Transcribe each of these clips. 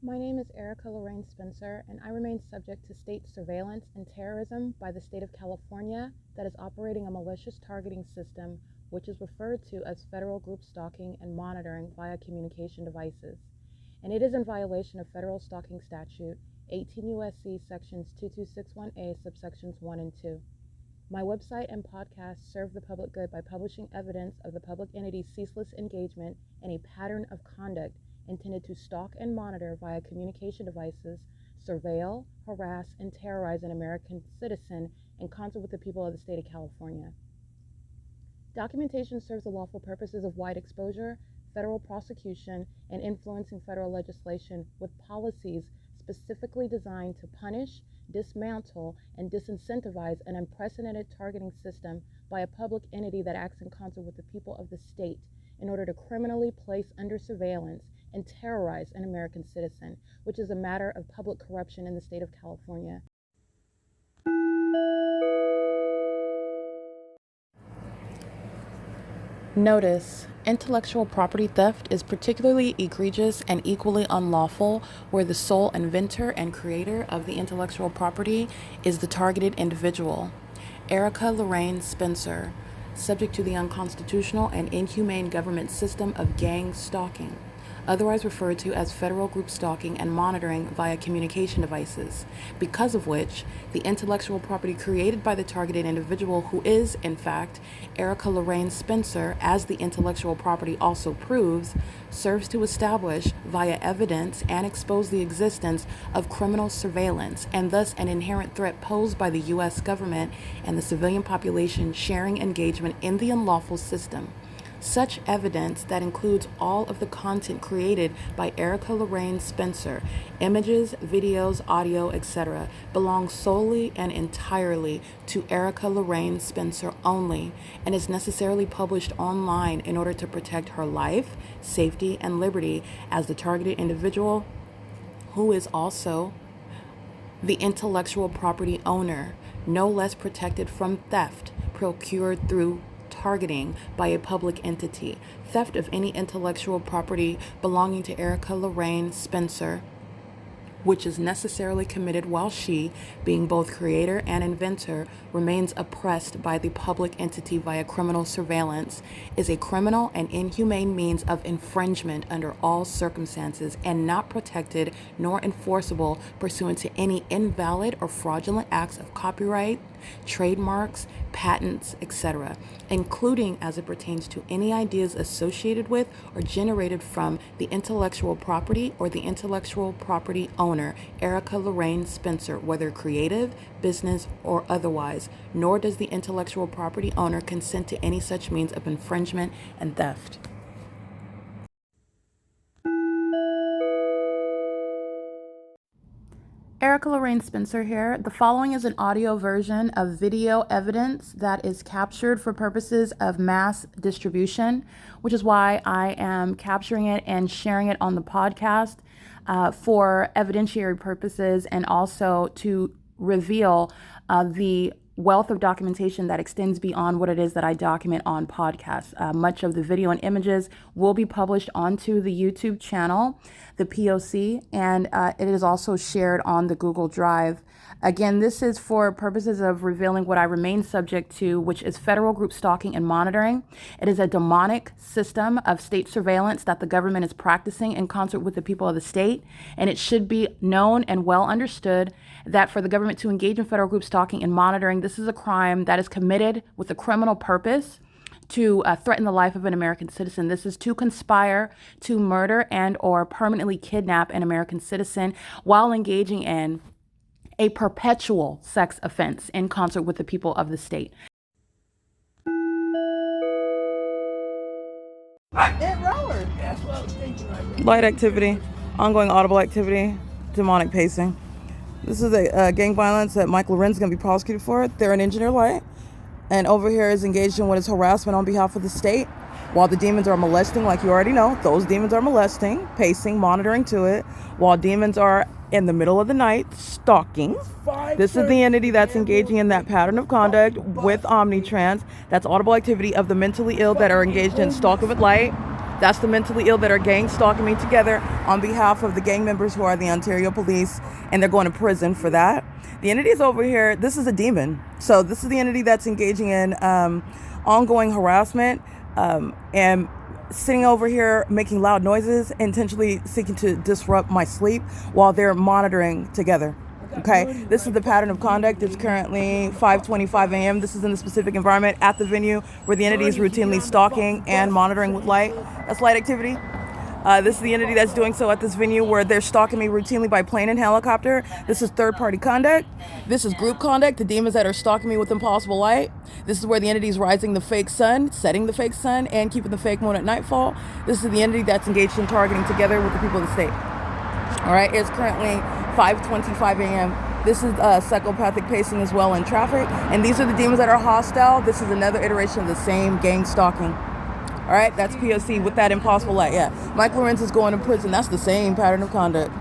My name is Erica Lorraine Spencer, and I remain subject to state surveillance and terrorism by the state of California that is operating a malicious targeting system which is referred to as federal group stalking and monitoring via communication devices. And it is in violation of federal stalking statute 18 U.S.C. sections 2261A subsections 1 and 2. My website and podcast serve the public good by publishing evidence of the public entity's ceaseless engagement in a pattern of conduct intended to stalk and monitor via communication devices, surveil, harass, and terrorize an American citizen in concert with the people of the state of California. Documentation serves the lawful purposes of wide exposure, federal prosecution, and influencing federal legislation with policies specifically designed to punish, dismantle, and disincentivize an unprecedented targeting system by a public entity that acts in concert with the people of the state in order to criminally place under surveillance and terrorize an American citizen, which is a matter of public corruption in the state of California. Notice: intellectual property theft is particularly egregious and equally unlawful where the sole inventor and creator of the intellectual property is the targeted individual. Erica Lorraine Spencer, subject to the unconstitutional and inhumane government system of gang stalking, otherwise referred to as federal group stalking and monitoring via communication devices, because of which the intellectual property created by the targeted individual, who is, in fact, Erica Lorraine Spencer, as the intellectual property also proves, serves to establish via evidence and expose the existence of criminal surveillance and thus an inherent threat posed by the U.S. government and the civilian population sharing engagement in the unlawful system. Such evidence, that includes all of the content created by Erica Lorraine Spencer, images, videos, audio, etc., belongs solely and entirely to Erica Lorraine Spencer only and is necessarily published online in order to protect her life, safety, and liberty as the targeted individual, who is also the intellectual property owner, no less protected from theft procured through targeting by a public entity. Theft of any intellectual property belonging to Erica Lorraine Spencer, which is necessarily committed while she, being both creator and inventor, remains oppressed by the public entity via criminal surveillance, is a criminal and inhumane means of infringement under all circumstances and not protected nor enforceable pursuant to any invalid or fraudulent acts of copyright, trademarks, patents, etc., including as it pertains to any ideas associated with or generated from the intellectual property or the intellectual property owner, Erica Lorraine Spencer, whether creative, business, or otherwise, nor does the intellectual property owner consent to any such means of infringement and theft. Erica Lorraine Spencer here. The following is an audio version of video evidence that is captured for purposes of mass distribution, which is why I am capturing it and sharing it on the podcast for evidentiary purposes and also to reveal the wealth of documentation that extends beyond what it is that I document on podcasts. Much of the video and images will be published onto the YouTube channel, the P.O.C, and it is also shared on the Google Drive. Again, this is for purposes of revealing what I remain subject to, which is federal group stalking and monitoring. It is a demonic system of state surveillance that the government is practicing in concert with the people of the state, and it should be known and well understood that for the government to engage in federal group stalking and monitoring, this is a crime that is committed with a criminal purpose to threaten the life of an American citizen. This is to conspire to murder and or permanently kidnap an American citizen while engaging in a perpetual sex offense in concert with the people of the state. Light activity, ongoing audible activity, demonic pacing. This is a gang violence that Mike LORENZ is going to be prosecuted for. They're an engineer light. And over here is engaged in what is harassment on behalf of the state. While the demons are molesting, like you already know, those demons are molesting, pacing, monitoring to it. While demons are in the middle of the night stalking. This is the entity that's engaging in that pattern of conduct with omnitrans. That's audible activity of the mentally ill that are engaged in stalking with light. That's the mentally ill that are gang stalking me together on behalf of the gang members who are the Ontario police, and they're going to prison for that. The entities over here, this is a demon. So this is the entity that's engaging in ongoing harassment and sitting over here making loud noises, intentionally seeking to disrupt my sleep while they're monitoring together. Okay, this is the pattern of conduct. It's currently 5:25 a.m. This is in the specific environment at the venue where the entity is routinely stalking and monitoring with light. That's light activity. This is the entity that's doing so at this venue where they're stalking me routinely by plane and helicopter. This is third-party conduct. This is group conduct, the demons that are stalking me with impossible light. This is where the entity is rising the fake sun, setting the fake sun, and keeping the fake moon at nightfall. This is the entity that's engaged in targeting together with the people of the state. All right, it's currently 5:25 a.m. This is psychopathic pacing as well in traffic. And these are the demons that are hostile. This is another iteration of the same gang stalking. All right, that's P.O.C. with that impossible light. Yeah, Mike LORENZ is going to prison. That's the same pattern of conduct.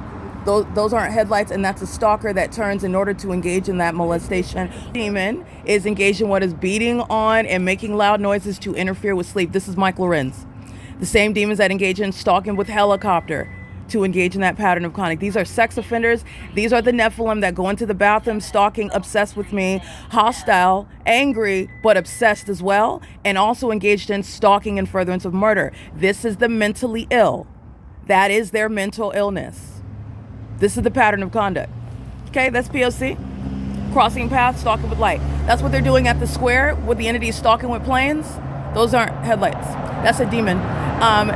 Those aren't headlights, and that's a stalker that turns in order to engage in that molestation. Demon is engaged in what is beating on and making loud noises to interfere with sleep. This is Mike LORENZ. The same demons that engage in stalking with helicopter to engage in that pattern of conduct. These are sex offenders. These are the Nephilim that go into the bathroom stalking, obsessed with me, hostile, angry, but obsessed as well, and also engaged in stalking and furtherance of murder. This is the mentally ill. That is their mental illness. This is the pattern of conduct. Okay, that's P.O.C. Crossing paths, stalking with light. That's what they're doing at the square with the entities stalking with planes. Those aren't headlights. That's a demon.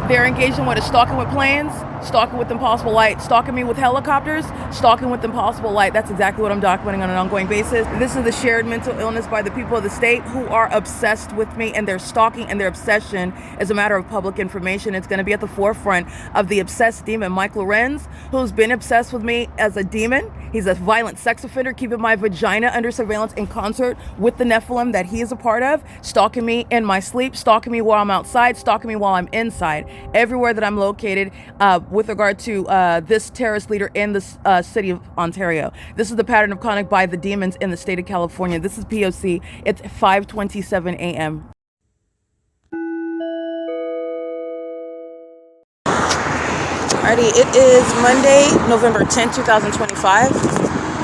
They're engaged in what is stalking with planes, stalking with impossible light, stalking me with helicopters, stalking with impossible light. That's exactly what I'm documenting on an ongoing basis. This is the shared mental illness by the people of the state who are obsessed with me, and their stalking and their obsession is a matter of public information. It's going to be at the forefront of the obsessed demon, Mike LORENZ, who's been obsessed with me as a demon. He's a violent sex offender, keeping my vagina under surveillance in concert with the Nephilim that he is a part of, stalking me in my sleep, stalking me while I'm outside, stalking me while I'm inside, everywhere that I'm located with regard to this terrorist leader in the city of Ontario. This is the pattern of conduct by the demons in the state of California. This is P.O.C. It's 5:27 a.m. Alrighty, it is Monday, November 10, 2025.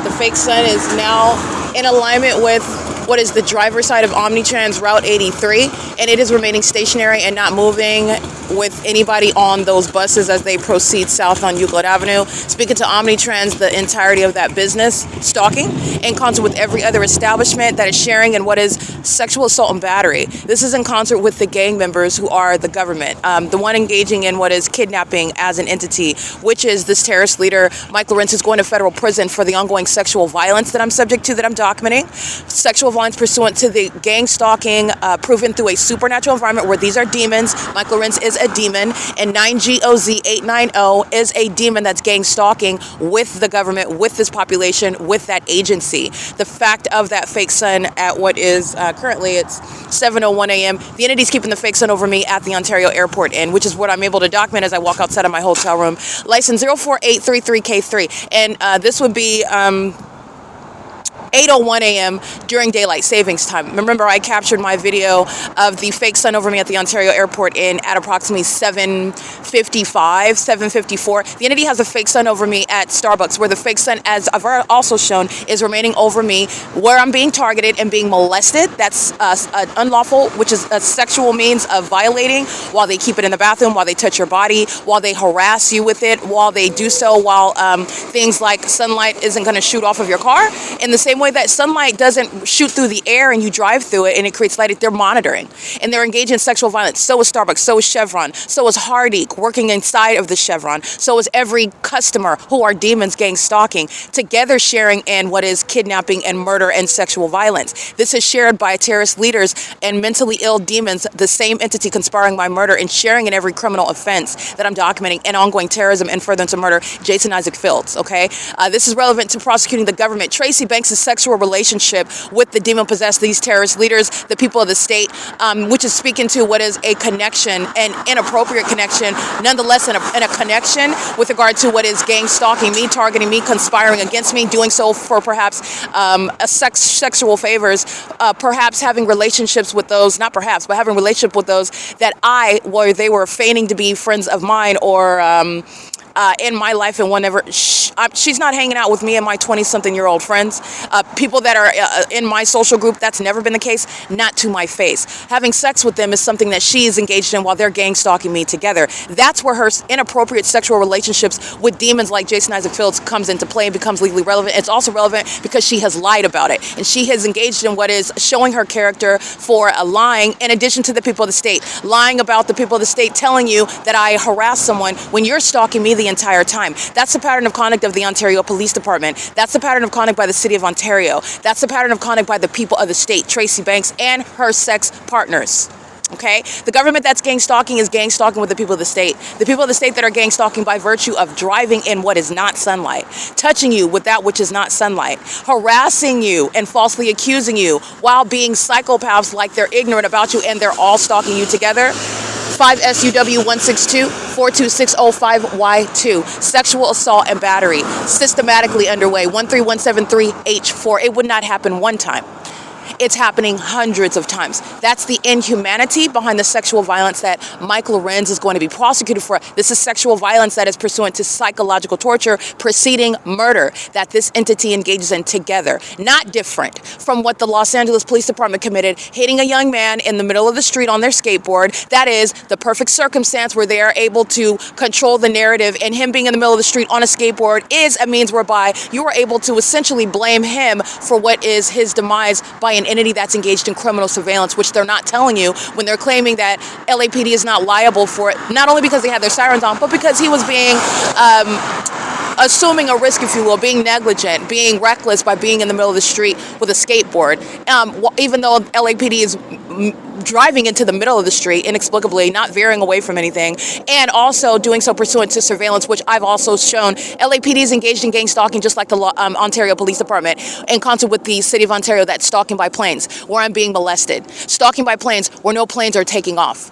The fake sun is now in alignment with what is the driver's side of Omnitrans Route 83, and it is remaining stationary and not moving with anybody on those buses as they proceed south on Euclid Avenue. Speaking to Omnitrans, the entirety of that business, stalking, in concert with every other establishment that is sharing in what is sexual assault and battery. This is in concert with the gang members who are the government. The one engaging in what is kidnapping as an entity, which is this terrorist leader, Mike LORENZ, who's going to federal prison for the ongoing sexual violence that I'm subject to, that I'm documenting. Sexual violence pursuant to the gang stalking proven through a supernatural environment where these are demons. Mike LORENZ is a demon, and 9GOZ890 is a demon that's gang stalking with the government, with this population, with that agency. The fact of that fake sun at what is currently it's 7:01 a.m. The entity's keeping the fake sun over me at the Ontario Airport Inn, which is what I'm able to document as I walk outside of my hotel room. License 04833K3, and this would be 8:01 a.m. during daylight savings time. Remember, I captured my video of the fake sun over me at the Ontario Airport Inn at approximately 7:55, 7:54. The entity has a fake sun over me at Starbucks, where the fake sun, as I've also shown, is remaining over me where I'm being targeted and being molested. That's unlawful, which is a sexual means of violating, while they keep it in the bathroom, while they touch your body, while they harass you with it, while they do so while things like sunlight isn't going to shoot off of your car. In the same way that sunlight doesn't shoot through the air and you drive through it and it creates light, they're monitoring and they're engaged in sexual violence. So is Starbucks, so is Chevron, so is Hardeek working inside of the Chevron, so is every customer who are demons gang stalking, together sharing in what is kidnapping and murder and sexual violence. This is shared by terrorist leaders and mentally ill demons, the same entity conspiring by murder and sharing in every criminal offense that I'm documenting and ongoing terrorism and furtherance of murder. Jason Isaac Fields, okay? This is relevant to prosecuting the government. Tracy Banks' sexual relationship with the demon-possessed, these terrorist leaders, the people of the state, which is speaking to what is a connection, an inappropriate connection, nonetheless in a connection with regard to what is gang stalking me, targeting me, conspiring against me, doing so for perhaps sexual favors, perhaps having relationships with those, not perhaps, but having relationship with those that they were feigning to be friends of mine or in my life, and whenever she's not hanging out with me and my 20-something-year-old friends. People that are in my social group, that's never been the case, not to my face. Having sex with them is something that she is engaged in while they're gang stalking me together. That's where her inappropriate sexual relationships with demons like Jason Isaac Fields comes into play and becomes legally relevant. It's also relevant because she has lied about it, and she has engaged in what is showing her character for a lying, in addition to the people of the state, lying about the people of the state, telling you that I harassed someone when you're stalking me the entire time. That's the pattern of conduct of the Ontario Police Department. That's the pattern of conduct by the City of Ontario. That's the pattern of conduct by the people of the state, Tracy Banks and her sex partners. Okay? The government that's gang stalking is gang stalking with the people of the state. The people of the state that are gang stalking by virtue of driving in what is not sunlight, touching you with that which is not sunlight, harassing you and falsely accusing you while being psychopaths like they're ignorant about you and they're all stalking you together. 5SUW162-42605Y2. Sexual assault and battery. Systematically underway. 13173H4. It would not happen one time. It's happening hundreds of times. That's the inhumanity behind the sexual violence that Mike Lorenz is going to be prosecuted for. This is sexual violence that is pursuant to psychological torture preceding murder that this entity engages in together. Not different from what the Los Angeles Police Department committed, hitting a young man in the middle of the street on their skateboard. That is the perfect circumstance where they are able to control the narrative, and him being in the middle of the street on a skateboard is a means whereby you are able to essentially blame him for what is his demise by an entity that's engaged in criminal surveillance, which they're not telling you when they're claiming that LAPD is not liable for it, not only because they had their sirens on, but because he was being assuming a risk, if you will, being negligent, being reckless by being in the middle of the street with a skateboard. Even though LAPD is driving into the middle of the street inexplicably, not veering away from anything, and also doing so pursuant to surveillance, which I've also shown. LAPD is engaged in gang stalking just like the Ontario Police Department, in concert with the City of Ontario, that's stalking by planes, where I'm being molested. Stalking by planes where no planes are taking off.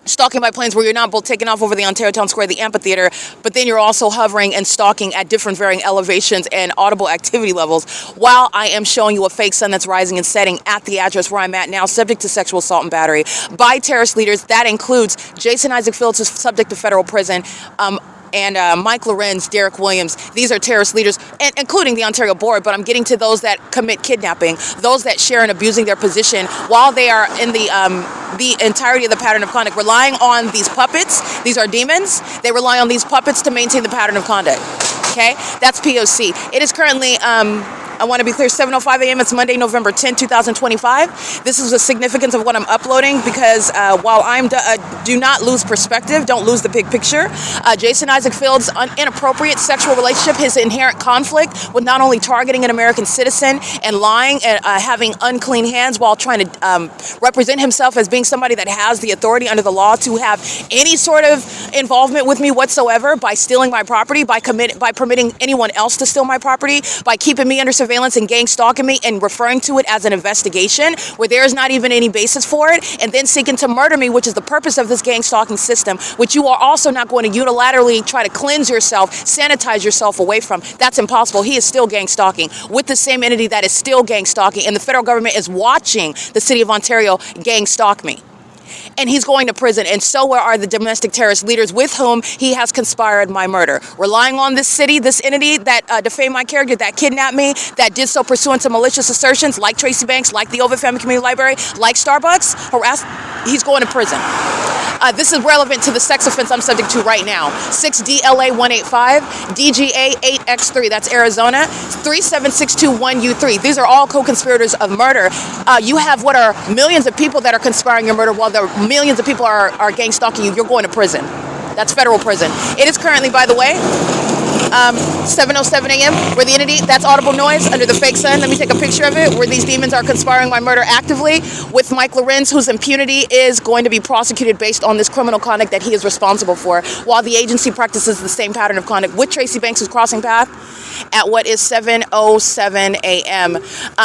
Stalking by planes where you're not both taking off over the Ontario Town Square, the amphitheater, but then you're also hovering and stalking at different varying elevations and audible activity levels while I am showing you a fake sun that's rising and setting at the address where I'm at now, subject to sexual assault and battery by terrorist leaders. That includes Jason Isaac Fields, who's subject to federal prison, and Mike Lorenz, Derek Williams. These are terrorist leaders, and including the Ontario Board, but I'm getting to those that commit kidnapping, those that share in abusing their position while they are in the entirety of the pattern of conduct, relying on these puppets. These are demons. They rely on these puppets to maintain the pattern of conduct. Okay? That's P.O.C. It is currently, I want to be clear, 7:05 a.m. It's Monday, November 10, 2025. This is the significance of what I'm uploading because while I'm do not lose perspective, don't lose the big picture. Jason Isaac Fields' inappropriate sexual relationship, his inherent conflict with not only targeting an American citizen and lying and having unclean hands while trying to represent himself as being somebody that has the authority under the law to have any sort of involvement with me whatsoever, by stealing my property, by permitting anyone else to steal my property, by keeping me under surveillance and gang stalking me and referring to it as an investigation where there is not even any basis for it, and then seeking to murder me, which is the purpose of this gang stalking system, which you are also not going to unilaterally try to cleanse yourself, sanitize yourself away from. That's impossible. He is still gang stalking with the same entity that is still gang stalking, and the federal government is watching the City of Ontario gang stalk me. And he's going to prison, and so are the domestic terrorist leaders with whom he has conspired my murder. Relying on this city, this entity that defamed my character, that kidnapped me, that did so pursuant to malicious assertions like Tracy Banks, like the OVITT Family Community Library, like Starbucks, he's going to prison. This is relevant to the sex offense I'm subject to right now. 6DLA185, DGA8X3, that's Arizona, 37621U3. These are all co-conspirators of murder. You have what are millions of people that are conspiring your murder while the millions of people are gang stalking you. You're going to prison. That's federal prison. It is currently, by the way, 7:07 a.m. where the entity, that's audible noise under the fake sun. Let me take a picture of it, where these demons are conspiring my murder actively with Mike Lorenz, whose impunity is going to be prosecuted based on this criminal conduct that he is responsible for, while the agency practices the same pattern of conduct with Tracy Banks, who's crossing path. at what is 7:07 a.m.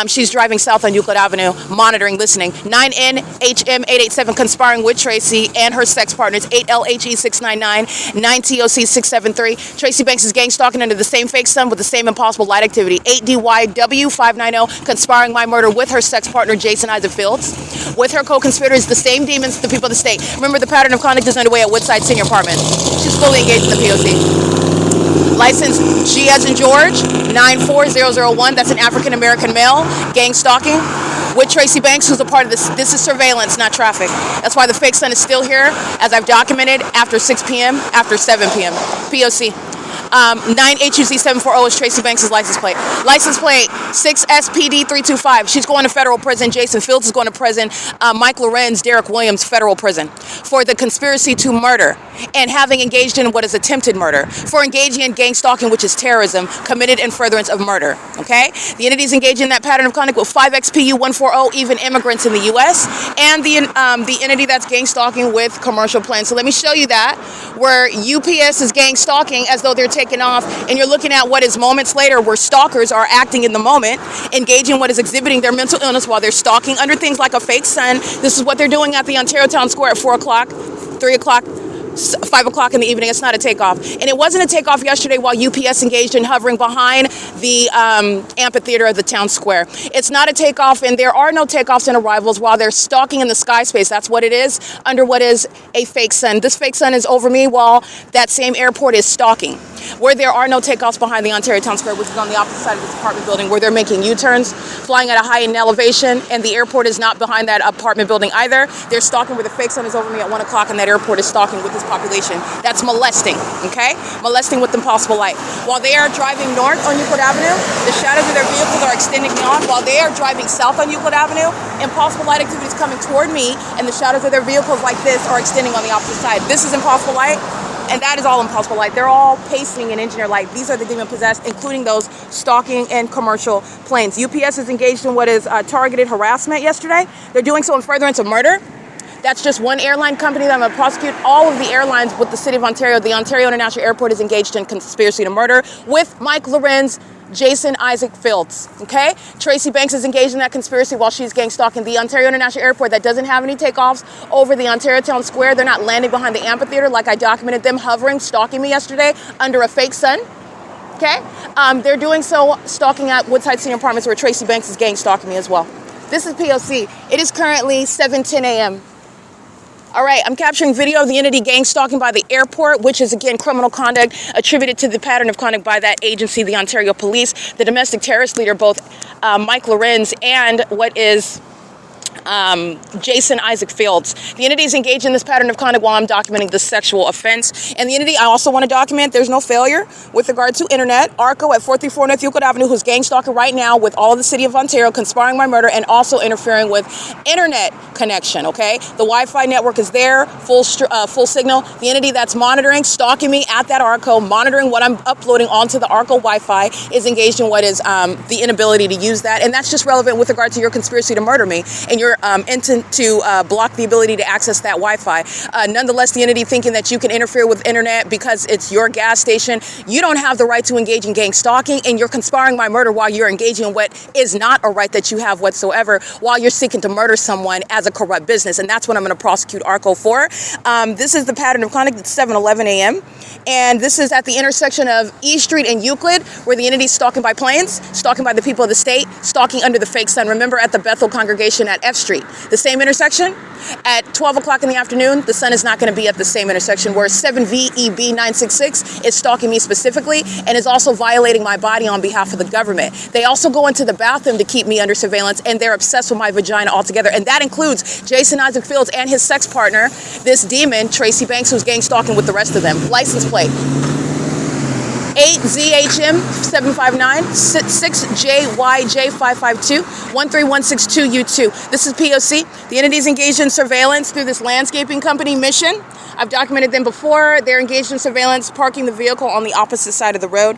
She's driving south on Euclid Avenue, monitoring, listening. 9NHM887 conspiring with Tracy and her sex partners. 8LHE699, 9TOC673. Tracy Banks is gang stalking under the same fake sun with the same impossible light activity. 8DYW590 conspiring my murder with her sex partner Jason Isaac Fields. With her co-conspirators, the same demons, the people of the state. Remember, the pattern of conduct is underway at Woodside Senior Apartment. She's fully engaged in the P.O.C. License G as in George, 94001. That's an African-American male, gang stalking with Tracy Banks, who's a part of this. This is surveillance, not traffic. That's why the fake sun is still here, as I've documented, after 6 p.m., after 7 p.m. P.O.C. 9HUC740 is Tracy Banks' license plate. License plate 6SPD325. She's going to federal prison. Jason Fields is going to prison. Mike Lorenz, Derek Williams, federal prison for the conspiracy to murder and having engaged in what is attempted murder, for engaging in gang stalking, which is terrorism, committed in furtherance of murder. Okay? The entities engaged in that pattern of conduct with 5XPU140, even immigrants in the U.S., and the entity that's gang stalking with commercial planes. So let me show you that, where UPS is gang stalking as though they're taken off, and you're looking at what is moments later where stalkers are acting in the moment, engaging what is exhibiting their mental illness while they're stalking under things like a fake sun. This is what they're doing at the Ontario Town Square at 4 o'clock, 3 o'clock, 5 o'clock in the evening. It's not a takeoff. And it wasn't a takeoff yesterday while UPS engaged in hovering behind the amphitheater of the town square. It's not a takeoff, and there are no takeoffs and arrivals while they're stalking in the sky space. That's what it is, under what is a fake sun. This fake sun is over me while that same airport is stalking, where there are no takeoffs behind the Ontario Town Square, which is on the opposite side of this apartment building, where they're making U-turns, flying at a high in elevation, and the airport is not behind that apartment building either. They're stalking where the fake sun is over me at 1 o'clock, and that airport is stalking with this population. That's molesting, okay? Molesting with impossible light. While they are driving north on Euclid Avenue, the shadows of their vehicles are extending beyond. While they are driving south on Euclid Avenue, impossible light activity is coming toward me, and the shadows of their vehicles like this are extending on the opposite side. This is impossible light, and that is all impossible light. They're all pacing in engineer light. These are the demon possessed, including those stalking and commercial planes. UPS is engaged in what is targeted harassment yesterday. They're doing so in furtherance of murder. That's just one airline company that I'm going to prosecute. All of the airlines with the City of Ontario, the Ontario International Airport is engaged in conspiracy to murder with Mike Lorenz, Jason Isaac Fields, okay? Tracy Banks is engaged in that conspiracy while she's gang stalking the Ontario International Airport that doesn't have any takeoffs over the Ontario Town Square. They're not landing behind the amphitheater like I documented them hovering, stalking me yesterday under a fake sun, okay? They're doing so stalking at Woodside Senior Apartments where Tracy Banks is gang stalking me as well. This is P.O.C. It is currently 7:10 a.m. All right, I'm capturing video of the entity gang stalking by the airport, which is, again, criminal conduct attributed to the pattern of conduct by that agency, the Ontario Police, the domestic terrorist leader, both Mike Lorenz and what is Jason Isaac Fields. The entity is engaged in this pattern of conduct while I'm documenting this sexual offense. And the entity I also want to document, there's no failure with regard to internet. ARCO at 434 North Euclid Avenue, who's gang stalking right now with all of the City of Ontario, conspiring my murder and also interfering with internet connection, okay? The Wi-Fi network is there, full signal. The entity that's monitoring, stalking me at that ARCO, monitoring what I'm uploading onto the ARCO Wi-Fi is engaged in what is the inability to use that. And that's just relevant with regard to your conspiracy to murder me and your intent to block the ability to access that Wi-Fi. Nonetheless, the entity thinking that you can interfere with internet because it's your gas station, you don't have the right to engage in gang stalking, and you're conspiring my murder while you're engaging in what is not a right that you have whatsoever, while you're seeking to murder someone as a corrupt business. And that's what I'm going to prosecute ARCO for. This is the pattern of conduct at 7:11 a.m. And this is at the intersection of E Street and Euclid, where the entity is stalking by planes, stalking by the people of the state, stalking under the fake sun. Remember, at the Bethel congregation at F Street, the same intersection, at 12 o'clock in the afternoon, the sun is not going to be at the same intersection, where 7VEB966 is stalking me specifically and is also violating my body on behalf of the government. They also go into the bathroom to keep me under surveillance, and they're obsessed with my vagina altogether. And that includes Jason Isaac Fields and his sex partner, this demon, Tracy Banks, who's gang stalking with the rest of them. License plate 8ZHM759 6JYJ552 13162U2. This is P.O.C. The entity is engaged in surveillance through this landscaping company mission. I've documented them before. They're engaged in surveillance, parking the vehicle on the opposite side of the road.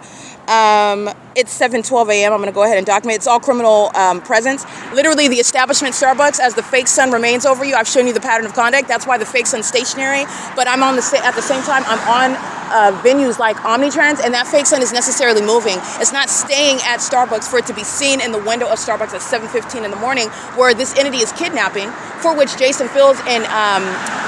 It's 7:12 a.m. I'm going to go ahead and document. It's all criminal presence. Literally, the establishment Starbucks, as the fake sun remains over you. I've shown you the pattern of conduct. That's why the fake sun's stationary. But I'm on at the same time, I'm on venues like Omnitrans, and that fake sun is necessarily moving. It's not staying at Starbucks for it to be seen in the window of Starbucks at 7:15 in the morning, where this entity is kidnapping, for which Jason Fields and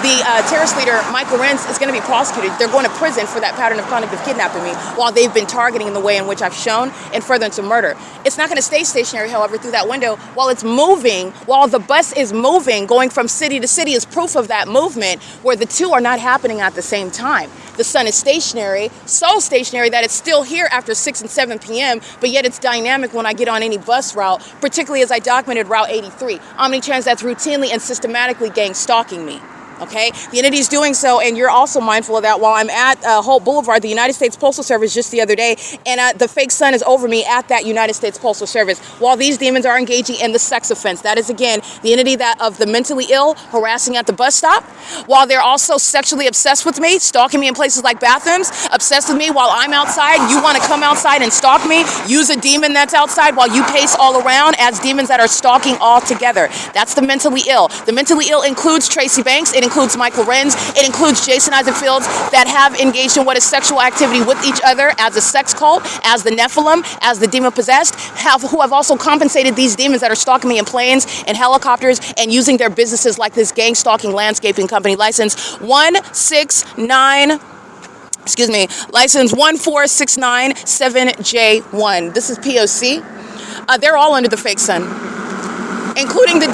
the terrorist leader, Mike Lorenz, is going to be prosecuted. They're going to prison for that pattern of conduct of kidnapping me, while they've been targeting in the way in which I've shown in furtherance of murder. It's not going to stay stationary, however, through that window. While it's moving, while the bus is moving, going from city to city, is proof of that movement, where the two are not happening at the same time. The sun is stationary, so stationary that it's still here after 6 and 7 p.m., but yet it's dynamic when I get on any bus route, particularly as I documented Route 83. Omnitrans that's routinely and systematically gang stalking me. Okay, the entity is doing so, and you're also mindful of that. While I'm at Holt Boulevard, the United States Postal Service just the other day, and the fake sun is over me at that United States Postal Service, while these demons are engaging in the sex offense. That is, again, the entity that of the mentally ill harassing at the bus stop, while they're also sexually obsessed with me, stalking me in places like bathrooms, obsessed with me while I'm outside. You want to come outside and stalk me? Use a demon that's outside while you pace all around as demons that are stalking all together. That's the mentally ill. The mentally ill includes Tracy Banks. It includes Mike Lorenz. It includes Jason Isaac Fields that have engaged in what is sexual activity with each other as a sex cult, as the Nephilim, as the demon possessed, who have also compensated these demons that are stalking me in planes and helicopters and using their businesses like this gang stalking landscaping company license 14697J1. This is P.O.C. They're all under the fake sun, including the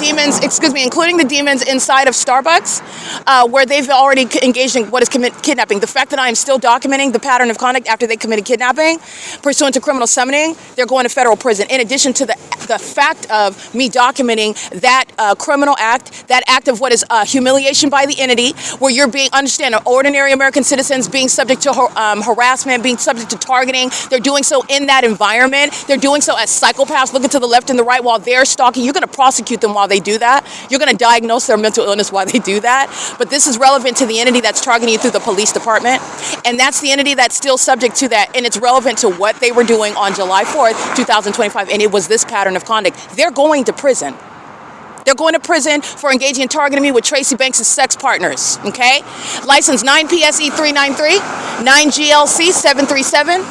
demons inside of Starbucks, where they've already engaged in what is kidnapping. The fact that I am still documenting the pattern of conduct after they committed kidnapping, pursuant to criminal summoning, they're going to federal prison. In addition to the fact of me documenting that criminal act, that act of what is humiliation by the entity, where you're being, understand, ordinary American citizens being subject to harassment, being subject to targeting. They're doing so in that environment. They're doing so as psychopaths looking to the left and the right while they're stalking. You're going to prosecute them while they do that. You're going to diagnose their mental illness while they do that. But this is relevant to the entity that's targeting you through the police department. And that's the entity that's still subject to that. And it's relevant to what they were doing on July 4th, 2025. And it was this pattern of conduct. They're going to prison. They're going to prison for engaging in targeting me with Tracy Banks' sex partners, okay? License 9PSE 393, 9GLC 737.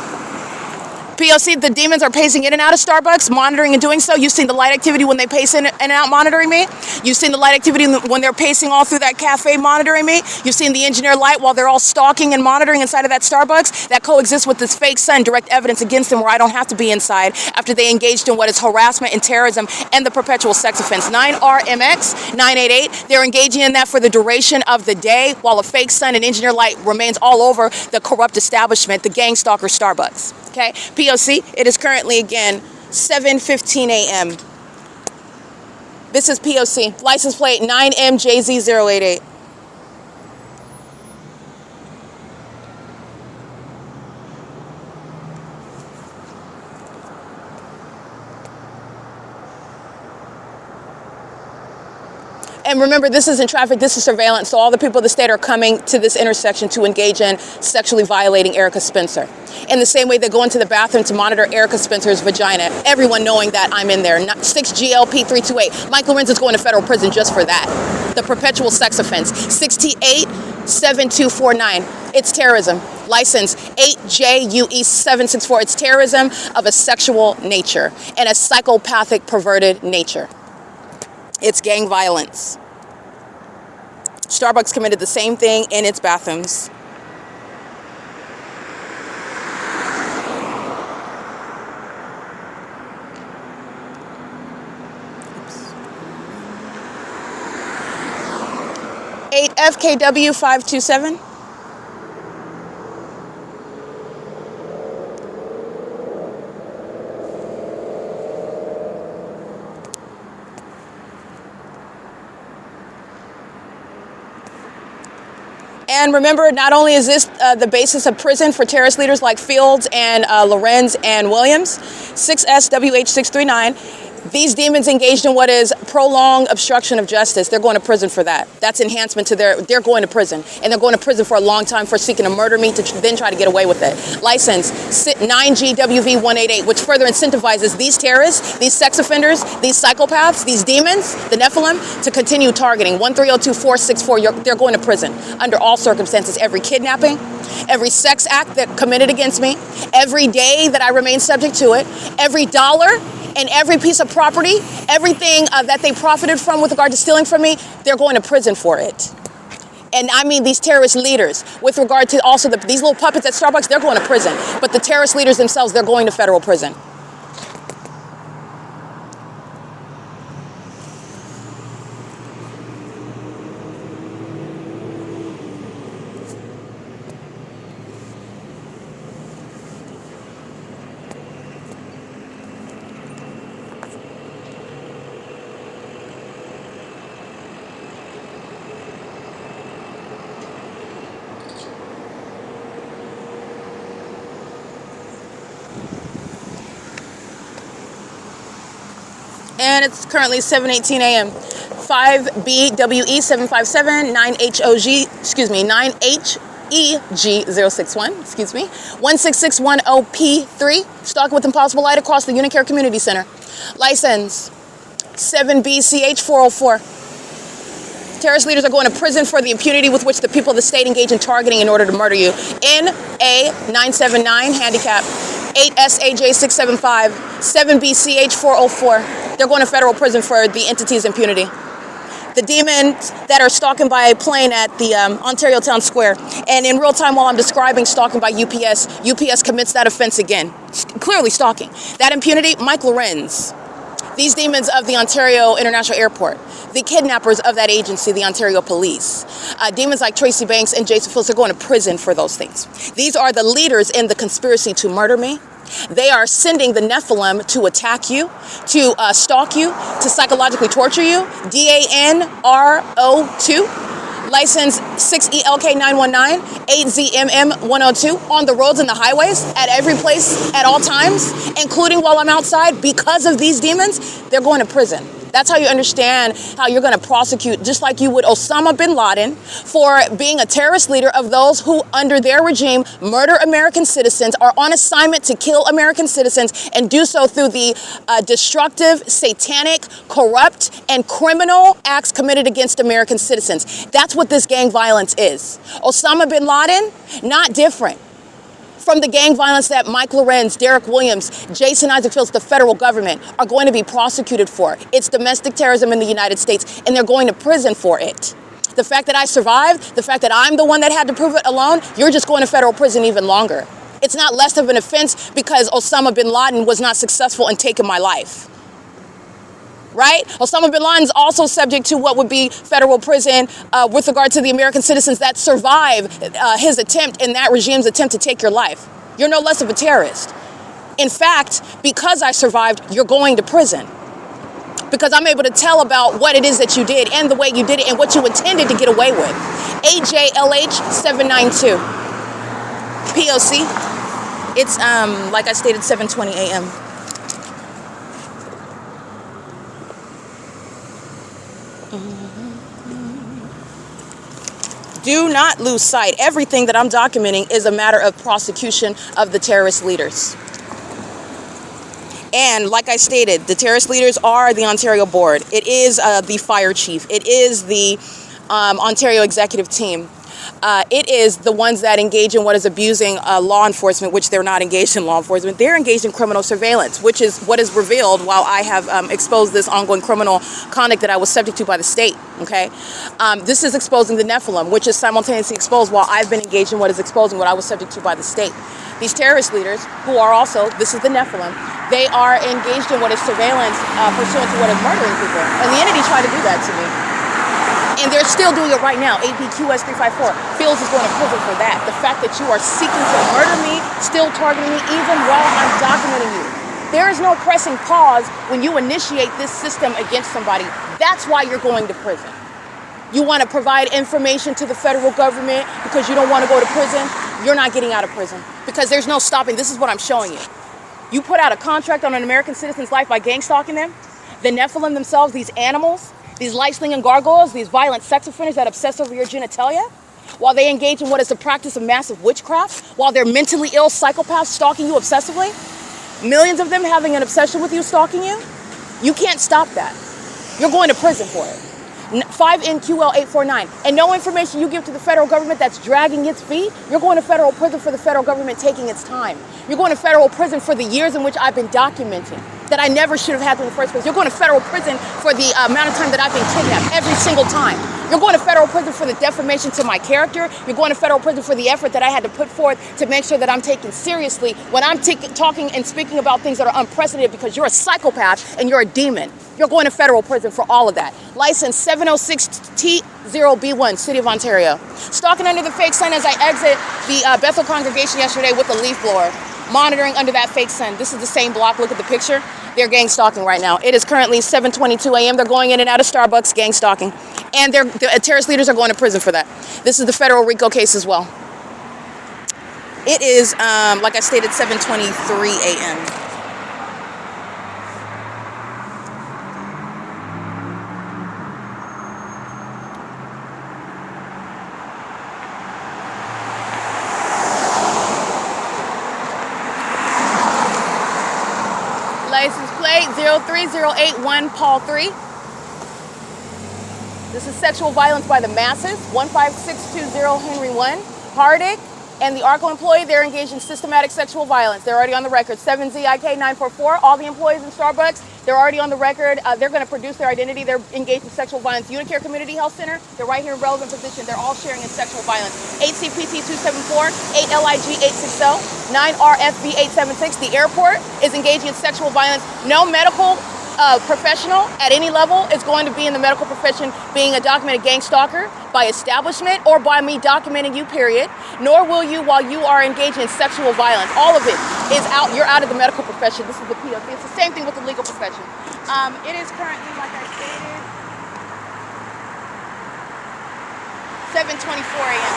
P.O.C. The demons are pacing in and out of Starbucks, monitoring and doing so. You've seen the light activity when they pace in and out monitoring me. You've seen the light activity when they're pacing all through that cafe monitoring me. You've seen the engineer light while they're all stalking and monitoring inside of that Starbucks. That coexists with this fake sun, direct evidence against them where I don't have to be inside after they engaged in what is harassment and terrorism and the perpetual sex offense. 9RMX 988. They're engaging in that for the duration of the day while a fake sun and engineer light remains all over the corrupt establishment, the gang stalker Starbucks. Okay, P.O.C. It is currently, again, 7:15 a.m. This is P.O.C. License plate 9MJZ088. And remember, this isn't traffic, this is surveillance, so all the people of the state are coming to this intersection to engage in sexually violating Erica Spencer. In the same way they go into the bathroom to monitor Erica Spencer's vagina, everyone knowing that I'm in there. 6GLP328. Mike Lorenz is going to federal prison just for that. The perpetual sex offense. 687249. It's terrorism. License 8JUE764. It's terrorism of a sexual nature and a psychopathic, perverted nature. It's gang violence. Starbucks committed the same thing in its bathrooms. Oops. 8FKW527. And remember, not only is this the basis of prison for terrorist leaders like Fields and Lorenz and Williams, 6SWH639, These demons engaged in what is prolonged obstruction of justice. They're going to prison for that. That's enhancement to they're going to prison. And they're going to prison for a long time for seeking to murder me to then try to get away with it. License 9GWV188, which further incentivizes these terrorists, these sex offenders, these psychopaths, these demons, the Nephilim, to continue targeting. 1302464, they're going to prison under all circumstances. Every kidnapping, every sex act that committed against me, every day that I remain subject to it, every dollar and every piece of property, everything that they profited from with regard to stealing from me, they're going to prison for it. And I mean these terrorist leaders, with regard to also these little puppets at Starbucks, they're going to prison. But the terrorist leaders themselves, they're going to federal prison. And it's currently 7:18 a.m. 5BWE 757 9HOG, 9HEG061, 16610P3, stalking with impossible light across the UNICARE Community Center. License 7BCH404. Terrorist leaders are going to prison for the impunity with which the people of the state engage in targeting in order to murder you. NA979, handicap, 8SAJ675, 7BCH404. They're going to federal prison for the entity's impunity. The demons that are stalking by plane at the Ontario Town Square. And in real time, while I'm describing stalking by UPS, UPS commits that offense again. Clearly stalking. That impunity, Mike Lorenz. These demons of the Ontario International Airport, the kidnappers of that agency, the Ontario Police, demons like Tracy Banks and Jason Phillips are going to prison for those things. These are the leaders in the conspiracy to murder me. They are sending the Nephilim to attack you, to stalk you, to psychologically torture you. DANRO2. License 6ELK919, 8ZMM102, on the roads and the highways, at every place, at all times, including while I'm outside. Because of these demons, they're going to prison. That's how you understand how you're going to prosecute, just like you would Osama bin Laden, for being a terrorist leader of those who, under their regime, murder American citizens, are on assignment to kill American citizens, and do so through the destructive, satanic, corrupt, and criminal acts committed against American citizens. That's what this gang violence is. Osama bin Laden, not different from the gang violence that Mike Lorenz, Derek Williams, Jason Isaac Phillips, the federal government are going to be prosecuted for. It's domestic terrorism in the United States, and they're going to prison for it. The fact that I survived, the fact that I'm the one that had to prove it alone, you're just going to federal prison even longer. It's not less of an offense because Osama bin Laden was not successful in taking my life. Right? Osama bin Laden is also subject to what would be federal prison with regard to the American citizens that survive his attempt and that regime's attempt to take your life. You're no less of a terrorist. In fact, because I survived, you're going to prison. Because I'm able to tell about what it is that you did and the way you did it and what you intended to get away with. AJLH792. P.O.C. It's, like I stated, 7:20 a.m. Do not lose sight. Everything that I'm documenting is a matter of prosecution of the terrorist leaders. And like I stated, the terrorist leaders are the Ontario board. It is the fire chief. It is the Ontario executive team. It is the ones that engage in what is abusing law enforcement, which they're not engaged in law enforcement. They're engaged in criminal surveillance, which is what is revealed while I have exposed this ongoing criminal conduct that I was subject to by the state, okay? This is exposing the Nephilim, which is simultaneously exposed while I've been engaged in what is exposing what I was subject to by the state. These terrorist leaders, who are also, this is the Nephilim, they are engaged in what is surveillance pursuant to what is murdering people. And the entity tried to do that to me. And they're still doing it right now. APQS 354. Fields is going to prison for that. The fact that you are seeking to murder me, still targeting me, even while I'm documenting you. There is no pressing pause when you initiate this system against somebody. That's why you're going to prison. You want to provide information to the federal government because you don't want to go to prison. You're not getting out of prison because there's no stopping. This is what I'm showing you. You put out a contract on an American citizen's life by gang stalking them. The Nephilim themselves, these animals, these lice-slinging gargoyles, these violent sex offenders that obsess over your genitalia, while they engage in what is the practice of massive witchcraft, while they're mentally ill psychopaths stalking you obsessively, millions of them having an obsession with you, stalking you, you can't stop that. You're going to prison for it. 5NQL849. And no information you give to the federal government that's dragging its feet, you're going to federal prison for the federal government taking its time. You're going to federal prison for the years in which I've been documenting that I never should have had in the first place. You're going to federal prison for the amount of time that I've been kidnapped every single time. You're going to federal prison for the defamation to my character. You're going to federal prison for the effort that I had to put forth to make sure that I'm taken seriously when I'm talking and speaking about things that are unprecedented because you're a psychopath and you're a demon. You're going to federal prison for all of that. License 706T0B1, City of Ontario. Stalking under the fake sun as I exit the Bethel congregation yesterday with a leaf blower. Monitoring under that fake sun. This is the same block. Look at the picture. They're gang stalking right now. It is currently 7:22 a.m. They're going in and out of Starbucks, gang stalking. And their terrorist leaders are going to prison for that. This is the federal RICO case as well. It is, like I stated, 7:23 a.m. License plate 03081 Paul 3. This is sexual violence by the masses. 15620 Henry 1. Hardick and the ARCO employee, they're engaged in systematic sexual violence. They're already on the record. 7ZIK944. All the employees in Starbucks, they're already on the record. They're going to produce their identity. They're engaged in sexual violence. UNICARE Community Health Center, they're right here in relevant position. They're all sharing in sexual violence. 8CPT274, 8LIG860, 9RFB876. The airport is engaging in sexual violence. No medical professional at any level is going to be in the medical profession being a documented gang stalker by establishment or by me documenting you, period. Nor will you while you are engaged in sexual violence. All of it is out. You're out of the medical profession. This is the P.O.C. It's the same thing with the legal profession. It is currently, like I stated, 7:24 a.m.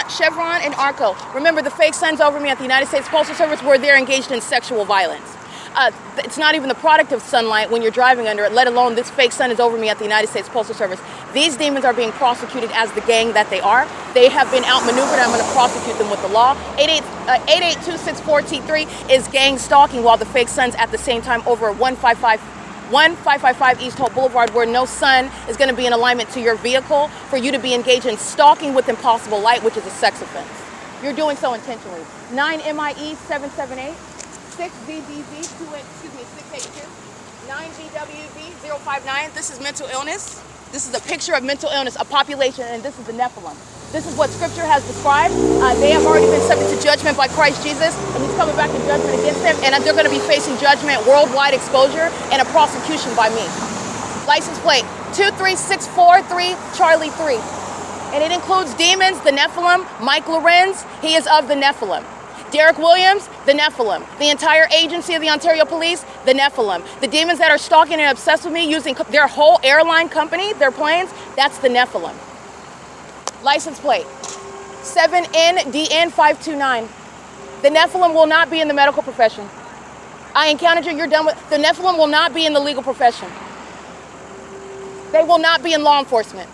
Chevron and ARCO. Remember, the fake sun's over me at the United States Postal Service where they're engaged in sexual violence. It's not even the product of sunlight when you're driving under it, let alone this fake sun is over me at the United States Postal Service. These demons are being prosecuted as the gang that they are. They have been outmaneuvered. I'm going to prosecute them with the law. 88264T3 is gang stalking while the fake sun's at the same time over 1555 East Hope Boulevard where no sun is going to be in alignment to your vehicle for you to be engaged in stalking with impossible light, which is a sex offense. You're doing so intentionally. 9MIE778, 6DDV682, 9GWV059. This is mental illness. This is a picture of mental illness, a population, and this is the Nephilim. This is what Scripture has described. They have already been subject to judgment by Christ Jesus, and he's coming back in judgment against them, and they're going to be facing judgment, worldwide exposure, and a prosecution by me. License plate 23643 Charlie 3. And it includes demons, the Nephilim, Mike Lorenz, he is of the Nephilim. Derek Williams, the Nephilim. The entire agency of the Ontario Police, the Nephilim. The demons that are stalking and obsessed with me using their whole airline company, their planes, that's the Nephilim. License plate 7NDN529. The Nephilim will not be in the medical profession. I encountered you, you're done with. The Nephilim will not be in the legal profession. They will not be in law enforcement.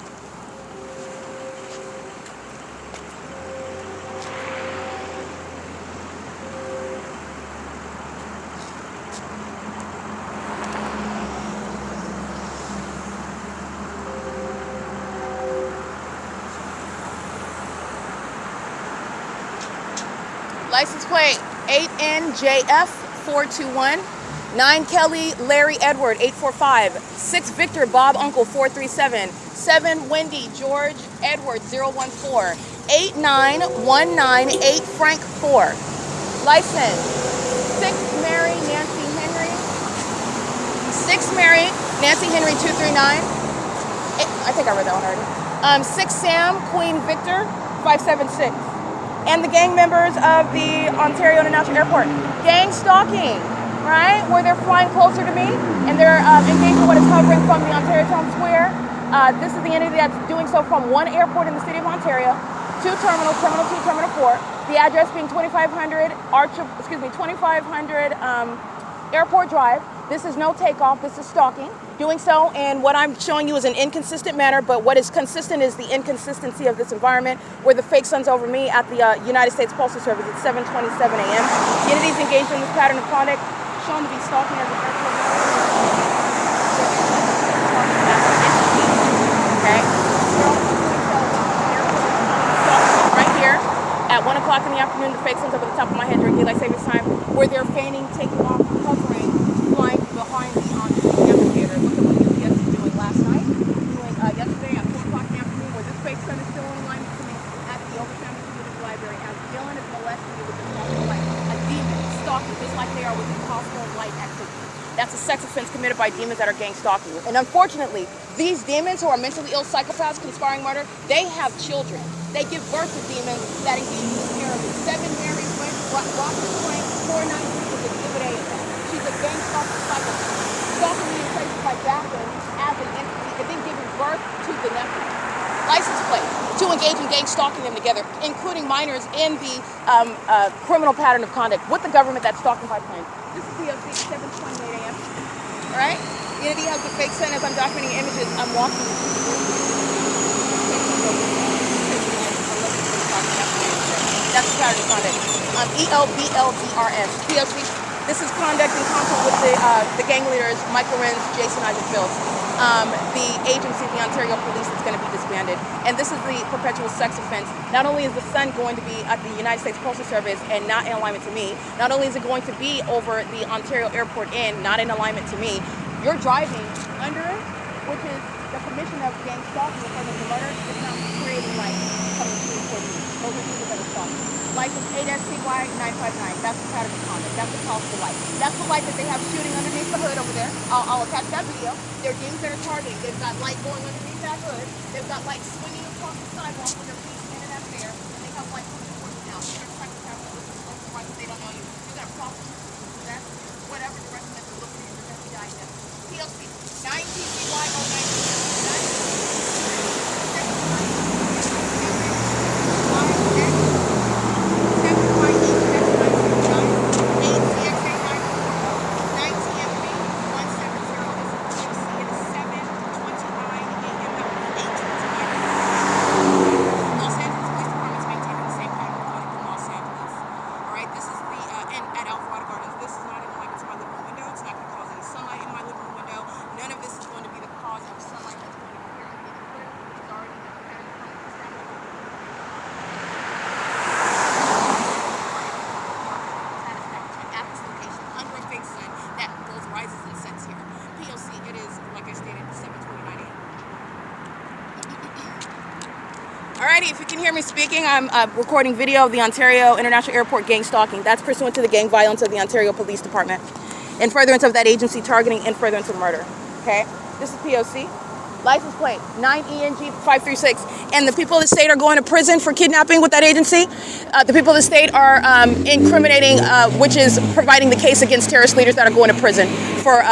License plate 8NJF421, 9 Kelly Larry Edward 845, 6 Victor Bob Uncle 437, 7 Wendy George Edward 014, 89198 Frank 4. License 6 Mary Nancy Henry, 6 Mary Nancy Henry 239. I think I read that one already. 6 Sam Queen Victor 576. And the gang members of the Ontario International Airport. Gang stalking, right? Where they're flying closer to me and they're engaged in what is hovering from the Ontario Town Square. This is the entity that's doing so from one airport in the city of Ontario, 2 terminals, Terminal 2, Terminal 4. The address being 2500 Airport Drive. This is no takeoff, this is stalking. Doing so, and what I'm showing you is an inconsistent manner, but what is consistent is the inconsistency of this environment where the fake sun's over me at the United States Postal Service at 7:27 a.m. The entity's engaged in this pattern of conduct, shown to be stalking as an airport. Okay? Right here at 1 o'clock in the afternoon, the fake sun's up at the top of my head during daylight savings time, where they're feigning, taking off, hovering, flying behind me on the amphitheater. Look at what U.S. is doing last night, doing yesterday at 4 o'clock in the afternoon, where this fake sun is still in alignment to me at the Overtown Community Library, as Dylan is molesting me with this possible light. A demon stalking, just like they are with impossible light activity. That's a sex offense committed by demons that are gang stalking. And unfortunately, these demons who are mentally ill psychopaths conspiring murder, they have children. They give birth to demons that engage in this terribly. 7 married women, Rockford Point, 493 is exhibit A of that. She's a gang stalking psychopath. Stalking me in places like Bathurst as an entity, and then giving birth to the nephew. License plate to engage in gang stalking them together, including minors in the criminal pattern of conduct with the government that's stalking pipelines. This is P.O.C. 7:28 a.m. All right? The entity has the fake sun as I'm documenting images. I'm walking. That's the pattern of conduct. ELBLDRS. P.O.C. This is conduct in conflict with the gang leaders, Mike LORENZ, Jason Isaac Fields. The agency, the Ontario Police, is going to be disbanded. And this is the perpetual sex offense. Not only is the sun going to be at the United States Postal Service and not in alignment to me, not only is it going to be over the Ontario Airport Inn, not in alignment to me, you're driving under it, which is the commission of gang stalking in front of the murder. It's not creating light coming to the court. Those are people that are stalking. License 8SCY959. That's the pattern of conduct. That's the call for the light. That's the light that they have shooting underneath the hood over there. I'll attach that video. There are demons that are targeting. They've got light going underneath that hood. They've got light swinging across the sidewalk with their feet in and up there. And they have light coming towards you now. They're trying to have a right, they don't know you. You got prostitutes, that's whatever the rest of them look for you. You're going to be dying now. P.O.C. 9TCY09. Alrighty, if you can hear me speaking, I'm recording video of the Ontario International Airport gang stalking. That's pursuant to the gang violence of the Ontario Police Department in furtherance of that agency targeting and furtherance of murder. Okay, this is P.O.C. License plate 9ENG536. And the people of the state are going to prison for kidnapping with that agency. The people of the state are incriminating, which is providing the case against terrorist leaders that are going to prison for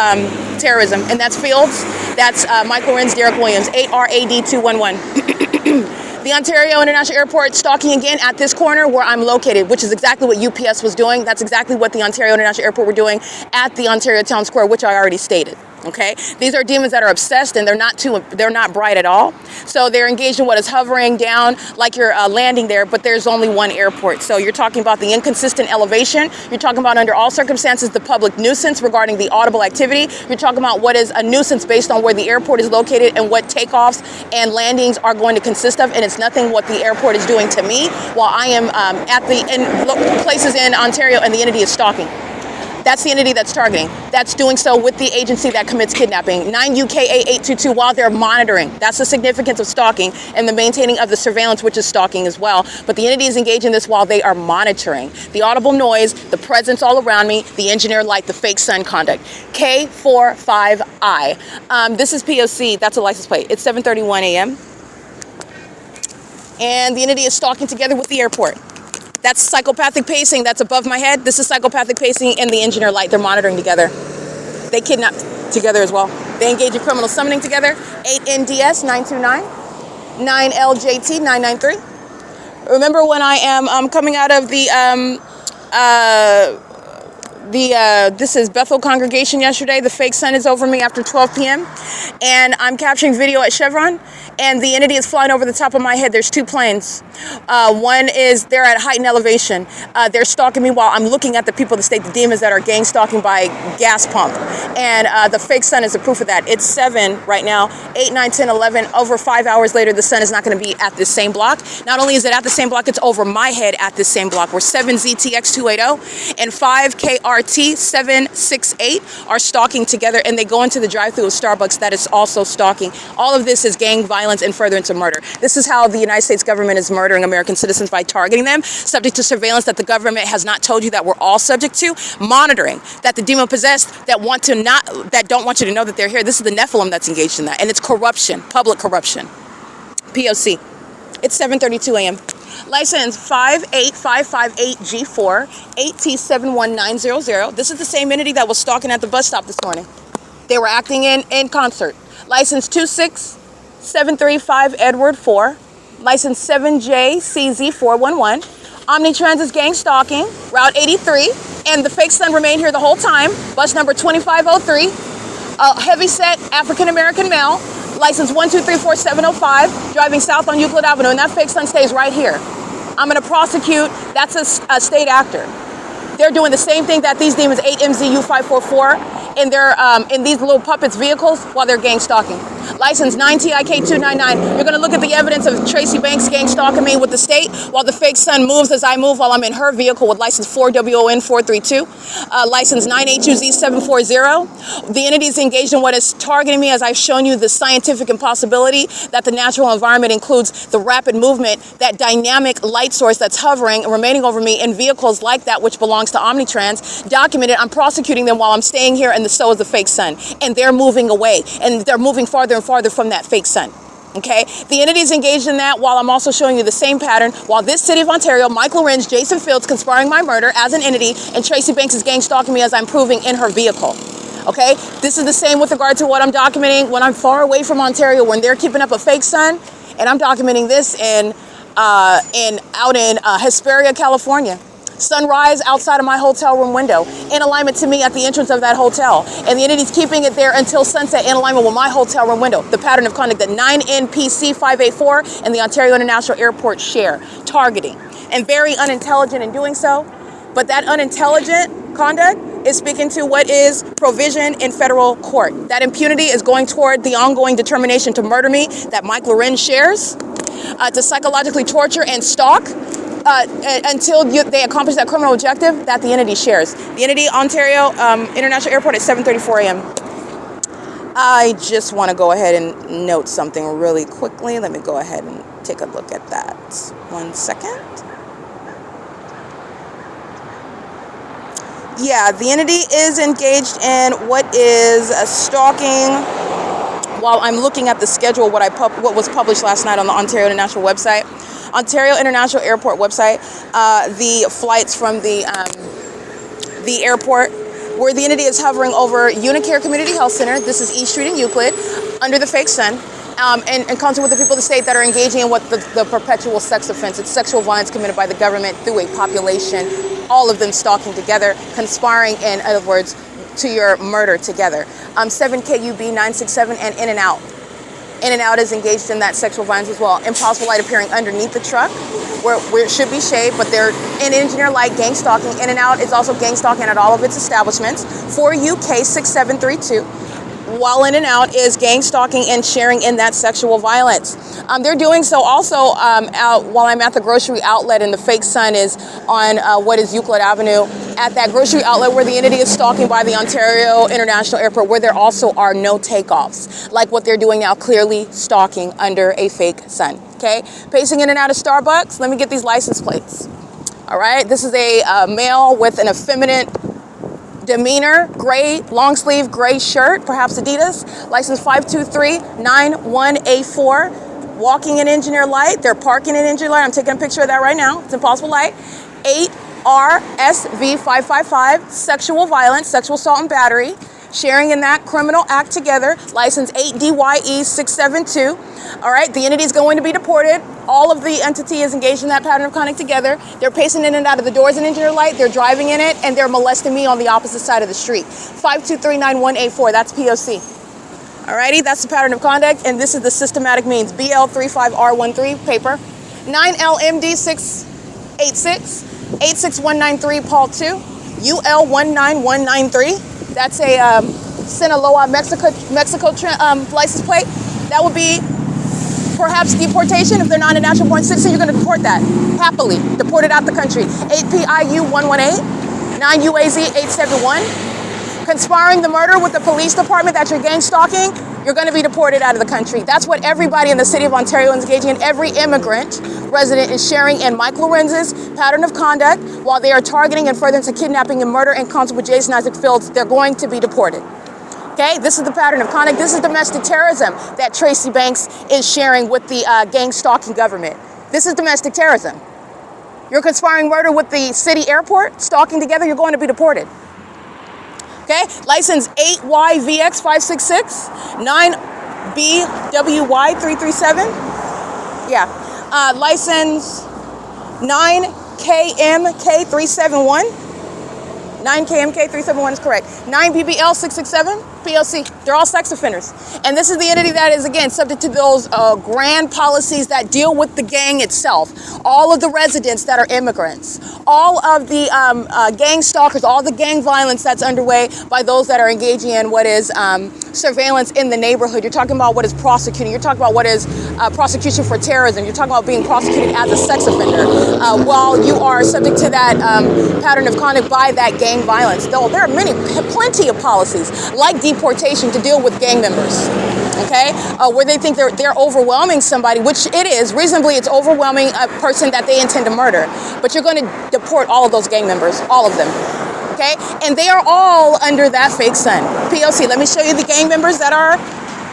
terrorism. And that's Fields, that's Mike LORENZ, Derek Williams, 8RAD211. The Ontario International Airport stalking again at this corner where I'm located, which is exactly what UPS was doing. That's exactly what the Ontario International Airport were doing at the Ontario Town Square, which I already stated. Okay, these are demons that are obsessed and they're not bright at all. So they're engaged in what is hovering down like you're landing there, but there's only one airport. So you're talking about the inconsistent elevation. You're talking about under all circumstances the public nuisance regarding the audible activity. You're talking about what is a nuisance based on where the airport is located and what takeoffs and landings are going to consist of. And it's nothing what the airport is doing to me while I am at the places in Ontario and the entity is stalking. That's the entity that's targeting. That's doing so with the agency that commits kidnapping. 9UKA822 while they're monitoring. That's the significance of stalking and the maintaining of the surveillance, which is stalking as well. But the entity is engaged in this while they are monitoring. The audible noise, the presence all around me, the engineer light, the fake sun conduct. K45I. This is P.O.C. That's a license plate. It's 7:31 a.m. And the entity is stalking together with the airport. That's psychopathic pacing. That's above my head. This is psychopathic pacing and the engineer light. They're monitoring together. They kidnap together as well. They engage in criminal summoning together. 8NDS929, 9LJT993. Remember when I am coming out of the this is Bethel congregation yesterday. The fake sun is over me after 12 p.m. And I'm capturing video at Chevron, and the entity is flying over the top of my head. There's two planes. One is they're at heightened elevation. They're stalking me while I'm looking at the people, the state, the demons that are gang stalking by gas pump. And the fake sun is a proof of that. It's 7 right now, 8, 9, 10, 11. Over 5 hours later, the sun is not going to be at this same block. Not only is it at the same block, it's over my head at this same block, where 7ZTX280 and 5KRT768 are stalking together, and they go into the drive-thru of Starbucks that is also stalking. All of this is gang violence and furtherance of murder. This is how the United States government is murdering American citizens, by targeting them, subject to surveillance that the government has not told you that we're all subject to, monitoring that the demon-possessed that don't want you to know that they're here. This is the Nephilim that's engaged in that, and it's corruption, public corruption. P.O.C. It's 7:32 a.m. License 58558G4 8T71900. This is the same entity that was stalking at the bus stop this morning. They were acting in concert. License 26735 Edward 4. License 7JCZ411. Omnitrans is gang stalking. Route 83. And the fake sun remained here the whole time. Bus number 2503. Heavy set African American male. License 1234705, driving south on Euclid Avenue, and that fake sun stays right here. I'm going to prosecute. That's a state actor. They're doing the same thing that these demons, 8MZU544, in their in these little puppets vehicles while they're gang stalking. License 9TIK299. You're going to look at the evidence of Tracy Banks gang stalking me with the state while the fake sun moves as I move while I'm in her vehicle with license 4WON432. License 9HUZ740. The entity is engaged in what is targeting me, as I've shown you the scientific impossibility that the natural environment includes the rapid movement, that dynamic light source that's hovering and remaining over me in vehicles like that which belongs to Omnitrans. Documented. I'm prosecuting them while I'm staying here, and so is the fake sun. And they're moving away, and they're moving farther and farther from that fake sun. Okay, the entity is engaged in that while I'm also showing you the same pattern. While this city of Ontario, Mike Lorenz, Jason Fields conspiring my murder as an entity, and Tracy Banks is gang stalking me as I'm proving in her vehicle. Okay, this is the same with regard to what I'm documenting when I'm far away from Ontario, when they're keeping up a fake sun, and I'm documenting this out in Hesperia, California. Sunrise outside of my hotel room window, in alignment to me at the entrance of that hotel. And the entity's keeping it there until sunset, in alignment with my hotel room window. The pattern of conduct that 9NPC584 and the Ontario International Airport share, targeting. And very unintelligent in doing so. But that unintelligent conduct is speaking to what is provision in federal court. That impunity is going toward the ongoing determination to murder me that Mike Lorenz shares, to psychologically torture and stalk, until they accomplish that criminal objective that the entity shares. The entity, Ontario International Airport at 7:34 a.m. I just want to go ahead and note something really quickly. Let me go ahead and take a look at that. 1 second. Yeah, the entity is engaged in what is stalking. While I'm looking at the schedule, what was published last night on the Ontario International website. Ontario International Airport website, the flights from the airport, where the entity is hovering over UNICARE Community Health Center. This is East Street in Euclid, under the fake sun, and concert with the people of the state that are engaging in what the perpetual sex offense. It's sexual violence committed by the government through a population, all of them stalking together, conspiring, in other words, to your murder together. 7KUB967 and In and Out. In and Out is engaged in that sexual violence as well. Impossible Light appearing underneath the truck where it should be shade, but they're in Engineer Light gang stalking. In and Out is also gang stalking at all of its establishments. 4UK6732. While In and Out is gang stalking and sharing in that sexual violence. They're doing so also while I'm at the grocery outlet, and the fake sun is on what is Euclid Avenue, at that grocery outlet where the entity is stalking by the Ontario International Airport, where there also are no takeoffs, like what they're doing now, clearly stalking under a fake sun. Okay, pacing in and out of Starbucks. Let me get these license plates. All right, this is a male with an effeminate demeanor, gray, long sleeve, gray shirt, perhaps Adidas, license 52391A4, walking in Engineer Light. They're parking in Engineer Light. I'm taking a picture of that right now. It's Impossible Light. 8RSV555, sexual violence, sexual assault and battery. sharing in that criminal act together, license 8DYE672. All right, the entity is going to be deported. All of the entity is engaged in that pattern of conduct together. They're pacing in and out of the doors in engineer light. They're driving in it, and they're molesting me on the opposite side of the street. 5239184, that's P.O.C. Alrighty, that's the pattern of conduct, and this is the systematic means. BL35R13 paper, 9LMD686, 86193 Paul 2, UL19193. That's a Sinaloa, Mexico license plate. That would be perhaps deportation. If they're not a natural born citizen, you're going to deport that happily. Deport it out the country. 8PIU118, 9UAZ871. Conspiring the murder with the police department that you're gang stalking, you're going to be deported out of the country. That's what everybody in the city of Ontario is engaging in. Every immigrant resident is sharing in Mike Lorenz's pattern of conduct while they are targeting and furtherance of kidnapping and murder and Constable Jason Isaac Fields. They're going to be deported. Okay, this is the pattern of conduct. This is domestic terrorism that Tracy Banks is sharing with the gang stalking government. This is domestic terrorism. You're conspiring murder with the city airport, stalking together, you're going to be deported. Okay, license 8YVX566, 9BWY337. Yeah, license 9KMK371. 9KMK371 is correct. 9BBL667, P.O.C. They're all sex offenders. And this is the entity that is, again, subject to those grand policies that deal with the gang itself. All of the residents that are immigrants. All of the gang stalkers, all the gang violence that's underway by those that are engaging in what is surveillance in the neighborhood. You're talking about what is prosecuting. You're talking about what is prosecution for terrorism. You're talking about being prosecuted as a sex offender while you are subject to that pattern of conduct by that gang violence. Though there are plenty of policies like deportation to deal with gang members. Okay, where they think they're overwhelming somebody, which it is. Reasonably, it's overwhelming a person that they intend to murder. But you're going to deport all of those gang members, all of them. Okay, and they are all under that fake son. P.O.C. Let me show you the gang members that are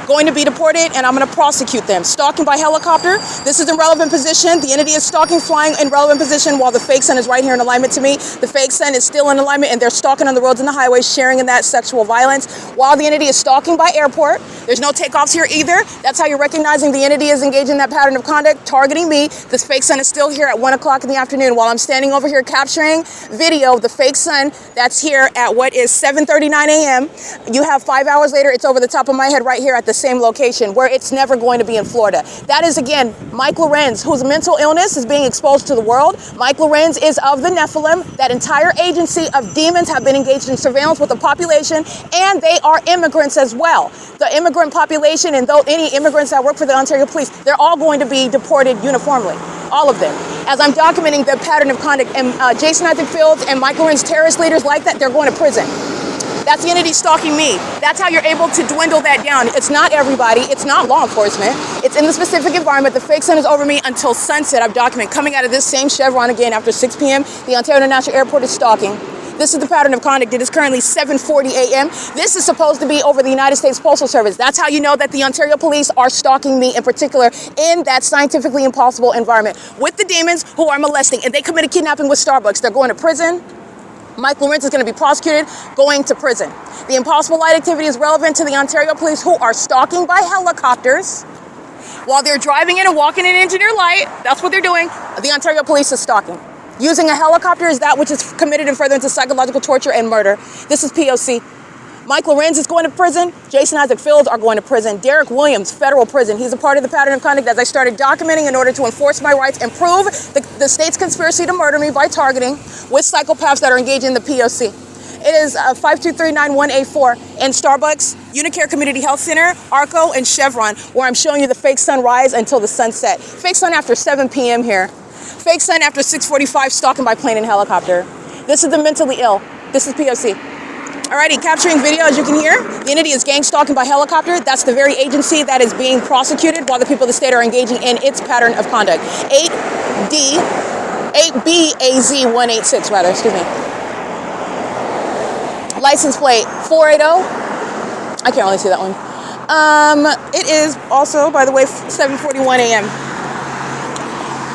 going to be deported, and I'm going to prosecute them. Stalking by helicopter. This is in relevant position. The entity is stalking, flying in relevant position while the fake son is right here in alignment to me. The fake son is still in alignment, and they're stalking on the roads and the highways, sharing in that sexual violence. While the entity is stalking by airport, there's no takeoffs here either. That's how you're recognizing the entity is engaged in that pattern of conduct, targeting me. This fake son is still here at 1 o'clock in the afternoon while I'm standing over here capturing video of the fake son that's here at what is 7:39 a.m. You have 5 hours later, it's over the top of my head right here at the same location where it's never going to be in Florida. That is, again, Mike Lorenz, whose mental illness is being exposed to the world. Mike Lorenz is of the Nephilim. That entire agency of demons have been engaged in surveillance with the population, and they are immigrants as well. The immigrant population and any immigrants that work for the Ontario Police, they're all going to be deported uniformly. All of them. As I'm documenting the pattern of conduct, and Jason Isaac Fields and Mike Lorenz, terrorist leaders like that, they're going to prison. That's the entity stalking me. That's how you're able to dwindle that down. It's not everybody. It's not law enforcement. It's in the specific environment. The fake sun is over me until sunset. I've documented coming out of this same Chevron again after 6 p.m. The Ontario International Airport is stalking. This is the pattern of conduct. It is currently 7:40 a.m. This is supposed to be over the United States Postal Service. That's how you know that the Ontario Police are stalking me in particular in that scientifically impossible environment with the demons who are molesting. And they committed kidnapping with Starbucks. They're going to prison. Mike Lorenz is going to be prosecuted, going to prison. The impossible light activity is relevant to the Ontario Police who are stalking by helicopters while they're driving in and walking in engineer light. That's what they're doing. The Ontario Police is stalking. Using a helicopter is that which is committed in furtherance of psychological torture and murder. This is P.O.C. Mike Lorenz is going to prison. Jason Isaac Fields are going to prison. Derek Williams, federal prison. He's a part of the pattern of conduct as I started documenting in order to enforce my rights and prove the state's conspiracy to murder me by targeting with psychopaths that are engaged in the P.O.C. It is 5239184 in Starbucks, UNICARE Community Health Center, ARCO, and Chevron, where I'm showing you the fake sun rise until the sunset. Fake sun after 7 p.m. here. Fake sun after 6:45, stalking by plane and helicopter. This is the mentally ill. This is P.O.C. Alrighty, capturing video, as you can hear. The entity is gang stalking by helicopter. That's the very agency that is being prosecuted while the people of the state are engaging in its pattern of conduct. 8BAZ186, rather, excuse me. License plate 480. I can't really see that one. It is also, by the way, 7:41 a.m.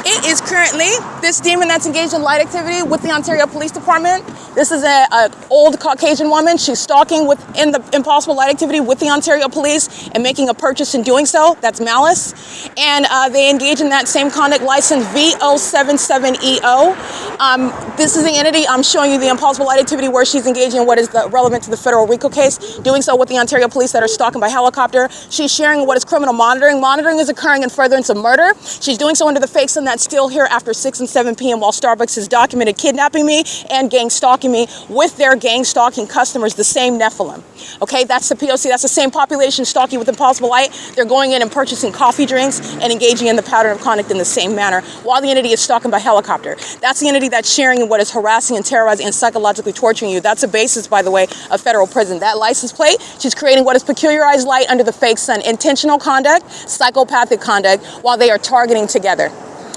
It is currently This demon that's engaged in light activity with the Ontario Police Department. This is an old Caucasian woman. She's stalking within the impossible light activity with the Ontario Police and making a purchase in doing so. That's malice. And they engage in that same conduct, license V077EO. This is the entity. I'm showing you the impossible light activity where she's engaging in what is relevant to the federal RICO case, doing so with the Ontario Police that are stalking by helicopter. She's sharing what is criminal monitoring. Monitoring is occurring in furtherance of murder. She's doing so under the fake sun that's still here after 6 and 7 p.m. while Starbucks has documented kidnapping me and gang stalking me with their gang stalking customers, the same Nephilim. Okay, that's the P.O.C. That's the same population stalking with impossible light. They're going in and purchasing coffee drinks and engaging in the pattern of conduct in the same manner while the entity is stalking by helicopter. That's the entity that's sharing in what is harassing and terrorizing and psychologically torturing you. That's the basis, by the way, of federal prison. That license plate, she's creating what is peculiarized light under the fake sun. Intentional conduct, psychopathic conduct while they are targeting together.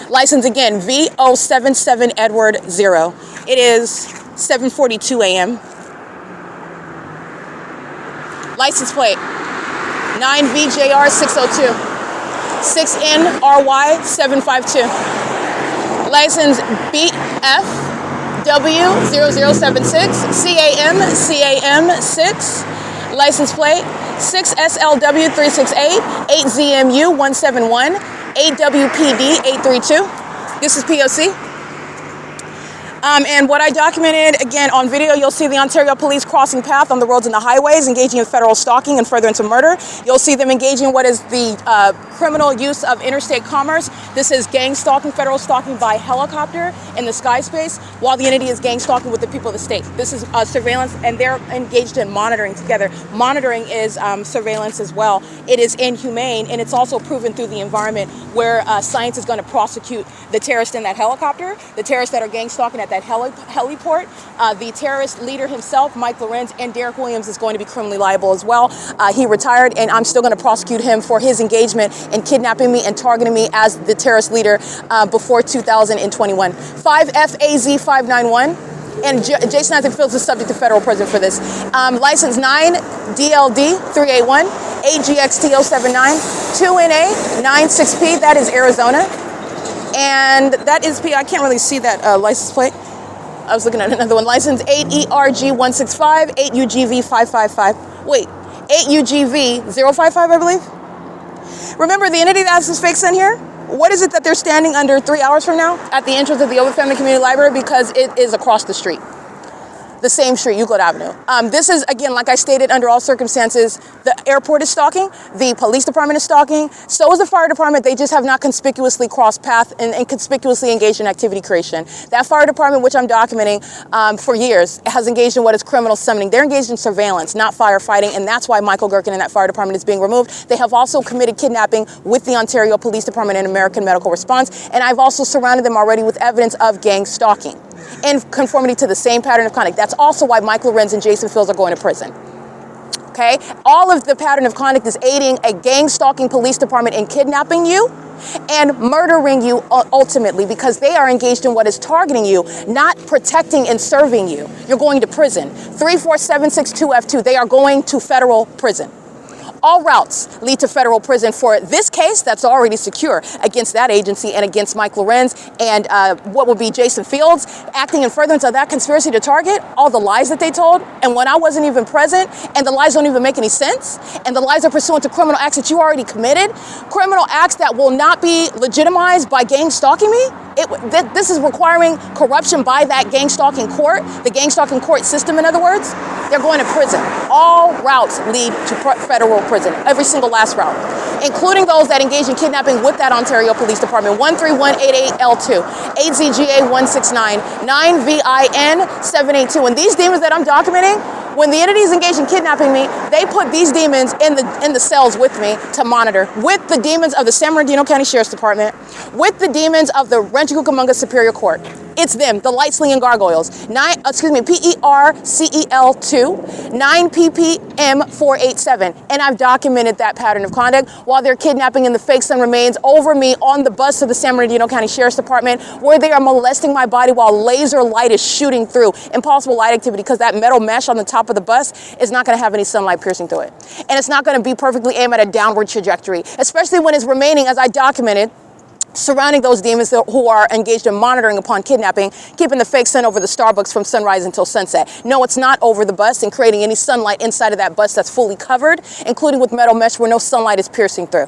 License again, V077 Edward 0. It is 7:42 a.m. License plate 9VJR 602. 6NRY 752. License BFW0076 CAM 6. License plate 6SLW 368 8ZMU 171 AWPD 832. This is P.O.C. And what I documented, again, on video, you'll see the Ontario Police crossing path on the roads and the highways, engaging in federal stalking and furtherance of murder. You'll see them engaging in what is the criminal use of interstate commerce. This is gang stalking, federal stalking by helicopter in the sky space, while the entity is gang stalking with the people of the state. This is surveillance, and they're engaged in monitoring together. Monitoring is surveillance as well. It is inhumane, and it's also proven through the environment where science is going to prosecute the terrorists in that helicopter, the terrorists that are gang stalking at that heliport. The terrorist leader himself, Mike Lorenz, and Derek Williams is going to be criminally liable as well. He retired, and I'm still going to prosecute him for his engagement in kidnapping me and targeting me as the terrorist leader before 2021. 5FAZ591. And Jason, I think, feels is subject to federal prison for this. License 9DLD381, AGXT079, 2NA 96P, that is Arizona. And that is I can't really see that license plate. I was looking at another one. License 8ERG165, 8UGV555. Wait, 8UGV055, I believe. Remember the entity that has this fake sun here? What is it that they're standing under 3 hours from now? At the entrance of the OVITT Family Community Library, because it is across the street. The same street, Euclid Avenue. This is, again, like I stated, under all circumstances, the airport is stalking, the police department is stalking, so is the fire department. They just have not conspicuously crossed path and conspicuously engaged in activity creation. That fire department, which I'm documenting for years, has engaged in what is criminal summoning. They're engaged in surveillance, not firefighting, and that's why Michael Gerken in that fire department is being removed. They have also committed kidnapping with the Ontario Police Department and American Medical Response, and I've also surrounded them already with evidence of gang stalking in conformity to the same pattern of conduct. That's also why Mike Lorenz and Jason Fields are going to prison. Okay? All of the pattern of conduct is aiding a gang stalking police department in kidnapping you and murdering you ultimately, because they are engaged in what is targeting you, not protecting and serving you. You're going to prison. 34762F2, they are going to federal prison. All routes lead to federal prison for this case that's already secure against that agency and against Mike Lorenz and what would be Jason Fields, acting in furtherance of that conspiracy to target, all the lies that they told, and when I wasn't even present, and the lies don't even make any sense, and the lies are pursuant to criminal acts that you already committed, criminal acts that will not be legitimized by gang stalking me. This is requiring corruption by that gang stalking court, the gang stalking court system, in other words. They're going to prison. All routes lead to federal prison, every single last route, including those that engage in kidnapping with that Ontario Police Department. 13188L2, 8ZGA169, 9VIN782. And these demons that I'm documenting, when the entities engage in kidnapping me, they put these demons in the cells with me to monitor, with the demons of the San Bernardino County Sheriff's Department, with the demons of the Rancho Cucamonga Superior Court. It's them, the light slinging gargoyles. PERCEL2, 9PPM487. And I've documented that pattern of conduct while they're kidnapping in the fake sun remains over me on the bus of the San Bernardino County Sheriff's Department, where they are molesting my body while laser light is shooting through. Impossible light activity, because that metal mesh on the top of the bus is not going to have any sunlight piercing through it. And it's not going to be perfectly aimed at a downward trajectory, especially when it's remaining, as I documented, surrounding those demons who are engaged in monitoring upon kidnapping, keeping the fake sun over the Starbucks from sunrise until sunset. No, it's not over the bus and creating any sunlight inside of that bus that's fully covered, including with metal mesh where no sunlight is piercing through.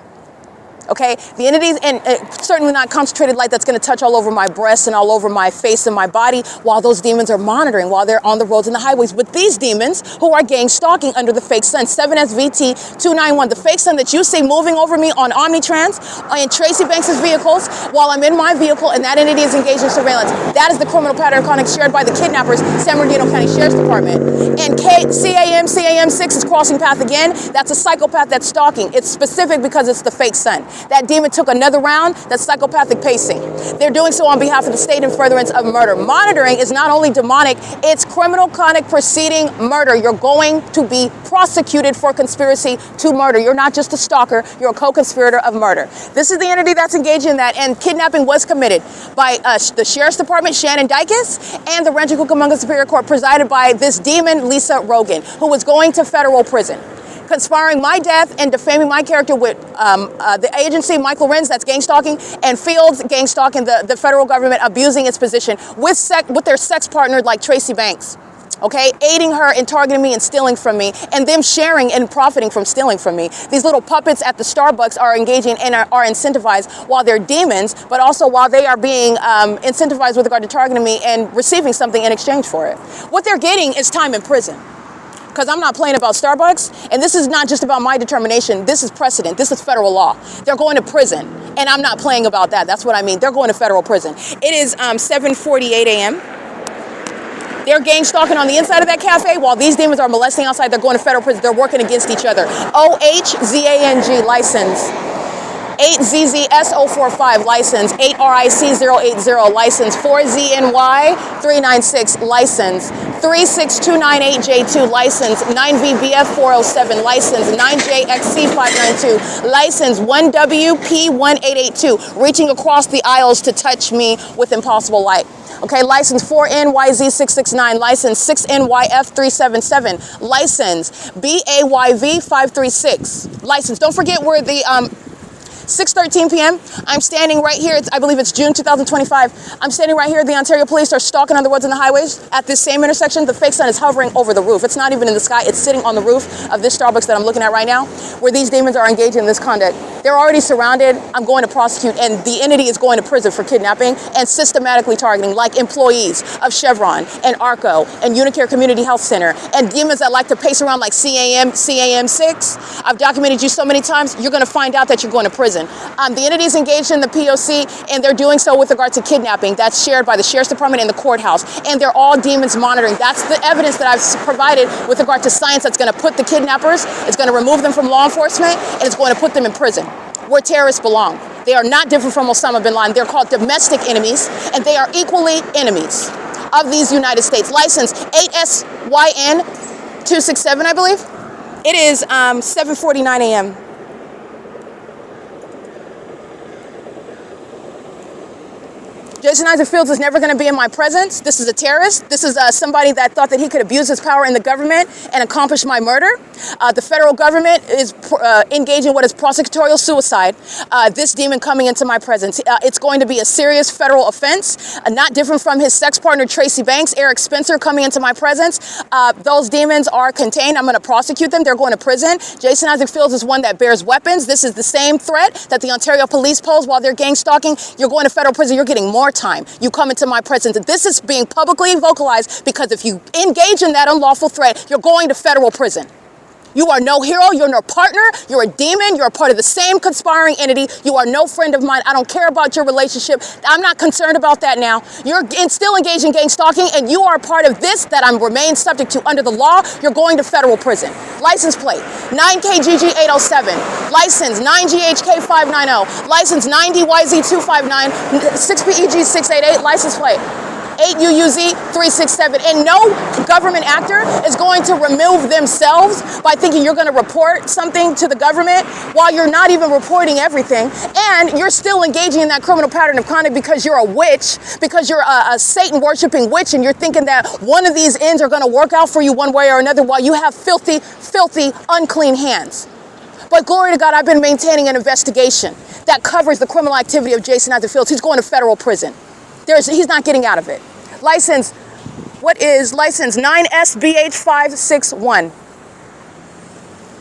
Okay, the entities, and certainly not concentrated light that's going to touch all over my breasts and all over my face and my body while those demons are monitoring, while they're on the roads and the highways. But these demons who are gang stalking under the fake sun, 7SVT291, the fake sun that you see moving over me on Omnitrans, in Tracy Banks' vehicles, while I'm in my vehicle and that entity is engaged in surveillance. That is the criminal pattern conduct shared by the kidnappers, San Bernardino County Sheriff's Department. And CAM6 is crossing path again. That's a psychopath that's stalking. It's specific because it's the fake sun. That demon took another round. That's psychopathic pacing. They're doing so on behalf of the state in furtherance of murder. Monitoring is not only demonic, it's criminal conduct preceding murder. You're going to be prosecuted for conspiracy to murder. You're not just a stalker, you're a co-conspirator of murder. This is the entity that's engaged in that, and kidnapping was committed by the Sheriff's Department, Shannon Dykes, and the Rancho Cucamonga Superior Court presided by this demon, Lisa Rogan, who was going to federal prison, conspiring my death and defaming my character with the agency, Mike LORENZ, that's gang stalking, and Fields gang stalking, the federal government abusing its position with their sex partner like Tracy Banks. Okay, aiding her and targeting me and stealing from me, and them sharing and profiting from stealing from me. These little puppets at the Starbucks are engaging and are incentivized while they're demons, but also while they are being incentivized with regard to targeting me and receiving something in exchange for it. What they're getting is time in prison. Because I'm not playing about Starbucks, and this is not just about my determination. This is precedent. This is federal law. They're going to prison, and I'm not playing about that. That's what I mean. They're going to federal prison. It is 7:48 a.m. They're gang stalking on the inside of that cafe while these demons are molesting outside. They're going to federal prison. They're working against each other. OHZANG license. 8ZZS045 license, 8RIC080 license, 4ZNY396 license, 36298J2 license, 9VBF407 license, 9JXC592 license, 1WP1882 reaching across the aisles to touch me with impossible light. Okay, license 4NYZ669, license 6NYF377, license BAYV536, license. Don't forget where the 6:13 p.m. I'm standing right here. I believe it's June 2025. I'm standing right here. The Ontario Police are stalking on the roads and the highways. At this same intersection, the fake sun is hovering over the roof. It's not even in the sky. It's sitting on the roof of this Starbucks that I'm looking at right now, where these demons are engaged in this conduct. They're already surrounded. I'm going to prosecute, and the entity is going to prison for kidnapping and systematically targeting, like employees of Chevron and ARCO and UNICARE Community Health Center, and demons that like to pace around like CAM6. I've documented you so many times, you're going to find out that you're going to prison. The entity is engaged in the P.O.C, and they're doing so with regard to kidnapping. That's shared by the Sheriff's Department and the courthouse, and they're all demons monitoring. That's the evidence that I've provided with regard to science that's going to put the kidnappers, it's going to remove them from law enforcement, and it's going to put them in prison, where terrorists belong. They are not different from Osama bin Laden. They're called domestic enemies, and they are equally enemies of these United States. License 8SYN267, I believe. It is 7:49 a.m. Jason Isaac Fields is never going to be in my presence. This is a terrorist. This is somebody that thought that he could abuse his power in the government and accomplish my murder. The federal government is engaging in what is prosecutorial suicide. This demon coming into my presence. It's going to be a serious federal offense, not different from his sex partner, Tracy Banks, Eric Spencer, coming into my presence. Those demons are contained. I'm going to prosecute them. They're going to prison. Jason Isaac Fields is one that bears weapons. This is the same threat that the Ontario Police pose while they're gang stalking. You're going to federal prison. You're getting more time. You come into my presence. This is being publicly vocalized because if you engage in that unlawful threat, you're going to federal prison. You are no hero, you're no partner, you're a demon, you're a part of the same conspiring entity, you are no friend of mine, I don't care about your relationship, I'm not concerned about that now. You're still engaged in gang stalking, and you are a part of this that I'm remain subject to under the law. You're going to federal prison. License plate 9KGG807, license 9GHK590, license 9DYZ259, 6PEG688, license plate 8UUZ367, and no government actor is going to remove themselves by thinking you're going to report something to the government while you're not even reporting everything, and you're still engaging in that criminal pattern of conduct because you're a witch, because you're a Satan worshiping witch, and you're thinking that one of these ends are going to work out for you one way or another while you have filthy, unclean hands. But glory to God, I've been maintaining an investigation. that covers the criminal activity of Jason Isaac Fields. He's going to federal prison. He's not getting out of it. License, what is license 9SBH561?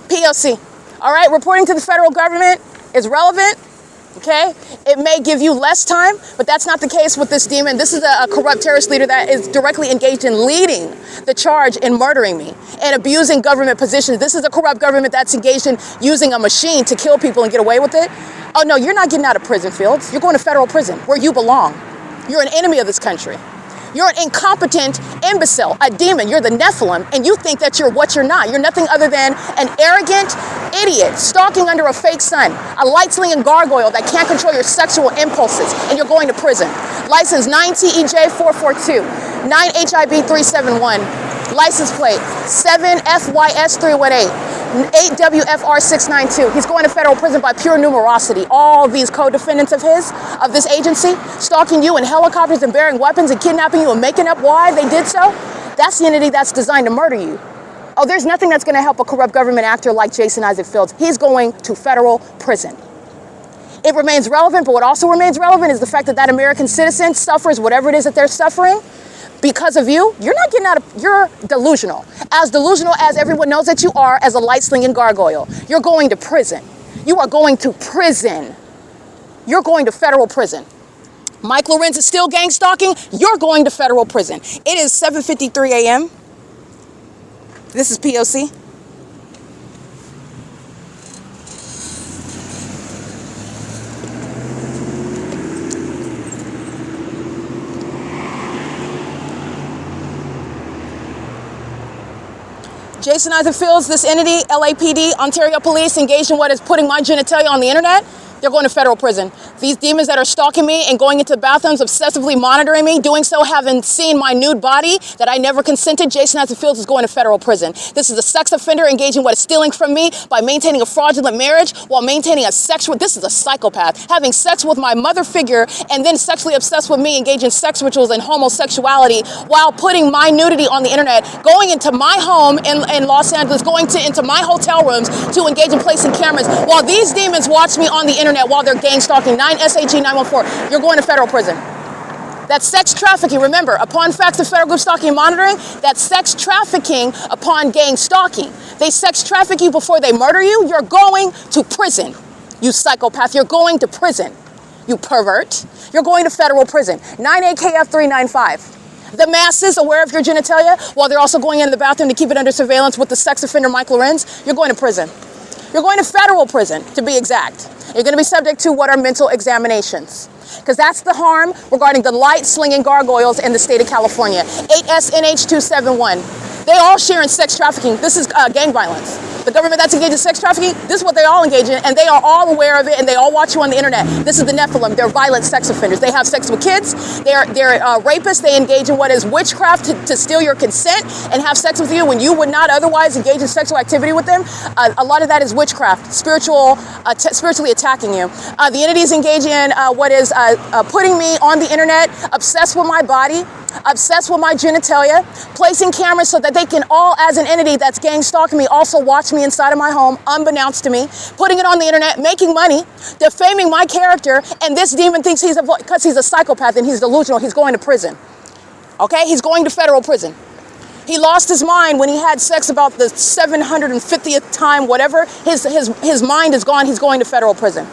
P.O.C. All right, reporting to the federal government is relevant. Okay, it may give you less time, but that's not the case with this demon. This is a corrupt terrorist leader that is directly engaged in leading the charge in murdering me and abusing government positions. This is a corrupt government that's engaged in using a machine to kill people and get away with it. Oh no, you're not getting out of prison, Fields. You're going to federal prison where you belong. You're an enemy of this country. You're an incompetent imbecile, a demon. You're the Nephilim, and you think that you're what you're not. You're nothing other than an arrogant idiot stalking under a fake sun, a light-slinging gargoyle that can't control your sexual impulses, and you're going to prison. License 9TEJ442, 9HIB371, license plate 7FYS318, 8WFR692. He's going to federal prison by pure numerosity. All these co-defendants of this agency, stalking you in helicopters and bearing weapons and kidnapping you and making up why they did so, that's the entity that's designed to murder you. Oh, there's nothing that's going to help a corrupt government actor like Jason Isaac Fields. He's going to federal prison. It remains relevant, but what also remains relevant is the fact that that American citizen suffers whatever it is that they're suffering because of you. You're not getting out of, you're delusional as everyone knows that you are as a light-slinging gargoyle. You're going to prison. You are going to prison. You're going to federal prison. Mike Lorenz is still gang stalking. You're going to federal prison. It is 7:53 a.m. This is P.O.C. Jason Isaac Fields, this entity, LAPD, Ontario Police, engaged in what is putting my genitalia on the internet. They're going to federal prison. These demons that are stalking me and going into bathrooms, obsessively monitoring me, doing so having seen my nude body that I never consented, Jason Isaac Fields is going to federal prison. This is a sex offender engaging in what is stealing from me by maintaining a fraudulent marriage while maintaining a sexual, this is a psychopath, having sex with my mother figure and then sexually obsessed with me, engaging in sex rituals and homosexuality while putting my nudity on the internet, going into my home in Los Angeles, going into my hotel rooms to engage in placing cameras while these demons watch me on the internet while they're gang stalking. 9SAG914, you're going to federal prison. That's sex trafficking. Remember, upon facts of federal group stalking and monitoring, that's sex trafficking upon gang stalking. They sex traffic you before they murder you. You're going to prison. You psychopath, you're going to prison. You pervert, you're going to federal prison. 9AKF395. The masses aware of your genitalia while they're also going into the bathroom to keep it under surveillance with the sex offender Mike Lorenz. You're going to prison. You're going to federal prison, to be exact. You're going to be subject to what are mental examinations, because that's the harm regarding the light-slinging gargoyles in the state of California. 8SNH271. They all share in sex trafficking. This is gang violence. The government that's engaged in sex trafficking, this is what they all engage in, and they are all aware of it, and they all watch you on the internet. This is the Nephilim. They're violent sex offenders. They have sex with kids. They're rapists. They engage in what is witchcraft to steal your consent and have sex with you when you would not otherwise engage in sexual activity with them. A lot of that is witchcraft, spiritually attacking you. The entities engage in what is putting me on the internet, obsessed with my body, obsessed with my genitalia, placing cameras so that they can all, as an entity that's gang stalking me, also watch me inside of my home, unbeknownst to me, putting it on the internet, making money, defaming my character, and this demon thinks because he's a psychopath and he's delusional, he's going to prison. Okay? He's going to federal prison. He lost his mind when he had sex about the 750th time, whatever. His mind is gone. He's going to federal prison.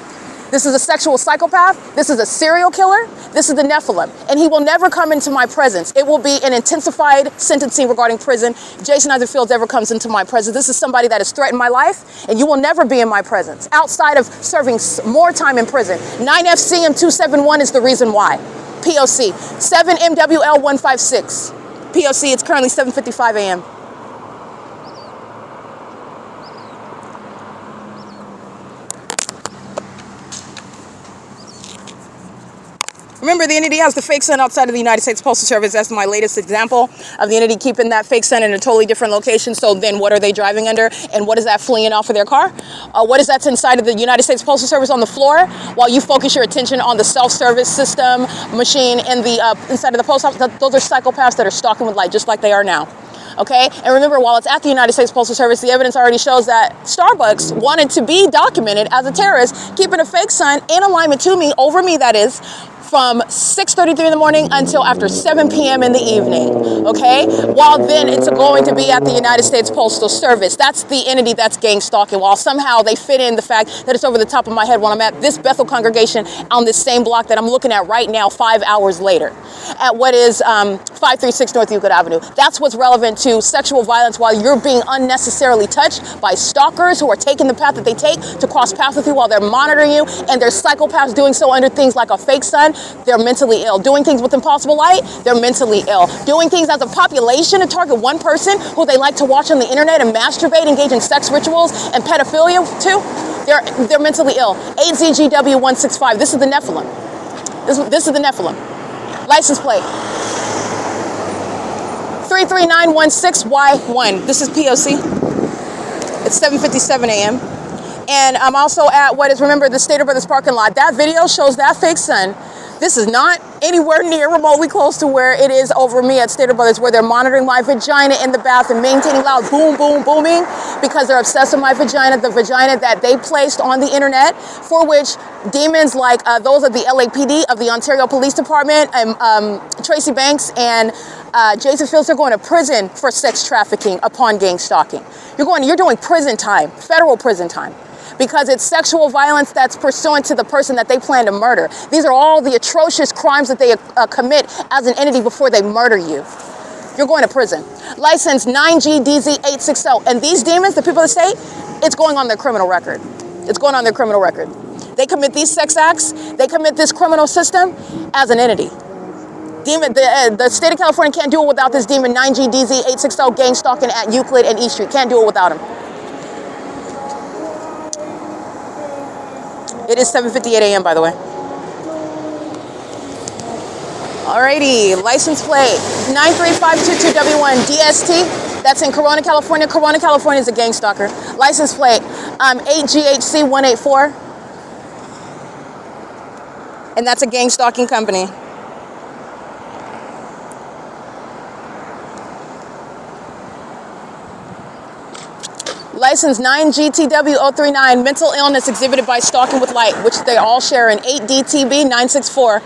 This is a sexual psychopath. This is a serial killer. This is the Nephilim. And he will never come into my presence. It will be an intensified sentencing regarding prison. If Jason Isaac Fields ever comes into my presence, this is somebody that has threatened my life, and you will never be in my presence outside of serving more time in prison. 9FCM271 is the reason why. P.O.C. 7MWL156. P.O.C. It's currently 7:55 a.m. Remember, the entity has the fake sun outside of the United States Postal Service. That's my latest example of the entity keeping that fake sun in a totally different location. So then what are they driving under? And what is that fleeing off of their car? What is that's inside of the United States Postal Service on the floor while you focus your attention on the self-service system machine in the inside of the post office? Those are psychopaths that are stalking with light, just like they are now. Okay, and remember, while it's at the United States Postal Service, the evidence already shows that Starbucks wanted to be documented as a terrorist, keeping a fake sign in alignment to me, over me that is, from 6:33 in the morning until after 7 p.m. in the evening, okay? While then it's going to be at the United States Postal Service. That's the entity that's gang stalking, while somehow they fit in the fact that it's over the top of my head when I'm at this Bethel congregation on this same block that I'm looking at right now 5 hours later at what is 536 North Euclid Avenue. That's what's relevant to sexual violence while you're being unnecessarily touched by stalkers who are taking the path that they take to cross paths with you while they're monitoring you, and they're psychopaths doing so under things like a fake sun. They're mentally ill. Doing things with impossible light, they're mentally ill. Doing things as a population to target one person who they like to watch on the internet and masturbate, engage in sex rituals and pedophilia too, they're mentally ill. 8ZGW165, this is the Nephilim. This is the Nephilim. License plate 33916Y1. This is P.O.C. It's 7:57 a.m. And I'm also at what is, remember, the Stater Brothers parking lot. That video shows that fake sun. This is not anywhere near remotely close to where it is over me at Stater Brothers, where they're monitoring my vagina in the bath and maintaining loud boom, boom, booming because they're obsessed with my vagina, the vagina that they placed on the internet, for which demons like those of the LAPD, of the Ontario Police Department, Tracy Banks and Jason Fields are going to prison for sex trafficking upon gang stalking. You're doing prison time, federal prison time, because it's sexual violence that's pursuant to the person that they plan to murder. These are all the atrocious crimes that they commit as an entity before they murder you. You're going to prison. License 9GDZ860. And these demons, the people of the state, it's going on their criminal record. It's going on their criminal record. They commit these sex acts, they commit this criminal system as an entity. Demon, the state of California can't do it without this demon 9GDZ860 gang stalking at Euclid and East Street. Can't do it without him. It is 7:58 a.m. by the way. Alrighty, license plate 93522W1 DST. That's in Corona, California. Corona, California is a gang stalker. License plate 8GHC184. And that's a gang stalking company. License 9GTW039, mental illness exhibited by stalking with light, which they all share in 8DTB964.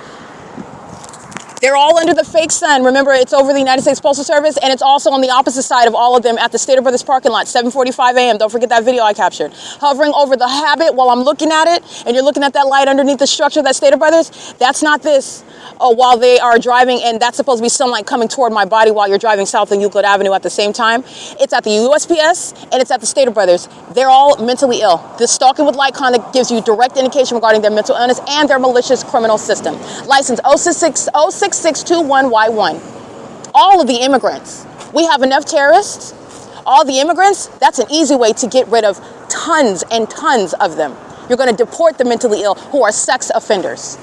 They're all under the fake sun. Remember, it's over the United States Postal Service, and it's also on the opposite side of all of them at the Stater Brothers parking lot, 7:45 a.m. Don't forget that video I captured. Hovering over the habit while I'm looking at it, and you're looking at that light underneath the structure of that Stater Brothers, that's not this. While they are driving, and that's supposed to be sunlight coming toward my body while you're driving south on Euclid Avenue at the same time. It's at the USPS, and it's at the Stater Brothers. They're all mentally ill. The stalking with light conduct gives you direct indication regarding their mental illness and their malicious criminal system. License 06621Y1. All of the immigrants. We have enough terrorists. All the immigrants, that's an easy way to get rid of tons and tons of them. You're going to deport the mentally ill who are sex offenders,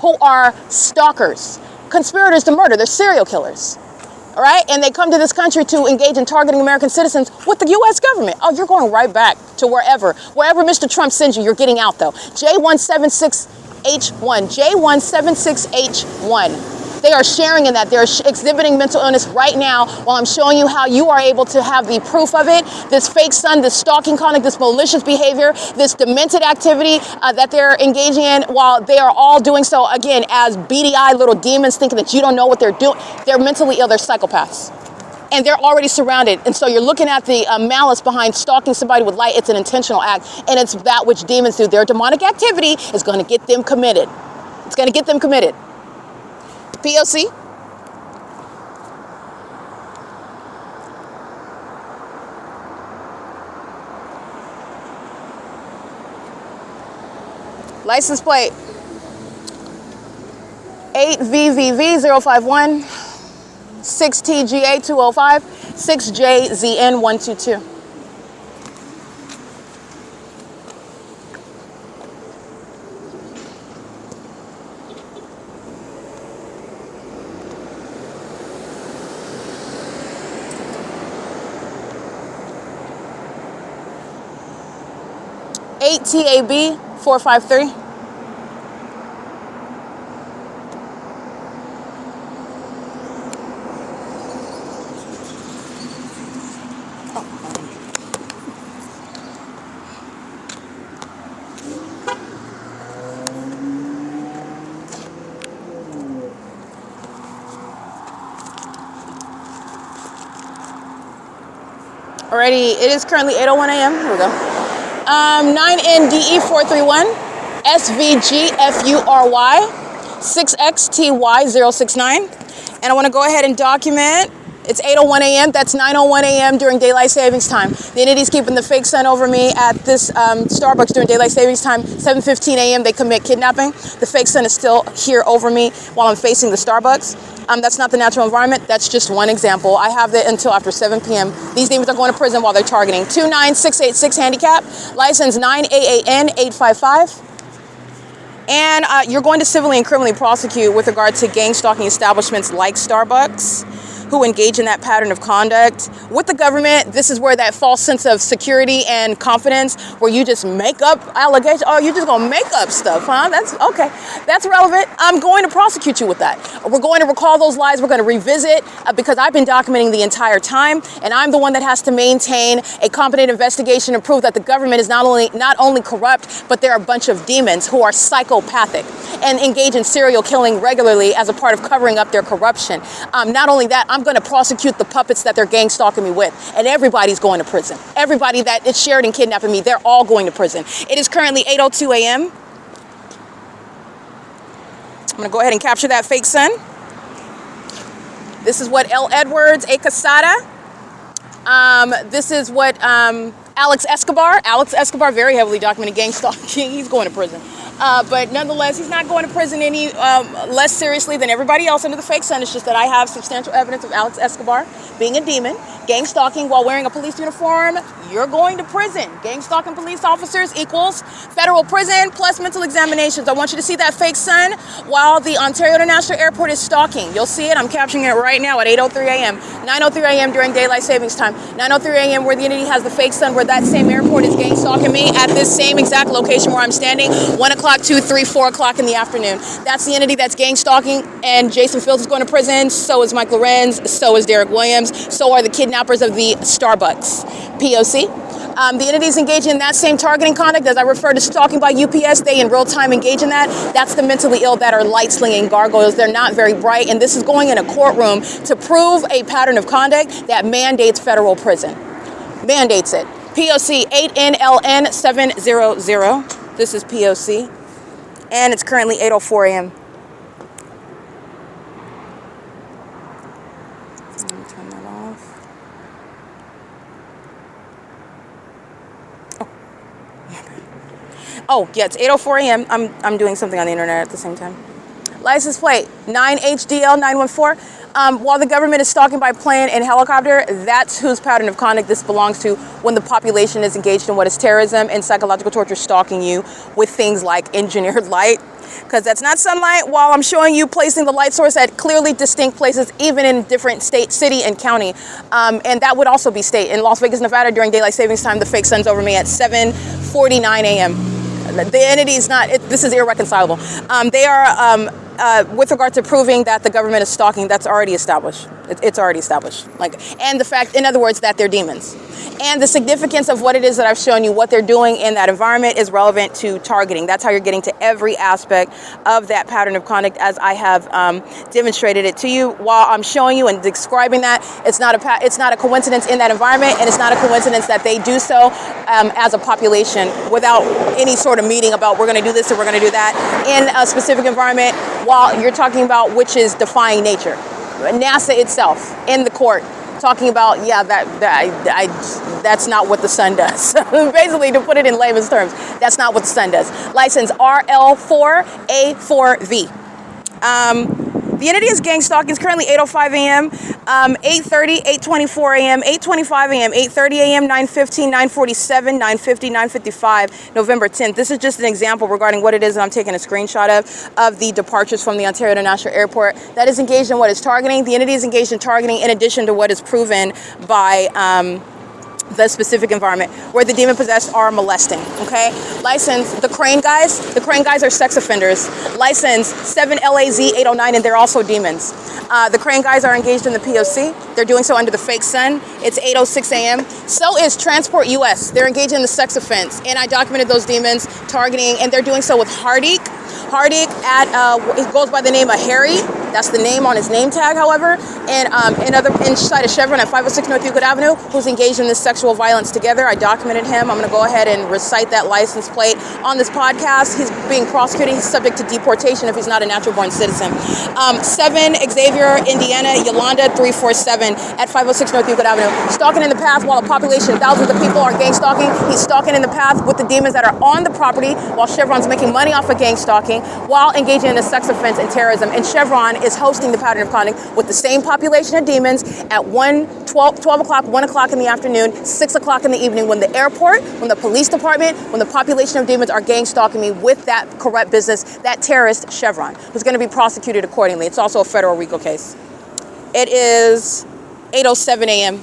who are stalkers, conspirators to murder. They're serial killers, all right? And they come to this country to engage in targeting American citizens with the U.S. government. Oh, you're going right back to wherever Mr. Trump sends you, you're getting out though. J176H1, J176H1. They are sharing in that. They're exhibiting mental illness right now while I'm showing you how you are able to have the proof of it. This fake sun, this stalking conduct, this malicious behavior, this demented activity that they're engaging in while they are all doing so, again, as beady-eyed little demons thinking that you don't know what they're doing. They're mentally ill. They're psychopaths. And they're already surrounded. And so you're looking at the malice behind stalking somebody with light. It's an intentional act. And it's that which demons do. Their demonic activity is going to get them committed. It's going to get them committed. P.O.C. License plate 8VVV051 6TGA205 6JZN122. TAB 453. Alrighty, it is currently 8:01 a.m. Here we go. 9NDE431 SVGFURY 6XTY069. And I want to go ahead and document. It's 8:01 a.m. That's 9:01 a.m. during daylight savings time. The entity's keeping the fake sun over me at this Starbucks during daylight savings time. 7:15 a.m. they commit kidnapping. The fake sun is still here over me while I'm facing the Starbucks. That's not the natural environment. That's just one example. I have it until after 7 p.m. These demons are going to prison while they're targeting. 29686 handicap, license 9AAN855. And you're going to civilly and criminally prosecute with regard to gang stalking establishments like Starbucks, who engage in that pattern of conduct. With the government, this is where that false sense of security and confidence, where you just make up allegations. Oh, you're just gonna make up stuff, huh? That's okay. That's relevant. I'm going to prosecute you with that. We're going to recall those lies. We're going to revisit because I've been documenting the entire time, and I'm the one that has to maintain a competent investigation and prove that the government is not only corrupt, but they're a bunch of demons who are psychopathic and engage in serial killing regularly as a part of covering up their corruption. Not only that, I'm going to prosecute the puppets that they're gang stalking me with, and everybody's going to prison. Everybody that is shared in kidnapping me, they're all going to prison. It is currently 8:02 a.m. I'm going to go ahead and capture that fake sun. This is what L. Edwards, A. Casada. This is what Alex Escobar, very heavily documented gang stalking. He's going to prison. But nonetheless, he's not going to prison any less seriously than everybody else under the fake sun. It's just that I have substantial evidence of Alex Escobar being a demon, gang stalking while wearing a police uniform. You're going to prison. Gang stalking police officers equals federal prison plus mental examinations. I want you to see that fake sun while the Ontario International Airport is stalking. You'll see it. I'm capturing it right now at 8:03 a.m. 9:03 a.m. during daylight savings time. 9:03 a.m. where the entity has the fake sun, where that same airport is gang stalking me at this same exact location where I'm standing. 1 o'clock, 2, 3, 4 o'clock in the afternoon. That's the entity that's gang stalking, and Jason Fields is going to prison. So is Mike Lorenz. So is Derek Williams. So are the kidnappers of the Starbucks. P.O.C. The entities engage in that same targeting conduct. As I refer to stalking by UPS, they in real time engage in that. That's the mentally ill that are light slinging gargoyles. They're not very bright, and this is going in a courtroom to prove a pattern of conduct that mandates federal prison. Mandates it. P.O.C. 8NLN700. This is P.O.C. And it's currently 8:04 a.m. Let me turn that off. Oh, yeah, it's 8:04 a.m. I'm doing something on the internet at the same time. License plate 9HDL914. While the government is stalking by plane and helicopter, that's whose pattern of conduct this belongs to when the population is engaged in what is terrorism and psychological torture, stalking you with things like engineered light. Because that's not sunlight, while I'm showing you placing the light source at clearly distinct places, even in different state, city, and county. And that would also be state. In Las Vegas, Nevada, during daylight savings time, the fake sun's over me at 7:49 a.m. The entity is not, this is irreconcilable. They are, with regard to proving that the government is stalking, that's already established. It's already established. And the fact, in other words, that they're demons. And the significance of what it is that I've shown you, what they're doing in that environment, is relevant to targeting. That's how you're getting to every aspect of that pattern of conduct as I have demonstrated it to you. While I'm showing you and describing that, it's not a coincidence in that environment, and it's not a coincidence that they do so as a population without any sort of meeting about we're going to do this or we're going to do that in a specific environment, while you're talking about which is defying nature. NASA itself in the court talking about, yeah, that's not what the sun does. Basically, to put it in layman's terms, that's not what the sun does. License RL4A4V. The entity is gang stalking. It's currently 8:05 a.m., 8:30, 8:24 a.m., 8:25 a.m., 8:30 a.m., 9:15, 9:47, 9:50, 9:55, November 10th. This is just an example regarding what it is that I'm taking a screenshot of the departures from the Ontario International Airport that is engaged in what is targeting. The entity is engaged in targeting in addition to what is proven by the specific environment where the demon-possessed are molesting, okay? License, the crane guys are sex offenders. License 7LAZ809, and they're also demons. The crane guys are engaged in the P.O.C. They're doing so under the fake sun. It's 8:06 a.m. So is Transport U.S. They're engaged in the sex offense, and I documented those demons targeting, and they're doing so with Hardik. Hardik it goes by the name of Harry. That's the name on his name tag, however, and inside of Chevron at 506 North Euclid Avenue, who's engaged in this sexual violence together. I documented him. I'm going to go ahead and recite that license plate on this podcast. He's being prosecuted. He's subject to deportation if he's not a natural-born citizen. 7 Xavier, Indiana, Yolanda 347 at 506 North Euclid Avenue. Stalking in the path while a population, thousands of people are gang stalking. He's stalking in the path with the demons that are on the property while Chevron's making money off of gang stalking while engaging in a sex offense and terrorism. And Chevron is hosting the pattern of conduct with the same population of demons at 12 o'clock, 1 o'clock in the afternoon, 6 o'clock in the evening when the airport, when the police department, when the population of demons are gang stalking me with that corrupt business, that terrorist Chevron, who's going to be prosecuted accordingly. It's also a federal RICO case. It is 8:07 a.m.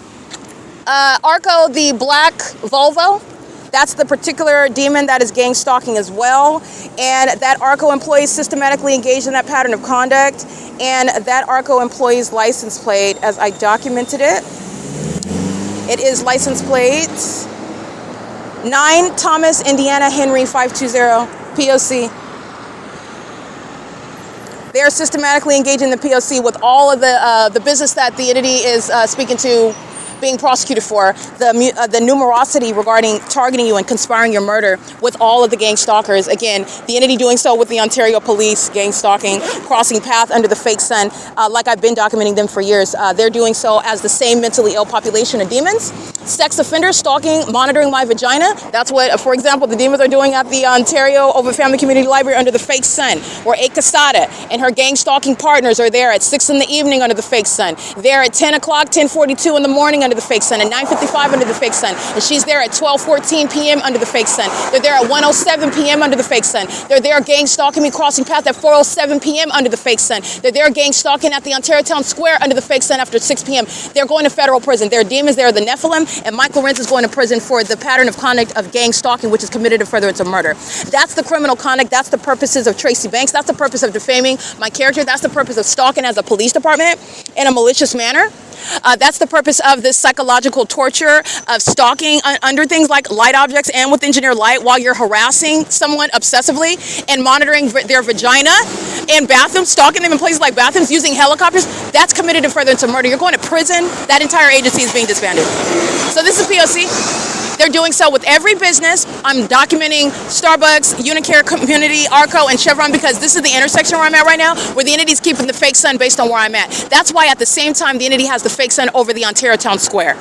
ARCO, the black Volvo, that's the particular demon that is gang stalking as well. And that ARCO employee is systematically engaged in that pattern of conduct. And that ARCO employee's license plate, as I documented it, it is license plate 9 Thomas, Indiana, Henry 520, P.O.C. They are systematically engaging the P.O.C. with all of the business that the entity is speaking to, being prosecuted for, the numerosity regarding targeting you and conspiring your murder with all of the gang stalkers. Again, the entity doing so with the Ontario Police, gang stalking, crossing path under the fake sun, like I've been documenting them for years. They're doing so as the same mentally ill population of demons. Sex offenders, stalking, monitoring my vagina. That's what, for example, the demons are doing at the Ontario OVITT Family Community Library under the fake sun, where A. Casada and her gang stalking partners are there at 6 in the evening under the fake sun. They're at 10 o'clock, 10:42 in the morning under the fake sun, and 9:55 under the fake sun. And she's there at 12:14 p.m. under the fake sun. They're there at 1:07 p.m. under the fake sun. They're there gang stalking me crossing path at 4:07 p.m. under the fake sun. They're there gang stalking at the Ontario Town Square under the fake sun after 6 p.m. They're going to federal prison. They're demons. They're the Nephilim, and Mike LORENZ is going to prison for the pattern of conduct of gang stalking, which is committed to furtherance of murder. That's the criminal conduct. That's the purposes of Tracy Banks. That's the purpose of defaming my character. That's the purpose of stalking as a police department in a malicious manner. That's the purpose of this psychological torture of stalking under things like light objects and with engineered light while you're harassing someone obsessively and monitoring their vagina in bathrooms, stalking them in places like bathrooms, using helicopters. That's committed to furtherance of murder. You're going to prison. That entire agency is being disbanded. So this is P.O.C. They're doing so with every business. I'm documenting Starbucks, UNICARE Community, ARCO, and Chevron because this is the intersection where I'm at right now, where the entity's keeping the fake sun based on where I'm at. That's why at the same time the entity has the fake sun over the Ontario Town Square,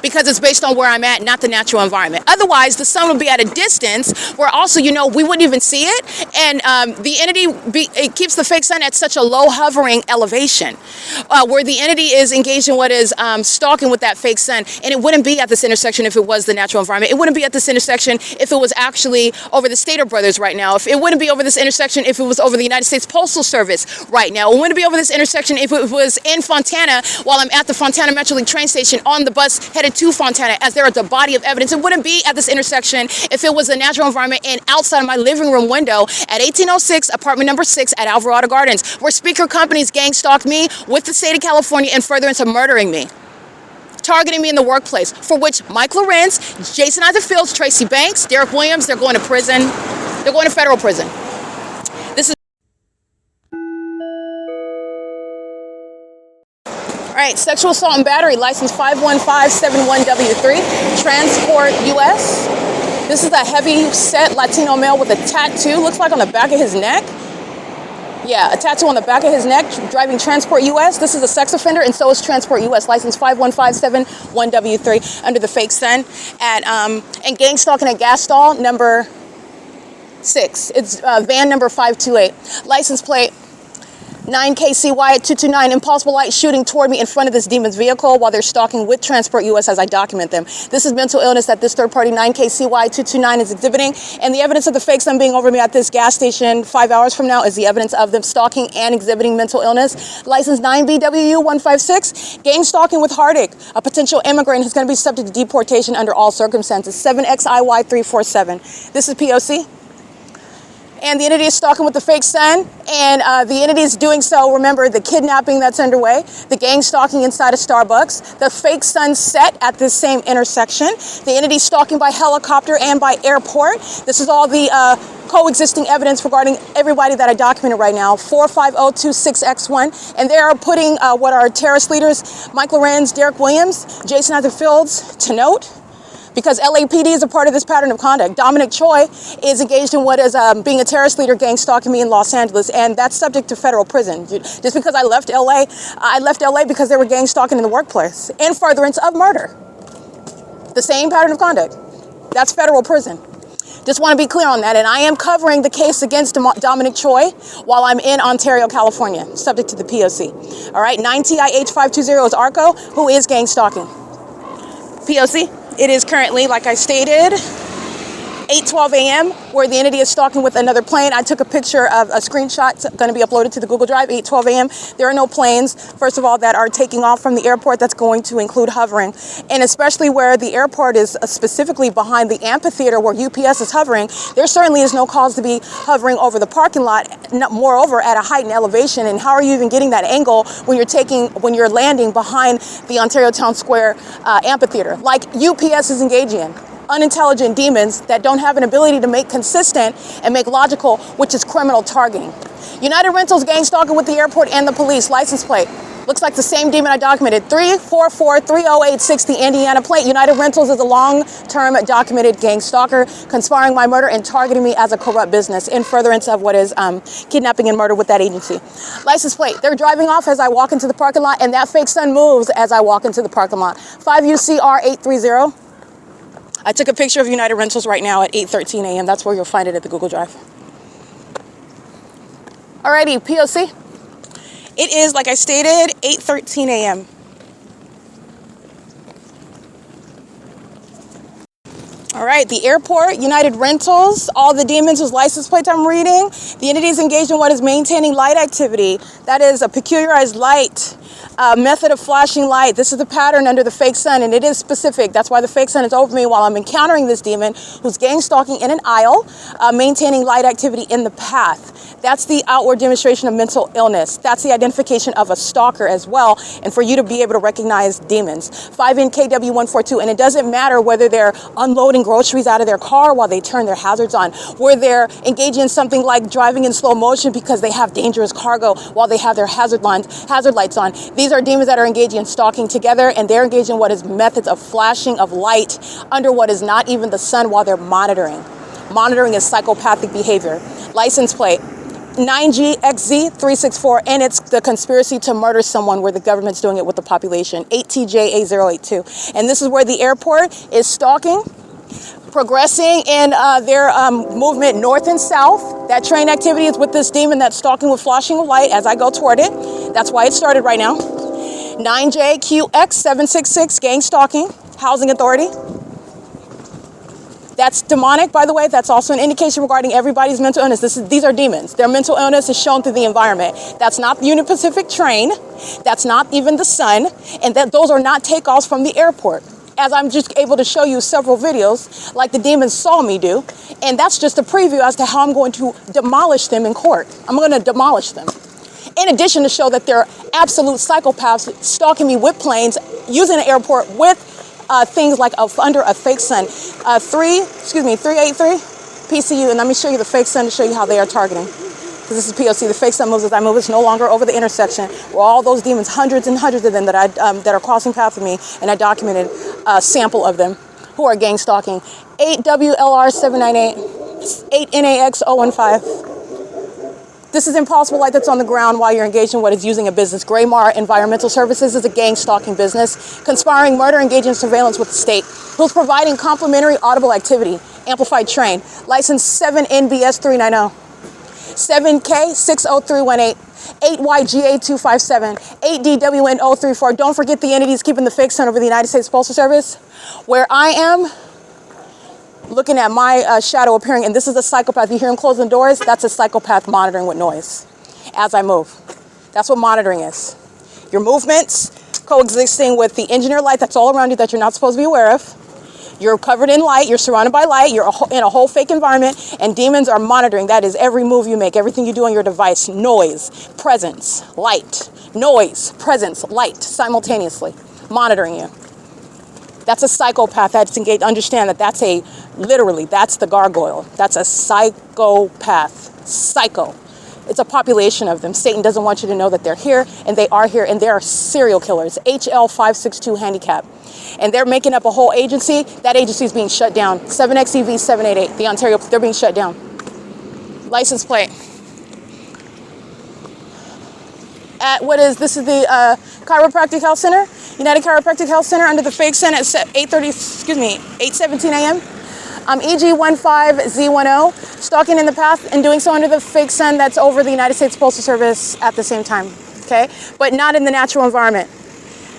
because it's based on where I'm at, not the natural environment. Otherwise, the sun would be at a distance where also, we wouldn't even see it. And the entity, it keeps the fake sun at such a low hovering elevation where the entity is engaged in what is stalking with that fake sun. And it wouldn't be at this intersection if it was the natural environment. It wouldn't be at this intersection if it was actually over the Stater Brothers right now. If it wouldn't be over this intersection if it was over the United States Postal Service right now. It wouldn't be over this intersection if it was in Fontana while I'm at the Fontana Metrolink train station on the bus headed to Fontana, as there is a body of evidence. It wouldn't be at this intersection if it was a natural environment and outside of my living room window at 1806 apartment number 6 at Alvarado Gardens, where speaker companies gang stalked me with the state of California in furtherance of murdering me, targeting me in the workplace, for which Mike LORENZ, Jason Isaac Fields, Tracy Banks, Derek Williams, they're going to prison. They're going to federal prison. This is all right, sexual assault and battery, license 51571W3, transport U.S. This is a heavy set Latino male with a tattoo, looks like on the back of his neck. Yeah, a tattoo on the back of his neck, driving Transport U.S. This is a sex offender, and so is Transport U.S. License 51571W3 under the fake sun and gang stalking at gas stall number 6. It's van number 528. License plate 9KCY at 229, impossible light shooting toward me in front of this demon's vehicle while they're stalking with Transport U.S. as I document them. This is mental illness that this third party 9KCY 229 is exhibiting, and the evidence of the fake sun being over me at this gas station 5 hours from now is the evidence of them stalking and exhibiting mental illness. License 9BWU156, gang stalking with heartache, a potential immigrant who's going to be subject to deportation under all circumstances. 7XIY347. This is P.O.C. And the entity is stalking with the fake sun, and the entity is doing so, remember, the kidnapping that's underway, the gang stalking inside of Starbucks, the fake sun set at this same intersection, the entity stalking by helicopter and by airport. This is all the coexisting evidence regarding everybody that I documented right now, 45026X1, and they are putting what are terrorist leaders, Mike Lorenz, Derek Williams, Jason Arthur Fields, to note, because LAPD is a part of this pattern of conduct. Dominic Choi is engaged in what is being a terrorist leader, gang stalking me in Los Angeles, and that's subject to federal prison. Just because I left LA because they were gang stalking in the workplace, in furtherance of murder. The same pattern of conduct. That's federal prison. Just want to be clear on that, and I am covering the case against Dominic Choi while I'm in Ontario, California, subject to the P.O.C. All right, 9TIH520 is ARCO, who is gang stalking. P.O.C. It is currently, like I stated, 8:12 a.m. where the entity is stalking with another plane. I took a picture of a screenshot. It's going to be uploaded to the Google Drive, 8:12 a.m. There are no planes, first of all, that are taking off from the airport. That's going to include hovering. And especially where the airport is specifically behind the amphitheater where UPS is hovering, there certainly is no cause to be hovering over the parking lot, moreover, at a heightened elevation. And how are you even getting that angle when you're landing behind the Ontario Town Square amphitheater, like UPS is engaging in? Unintelligent demons that don't have an ability to make consistent and make logical, which is criminal targeting. United Rentals gang stalking with the airport and the police. License plate. Looks like the same demon I documented. 344-30860 Indiana plate. United Rentals is a long-term documented gang stalker, conspiring my murder and targeting me as a corrupt business in furtherance of what is kidnapping and murder with that agency. License plate. They're driving off as I walk into the parking lot, and that fake sun moves as I walk into the parking lot. 5UCR830. I took a picture of United Rentals right now at 8:13 a.m. That's where you'll find it at the Google Drive. Alrighty, P.O.C. It is, like I stated, 8:13 a.m. All right, the airport, United Rentals, all the demons whose license plates I'm reading. The entity is engaged in what is maintaining light activity. That is a peculiarized light. Method of flashing light. This is the pattern under the fake sun, and it is specific. That's why the fake sun is over me while I'm encountering this demon who's gang stalking in an aisle, maintaining light activity in the path. That's the outward demonstration of mental illness. That's the identification of a stalker as well, and for you to be able to recognize demons. 5NKW142, and it doesn't matter whether they're unloading groceries out of their car while they turn their hazards on, where they're engaging in something like driving in slow motion because they have dangerous cargo while they have their hazard lights on. These are demons that are engaging in stalking together, and they're engaging in what is methods of flashing of light under what is not even the sun while they're monitoring. Monitoring is psychopathic behavior. License plate 9GXZ364, and it's the conspiracy to murder someone where the government's doing it with the population. 8TJA082. And this is where the airport is stalking, progressing in their movement north and south. That train activity is with this demon that's stalking with flashing of light as I go toward it. That's why it started right now. 9JQX766, gang stalking, housing authority. That's demonic, by the way. That's also an indication regarding everybody's mental illness. These are demons. Their mental illness is shown through the environment. That's not the Union Pacific train. That's not even the sun. And those are not takeoffs from the airport, as I'm just able to show you several videos like the demons saw me do. And that's just a preview as to how I'm going to demolish them in court. I'm going to demolish them. In addition to show that they're absolute psychopaths stalking me with planes, using an airport with things like under a fake sun. 383 PCU, and let me show you the fake sun to show you how they are targeting. Because this is P.O.C. The fake sun moves as I move. It's no longer over the intersection where all those demons, hundreds and hundreds of them that are crossing paths with me, and I documented a sample of them who are gang stalking. 8WLR798, 8NAX015. This is impossible light that's on the ground while you're engaged in what is using a business. Graymar Environmental Services is a gang stalking business, conspiring murder, engaging in surveillance with the state, who's providing complementary audible activity, amplified train, license 7NBS390, 7K60318, 8YGA257, 8DWN034. Don't forget the entities keeping the fake sun over the United States Postal Service, where I am looking at my shadow appearing, and this is a psychopath. You hear him closing doors? That's a psychopath monitoring with noise as I move. That's what monitoring is. Your movements coexisting with the engineer light that's all around you that you're not supposed to be aware of. You're covered in light, you're surrounded by light, you're in a whole fake environment, and demons are monitoring. That is every move you make, everything you do on your device. Noise, presence, light. Noise, presence, light, simultaneously monitoring you. That's a psychopath that's engaged. Understand that that's literally, that's the gargoyle. That's a psychopath. Psycho. It's a population of them. Satan doesn't want you to know that they're here, and they are here, and they are serial killers. HL562 handicap. And they're making up a whole agency. That agency is being shut down. 7XEV 788, the Ontario, they're being shut down. License plate. This is the Chiropractic Health Center, United Chiropractic Health Center, under the fake sun at 8:17 a.m. EG15Z10, stalking in the path and doing so under the fake sun that's over the United States Postal Service at the same time, okay? But not in the natural environment,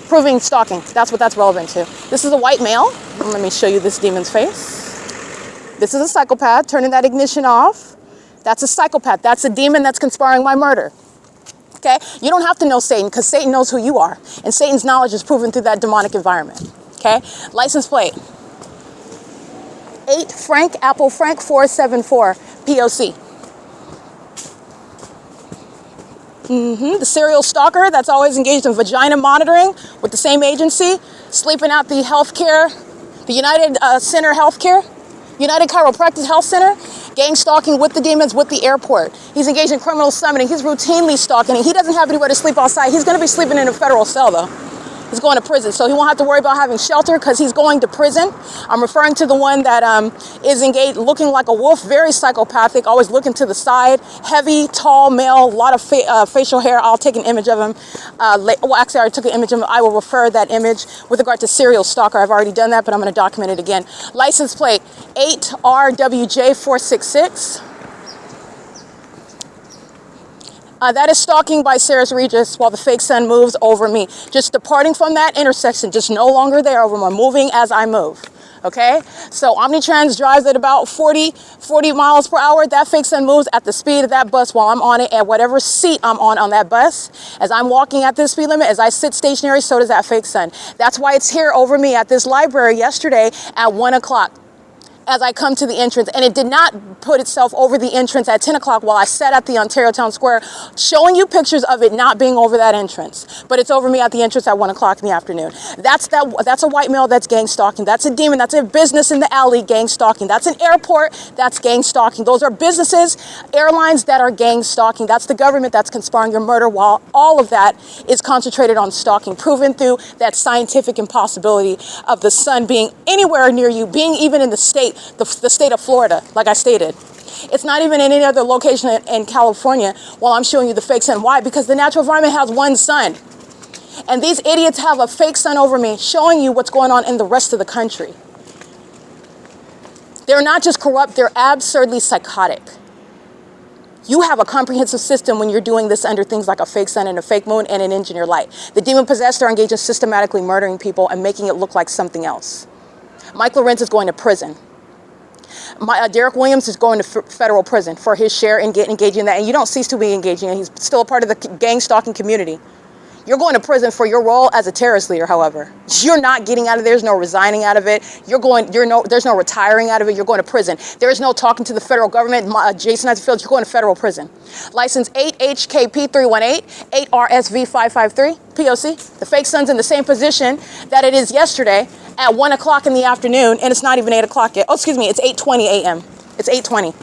proving stalking. That's what that's relevant to. This is a white male. Let me show you this demon's face. This is a psychopath, turning that ignition off. That's a psychopath. That's a demon that's conspiring my murder. Okay? You don't have to know Satan, because Satan knows who you are. And Satan's knowledge is proven through that demonic environment. Okay? License plate. 8 Frank, Apple Frank 474, P.O.C. The serial stalker that's always engaged in vagina monitoring with the same agency, sleeping at the healthcare, the United Center Healthcare, United Chiropractic Health Center, gang stalking with the demons, with the airport. He's engaged in criminal summoning. He's routinely stalking. He doesn't have anywhere to sleep outside. He's going to be sleeping in a federal cell, though. He's going to prison, so he won't have to worry about having shelter because he's going to prison. I'm referring to the one that is engaged, looking like a wolf, very psychopathic, always looking to the side, heavy, tall male, a lot of facial hair. I'll take an image of him. Well, actually, I already took an image of him. I will refer that image with regard to serial stalker. I've already done that, but I'm going to document it again. License plate 8RWJ466. That is stalking by Sarah's Regis while the fake sun moves over me. Just departing from that intersection, just no longer there over me, moving as I move. Okay? So Omnitrans drives at about 40 miles per hour. That fake sun moves at the speed of that bus while I'm on it, at whatever seat I'm on that bus. As I'm walking at this speed limit, as I sit stationary, so does that fake sun. That's why it's here over me at this library yesterday at 1 o'clock. As I come to the entrance, and it did not put itself over the entrance at 10 o'clock while I sat at the Ontario Town Square showing you pictures of it not being over that entrance, but it's over me at the entrance at 1 o'clock in the afternoon. That's a white male that's gang stalking. That's a demon. That's a business in the alley gang stalking. That's an airport that's gang stalking. Those are businesses, airlines that are gang stalking. That's the government that's conspiring your murder, while all of that is concentrated on stalking, proven through that scientific impossibility of the sun being anywhere near you, being even in the state of Florida, like I stated. It's not even in any other location in California while I'm showing you the fake sun. Why? Because the natural environment has one sun. And these idiots have a fake sun over me showing you what's going on in the rest of the country. They're not just corrupt, they're absurdly psychotic. You have a comprehensive system when you're doing this under things like a fake sun and a fake moon and an engineer light. The demon possessed are engaged in systematically murdering people and making it look like something else. Mike LORENZ is going to prison. Derek Williams is going to federal prison for his share in engaging in that. And you don't cease to be engaging, and he's still a part of the gang stalking community. You're going to prison for your role as a terrorist leader, however. You're not getting out of there. There's no resigning out of it. There's no retiring out of it. You're going to prison. There is no talking to the federal government. Jason Fields, you're going to federal prison. License 8HKP318, 8RSV553, P.O.C. The fake sun's in the same position that it is yesterday at 1 o'clock in the afternoon, and it's not even 8 o'clock yet. Oh, excuse me, it's 8:20 a.m. It's 8:20.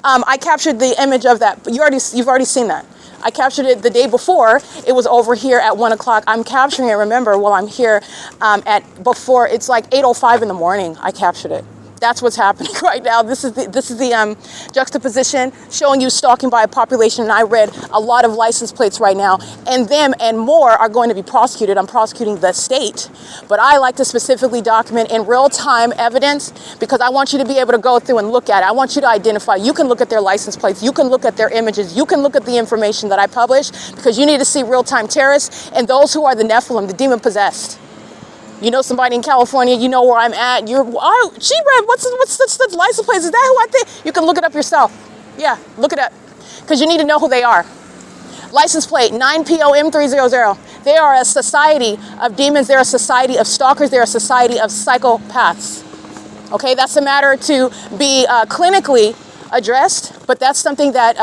I captured the image of that, but you've already seen that. I captured it the day before. It was over here at 1 o'clock. I'm capturing it, remember, while I'm here it's like 8:05 in the morning. I captured it. That's what's happening right now. This is the juxtaposition showing you stalking by a population. And I read a lot of license plates right now, and them and more are going to be prosecuted. I'm prosecuting the state, but I like to specifically document in real-time evidence because I want you to be able to go through and look at it. I want you to identify. You can look at their license plates. You can look at their images. You can look at the information that I publish because you need to see real-time terrorists and those who are the Nephilim, the demon-possessed. You know somebody in California, you know where I'm at. She read, what's the license plate? Is that who I think? You can look it up yourself. Yeah, look it up. Because you need to know who they are. License plate 9POM300. They are a society of demons. They're a society of stalkers. They're a society of psychopaths. Okay, that's a matter to be clinically addressed, but that's something that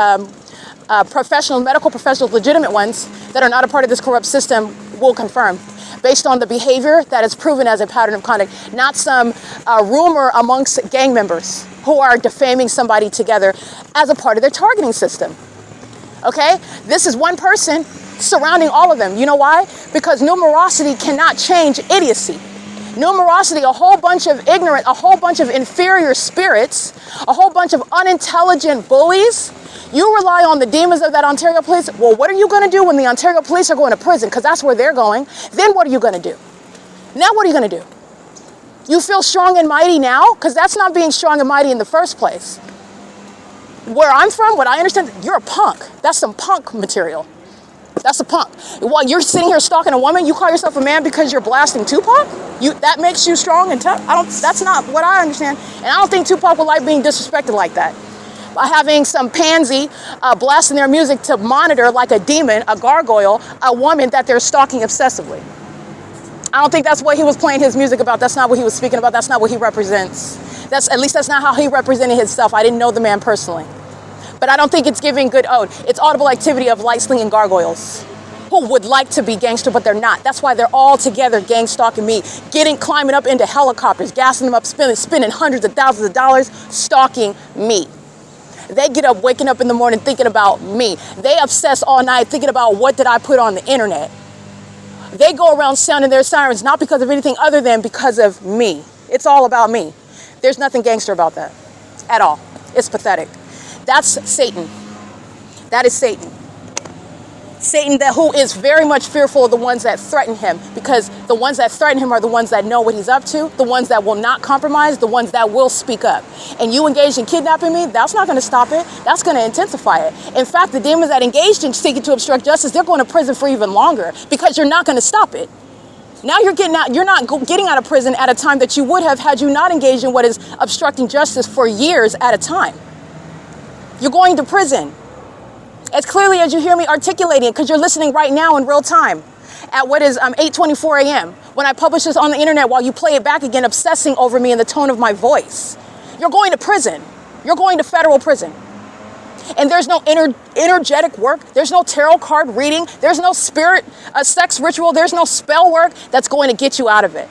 medical professionals, legitimate ones that are not a part of this corrupt system will confirm based on the behavior that is proven as a pattern of conduct, not some rumor amongst gang members who are defaming somebody together as a part of their targeting system. Okay, this is one person surrounding all of them. You know why? Because numerosity cannot change idiocy. Numerosity, a whole bunch of ignorant, a whole bunch of inferior spirits, a whole bunch of unintelligent bullies. You rely on the demons of that Ontario police. Well, what are you going to do when the Ontario police are going to prison? Because that's where they're going. Then what are you going to do? Now what are you going to do? You feel strong and mighty now? Because that's not being strong and mighty in the first place. Where I'm from, what I understand, you're a punk. That's some punk material. That's a punk. While you're sitting here stalking a woman, you call yourself a man because you're blasting Tupac? That makes you strong and tough? That's not what I understand. And I don't think Tupac would like being disrespected like that. By having some pansy blasting their music to monitor like a demon, a gargoyle, a woman that they're stalking obsessively. I don't think that's what he was playing his music about. That's not what he was speaking about. That's not what he represents. At least that's not how he represented himself. I didn't know the man personally. But I don't think it's giving good ode. It's audible activity of light-slinging gargoyles who would like to be gangster, but they're not. That's why they're all together gang stalking me, climbing up into helicopters, gassing them up, spending hundreds of thousands of dollars stalking me. They get up, waking up in the morning thinking about me. They obsess all night thinking about what did I put on the internet. They go around sounding their sirens, not because of anything other than because of me. It's all about me. There's nothing gangster about that at all. It's pathetic. That's Satan. That is Satan. Satan who is very much fearful of the ones that threaten him, because the ones that threaten him are the ones that know what he's up to, the ones that will not compromise, the ones that will speak up. And you engaged in kidnapping me, that's not going to stop it. That's going to intensify it. In fact, the demons that engaged in seeking to obstruct justice, they're going to prison for even longer because you're not going to stop it. Now you're not getting out of prison at a time that you would have had you not engaged in what is obstructing justice for years at a time. You're going to prison. As clearly as you hear me articulating it, because you're listening right now in real time at what is 8:24 a.m. when I publish this on the internet while you play it back again, obsessing over me in the tone of my voice. You're going to prison. You're going to federal prison. And there's no energetic work. There's no tarot card reading. There's no spirit, sex ritual. There's no spell work that's going to get you out of it.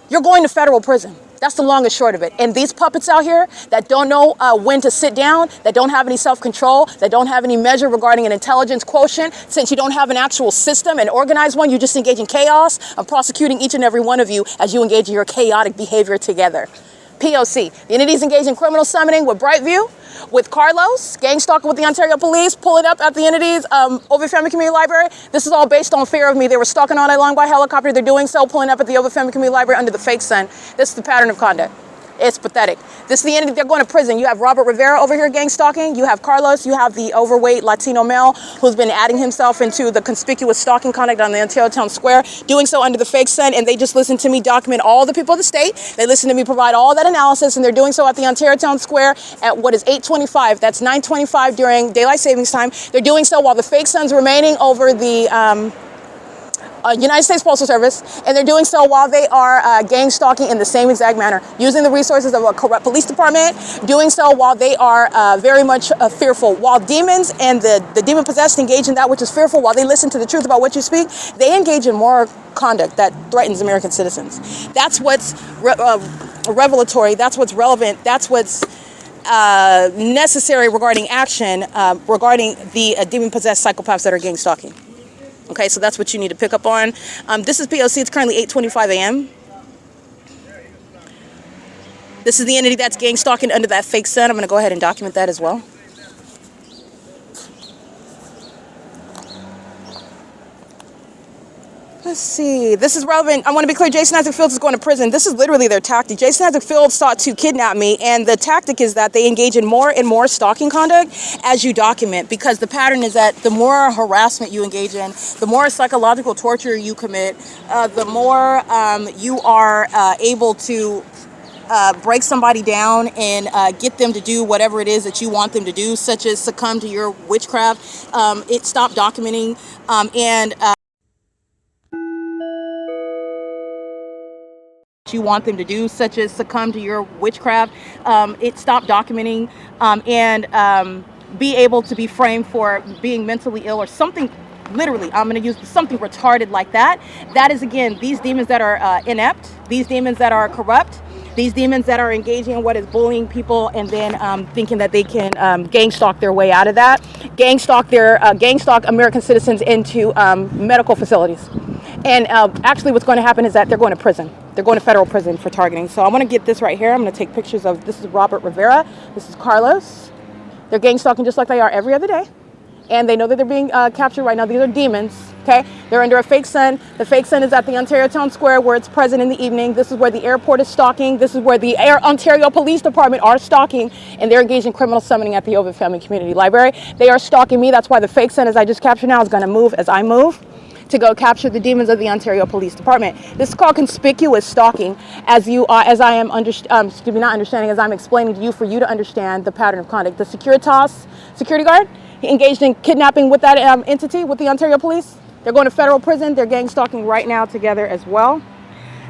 You're going to federal prison. That's the long and short of it. And these puppets out here that don't know when to sit down, that don't have any self-control, that don't have any measure regarding an intelligence quotient, since you don't have an actual system, an organized one, you just engage in chaos. I'm prosecuting each and every one of you as you engage in your chaotic behavior together. P.O.C. The entities engaged in criminal summoning with Brightview, with Carlos, gang stalking with the Ontario police, pulling up at the entities, OVITT Family Community Library. This is all based on fear of me. They were stalking all night long by helicopter. They're doing so, pulling up at the OVITT Family Community Library under the fake sun. This is the pattern of conduct. It's pathetic. This is the entity, they're going to prison. You have Robert Rivera over here gang stalking. You have Carlos. You have the overweight Latino male who's been adding himself into the conspicuous stalking conduct on the Ontario Town Square, doing so under the fake sun. And they just listen to me document all the people of the state. They listen to me provide all that analysis, and they're doing so at the Ontario Town Square at what is 8:25. That's 9:25 during daylight savings time. They're doing so while the fake sun's remaining over the United States Postal Service, and they're doing so while they are gang stalking in the same exact manner, using the resources of a corrupt police department, doing so while they are very much fearful. While demons and the demon-possessed engage in that which is fearful, while they listen to the truth about what you speak, they engage in moral conduct that threatens American citizens. That's what's revelatory, that's what's relevant, that's what's necessary regarding action regarding the demon-possessed psychopaths that are gang stalking. Okay, so that's what you need to pick up on. This is P.O.C. It's currently 8:25 a.m. This is the entity that's gang stalking under that fake sun. I'm going to go ahead and document that as well. Let's see. This is relevant. I want to be clear. Jason Isaac Fields is going to prison. This is literally their tactic. Jason Isaac Fields sought to kidnap me, and the tactic is that they engage in more and more stalking conduct as you document, because the pattern is that the more harassment you engage in, the more psychological torture you commit, the more you are able to break somebody down and get them to do whatever it is that you want them to do, such as succumb to your witchcraft. It stopped documenting and you want them to do, such as succumb to your witchcraft, stop documenting, and be able to be framed for being mentally ill or something. Literally, I'm going to use something retarded like that. That is, again, these demons that are inept, these demons that are corrupt, these demons that are engaging in what is bullying people, and then thinking that they can gang stalk their way out of that, gang stalk American citizens into medical facilities. And actually what's going to happen is that they're going to prison. They're going to federal prison for targeting. So I want to get this right here. I'm going to take pictures of, this is Robert Rivera, this is Carlos. They're gang stalking just like they are every other day. And they know that they're being captured right now. These are demons, okay? They're under a fake sun. The fake sun is at the Ontario Town Square where it's present in the evening. This is where the airport is stalking. This is where the Ontario Police Department are stalking, and they're engaged in criminal summoning at the OVITT Family Community Library. They are stalking me. That's why the fake sun, as I just captured now, is gonna move as I move to go capture the demons of the Ontario Police Department. This is called conspicuous stalking, as I'm explaining to you for you to understand the pattern of conduct. The security guard, he engaged in kidnapping with that entity, with the Ontario Police. They're going to federal prison. They're gang stalking right now together as well.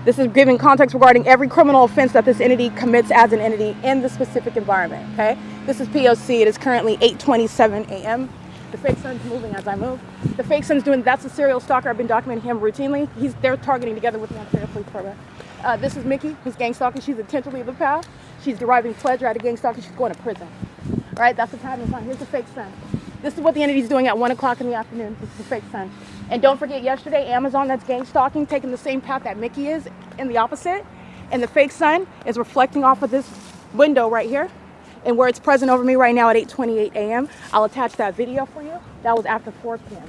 This is giving context regarding every criminal offense that this entity commits as an entity in the specific environment, okay? This is P.O.C. It is currently 8:27 a.m. The fake sun's moving as I move. The fake sun's that's a serial stalker. I've been documenting him routinely. They're targeting together with the Ontario Police Department. This is Mickey, who's gang stalking. She's intentionally the path. She's deriving pleasure out of gang stalking. She's going to prison. All right, that's the pattern of time. Here's the fake sun. This is what the entity's doing at 1 o'clock in the afternoon. This is the fake sun. And don't forget, yesterday, Amazon, that's gang stalking, taking the same path that Mickey is in the opposite. And the fake sun is reflecting off of this window right here. And where it's present over me right now at 8:28 a.m. I'll attach that video for you. That was after 4 p.m.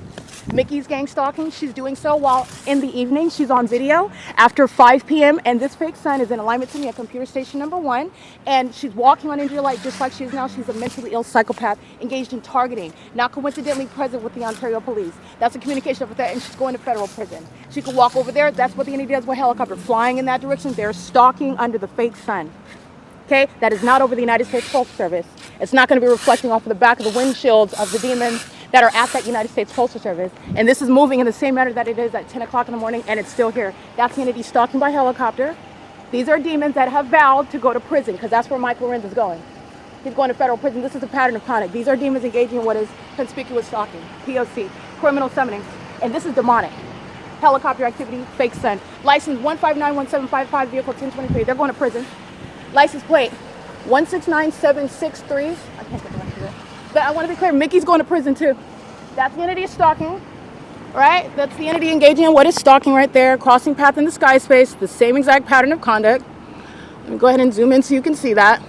Mickey's gang stalking, she's doing so while in the evening. She's on video after 5 p.m. And this fake sun is in alignment to me at computer station number 1. And she's walking on India Light just like she is now. She's a mentally ill psychopath engaged in targeting, not coincidentally present with the Ontario Police. That's a communication with that, and she's going to federal prison. She could walk over there. That's what the entity does with a helicopter flying in that direction. They're stalking under the fake sun. Okay, that is not over the United States Postal Service. It's not going to be reflecting off of the back of the windshields of the demons that are at that United States Postal Service. And this is moving in the same manner that it is at 10 o'clock in the morning, and it's still here. That's the entity stalking by helicopter. These are demons that have vowed to go to prison, because that's where Mike LORENZ is going. He's going to federal prison. This is a pattern of conduct. These are demons engaging in what is conspicuous stalking, P.O.C, criminal summoning. And this is demonic. Helicopter activity, fake sun. License 1591755, vehicle 1023. They're going to prison. License plate 169763. I can't get the rest of it. But I want to be clear, Mickey's going to prison too. That's the entity of stalking, right? That's the entity engaging in what is stalking right there, crossing path in the sky space, the same exact pattern of conduct. Let me go ahead and zoom in so you can see that.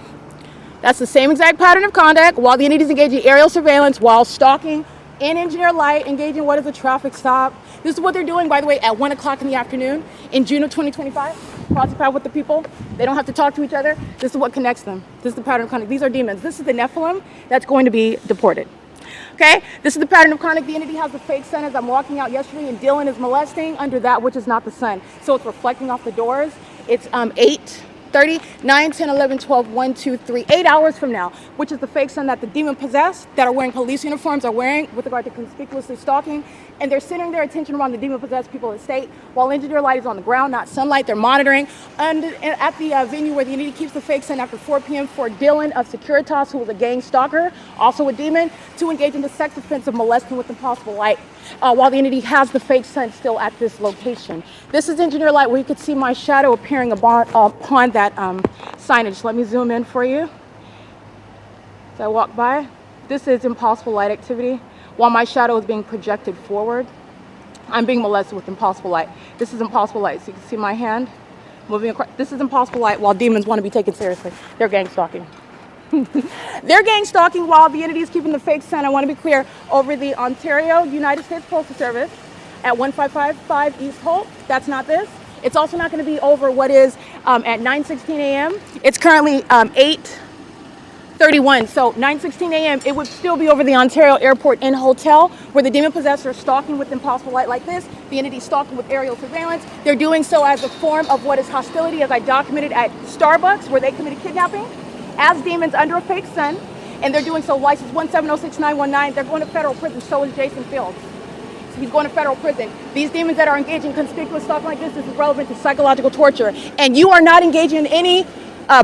That's the same exact pattern of conduct while the entity is engaging in aerial surveillance, while stalking in engineer light, engaging in what is a traffic stop. This is what they're doing, by the way, at 1 o'clock in the afternoon in June of 2025. Crossing path with the people. They don't have to talk to each other. This is what connects them. This is the pattern of conduct. These are demons. This is the Nephilim that's going to be deported. Okay, this is the pattern of conduct. The entity has the fake sun as I'm walking out yesterday, and Dylan is molesting under that which is not the sun. So it's reflecting off the doors. It's 8:30, 9, 10, 11, 12, 1, 2, 3, 8 hours from now, which is the fake sun that the demon possessed, that are wearing police uniforms, are wearing with regard to conspicuously stalking. And they're centering their attention around the demon-possessed people of the state, while engineer light is on the ground, not sunlight. They're monitoring. And at the venue where the entity keeps the fake sun after 4 p.m. for Dylan of Securitas, who was a gang stalker, also a demon, to engage in the sex offense of molesting with impossible light, while the entity has the fake sun still at this location. This is engineer light, where you could see my shadow appearing upon that signage. Let me zoom in for you. As I walk by, this is impossible light activity. While my shadow is being projected forward, I'm being molested with impossible light. This is impossible light. So you can see my hand moving across. This is impossible light while demons want to be taken seriously. They're gang stalking. They're gang stalking while the entity is keeping the fake sun. I want to be clear, over the Ontario United States Postal Service at 1555 East Holt. That's not this. It's also not going to be over what is at 9:16 a.m. It's currently 8:31, so 9:16 a.m. it would still be over the Ontario Airport Inn Hotel, where the demon possessors are stalking with impossible light like this. The entity stalking with aerial surveillance. They're doing so as a form of what is hostility, as I documented at Starbucks, where they committed kidnapping as demons under a fake sun. And they're doing so license 1706919. They're going to federal prison. So is Jason Fields. He's going to federal prison. These demons that are engaging in conspicuous stuff like this is relevant to psychological torture. And you are not engaging in any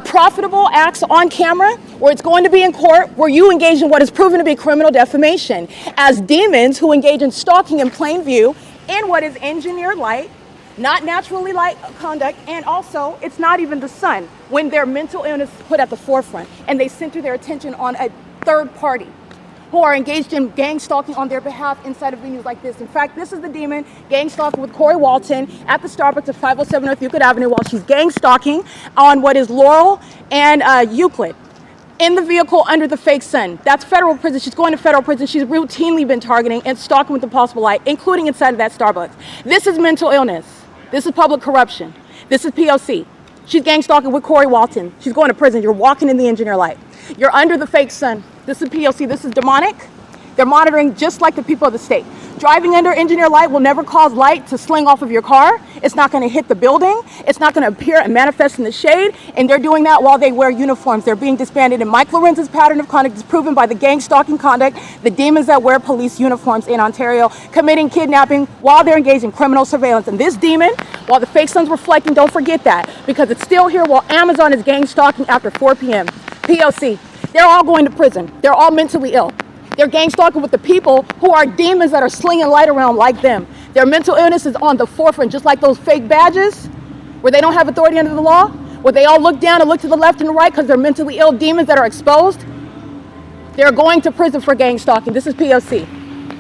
profitable acts on camera, where it's going to be in court, where you engage in what is proven to be criminal defamation. As demons who engage in stalking in plain view in what is engineered light, not naturally light conduct, and also it's not even the sun, when their mental illness is put at the forefront and they center their attention on a third party who are engaged in gang stalking on their behalf inside of venues like this. In fact, this is the demon gang stalking with Corey Walton at the Starbucks at 507 North Euclid Avenue while she's gang stalking on what is Laurel and Euclid in the vehicle under the fake sun. That's federal prison. She's going to federal prison. She's routinely been targeting and stalking with the possible light, including inside of that Starbucks. This is mental illness. This is public corruption. This is P.O.C. She's gang stalking with Corey Walton. She's going to prison. You're walking in the engineer light. You're under the fake sun. This is P.O.C. This is demonic. They're monitoring just like the people of the state. Driving under engineer light will never cause light to sling off of your car. It's not going to hit the building. It's not going to appear and manifest in the shade. And they're doing that while they wear uniforms. They're being disbanded. And Mike Lorenz's pattern of conduct is proven by the gang stalking conduct, the demons that wear police uniforms in Ontario, committing kidnapping while they're engaged in criminal surveillance. And this demon, while the fake sun's reflecting, don't forget that, because it's still here while Amazon is gang stalking after 4 p.m. P.O.C. They're all going to prison. They're all mentally ill. They're gang stalking with the people who are demons that are slinging light around like them. Their mental illness is on the forefront, just like those fake badges where they don't have authority under the law, where they all look down and look to the left and the right because they're mentally ill demons that are exposed. They're going to prison for gang stalking. This is P.O.C.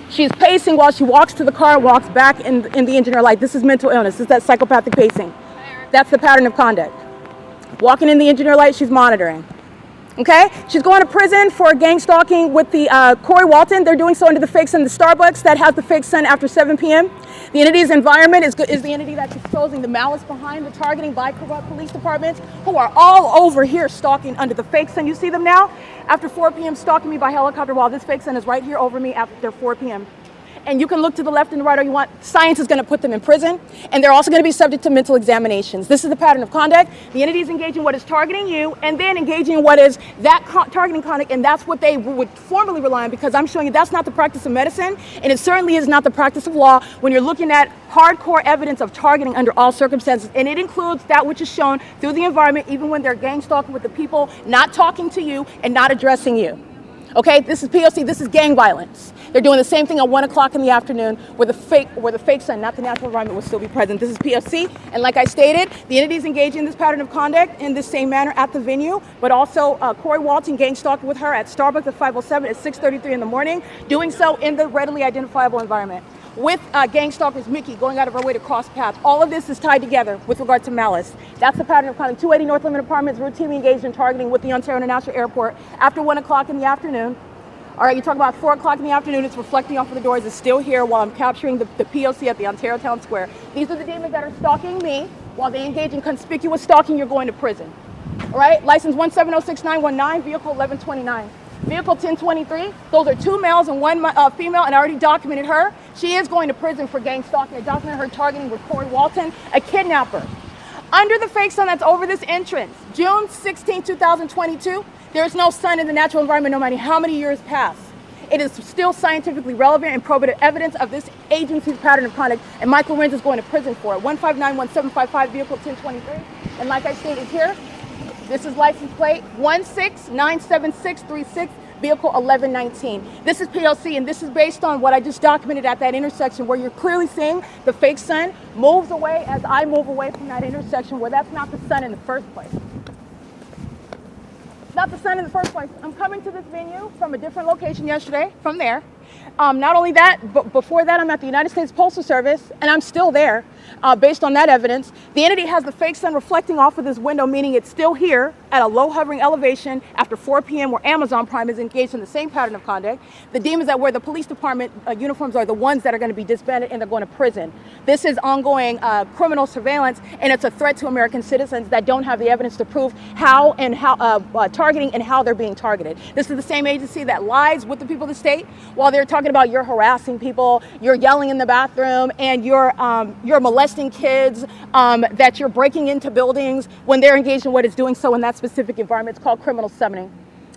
She's pacing while she walks to the car and walks back in the engineer light. This is mental illness. This is that psychopathic pacing. That's the pattern of conduct. Walking in the engineer light, she's monitoring. Okay, she's going to prison for gang stalking with the Corey Walton. They're doing so under the fake sun. The Starbucks that has the fake sun after 7 p.m. The entity's environment is the entity that's exposing the malice behind the targeting by corrupt police departments who are all over here stalking under the fake sun. You see them now after 4 p.m. stalking me by helicopter while this fake sun is right here over me after 4 p.m. And you can look to the left and the right all you want. Science is going to put them in prison, and they're also going to be subject to mental examinations. This is the pattern of conduct. The entity is engaging what is targeting you, and then engaging in what is that targeting conduct, and that's what they would formally rely on, because I'm showing you that's not the practice of medicine, and it certainly is not the practice of law when you're looking at hardcore evidence of targeting under all circumstances, and it includes that which is shown through the environment, even when they're gang stalking with the people not talking to you and not addressing you. Okay, this is P.O.C. This is gang violence. They're doing the same thing at 1 o'clock in the afternoon where the fake sun, not the natural environment, will still be present. This is P.O.C. And like I stated, the entity is engaging in this pattern of conduct in the same manner at the venue, but also Corey Walton gang stalking with her at Starbucks at 507 at 6:33 in the morning, doing so in the readily identifiable environment. With gang stalkers Mickey going out of her way to cross paths. All of this is tied together with regard to malice. That's the pattern of conduct. 280 North Limit Apartments routinely engaged in targeting with the Ontario International Airport after 1 o'clock in the afternoon. All right, you talk about 4 o'clock in the afternoon, it's reflecting off of the doors, it's still here while I'm capturing the P.O.C. at the Ontario Town Square. These are the demons that are stalking me. While they engage in conspicuous stalking, you're going to prison. All right, license 1706919, vehicle 1129. Vehicle 1023, those are 2 males and 1 female, and I already documented her. She is going to prison for gang stalking. I documented her targeting with Corey Walton, a kidnapper. Under the fake sun that's over this entrance, June 16, 2022, there is no sun in the natural environment no matter how many years pass. It is still scientifically relevant and probative evidence of this agency's pattern of conduct, and Michael Lorenz is going to prison for it. 1591755, vehicle 1023. And like I stated here, this is license plate 1697636, vehicle 1119. This is P.O.C. and this is based on what I just documented at that intersection where you're clearly seeing the fake sun moves away as I move away from that intersection where that's not the sun in the first place. Not the sun in the first place. I'm coming to this venue from a different location yesterday, from there. Not only that, but before that, I'm at the United States Postal Service, and I'm still there based on that evidence. The entity has the fake sun reflecting off of this window, meaning it's still here at a low hovering elevation after 4 p.m. where Amazon Prime is engaged in the same pattern of conduct. The demons that wear the police department uniforms are the ones that are going to be disbanded and they're going to prison. This is ongoing criminal surveillance, and it's a threat to American citizens that don't have the evidence to prove how targeting and how they're being targeted. This is the same agency that lies with the people of the state while they're talking about you're harassing people, you're yelling in the bathroom, and you're molesting kids, that you're breaking into buildings when they're engaged in what is doing so in that specific environment. It's called criminal summoning.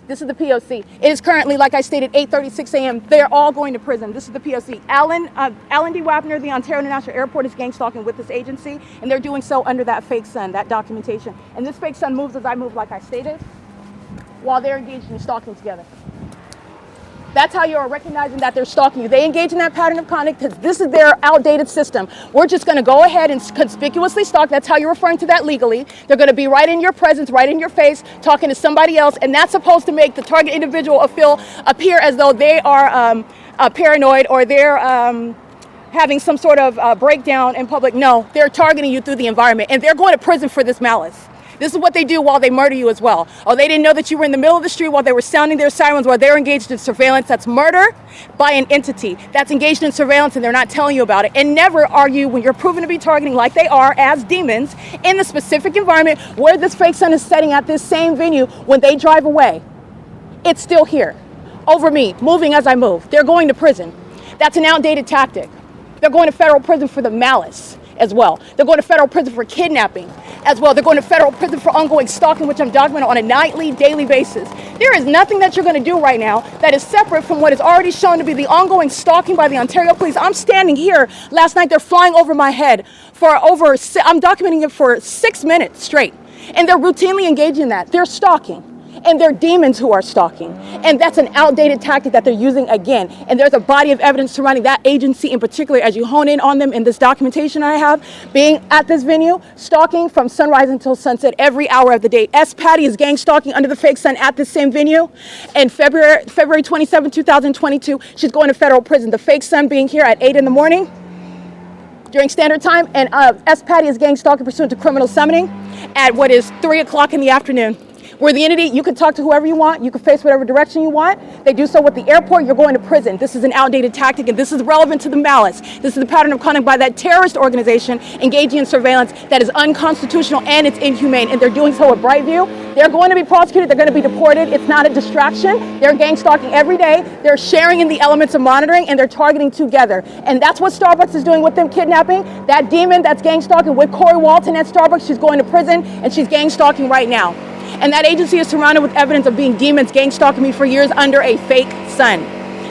This is the P.O.C. It is currently, like I stated, 8:36 a.m. They're all going to prison. This is the P.O.C. Alan D. WAPNER, the Ontario International Airport, is gang stalking with this agency, and they're doing so under that fake sun, that documentation. And this fake sun moves as I move, like I stated, while they're engaged in stalking together. That's how you are recognizing that they're stalking you. They engage in that pattern of conduct because this is their outdated system. We're just going to go ahead and conspicuously stalk. That's how you're referring to that legally. They're going to be right in your presence, right in your face, talking to somebody else, and that's supposed to make the target individual appear as though they are paranoid or they're having some sort of breakdown in public. No, they're targeting you through the environment, and they're going to prison for this malice. This is what they do while they murder you as well. Oh, they didn't know that you were in the middle of the street while they were sounding their sirens, while they're engaged in surveillance. That's murder by an entity that's engaged in surveillance, and they're not telling you about it. And never are you, when you're proven to be targeting like they are as demons in the specific environment where this fake sun is setting at this same venue, when they drive away, it's still here over me, moving as I move. They're going to prison. That's an outdated tactic. They're going to federal prison for the malice as well. They're going to federal prison for kidnapping as well. They're going to federal prison for ongoing stalking, which I'm documenting on a nightly, daily basis. There is nothing that you're going to do right now that is separate from what is already shown to be the ongoing stalking by the Ontario Police. I'm standing here. Last night, they're flying over my head for I'm documenting it for 6 minutes straight. And they're routinely engaged in that. They're stalking. And they're demons who are stalking. And that's an outdated tactic that they're using again. And there's a body of evidence surrounding that agency in particular as you hone in on them in this documentation I have, being at this venue, stalking from sunrise until sunset every hour of the day. S. Patty is gang stalking under the fake sun at this same venue. And February 27, 2022, she's going to federal prison. The fake sun being here at 8 in the morning during standard time. And S. Patty is gang stalking pursuant to criminal summoning at what is 3 o'clock in the afternoon. We're the entity, you can talk to whoever you want, you can face whatever direction you want. They do so with the airport, you're going to prison. This is an outdated tactic, and this is relevant to the malice. This is the pattern of conduct by that terrorist organization engaging in surveillance that is unconstitutional and it's inhumane, and they're doing so at Brightview. They're going to be prosecuted, they're going to be deported. It's not a distraction. They're gang stalking every day. They're sharing in the elements of monitoring, and they're targeting together. And that's what Starbucks is doing with them kidnapping. That demon that's gang stalking with Corey Walton at Starbucks, she's going to prison, and she's gang stalking right now. And that agency is surrounded with evidence of being demons gang stalking me for years under a fake sun.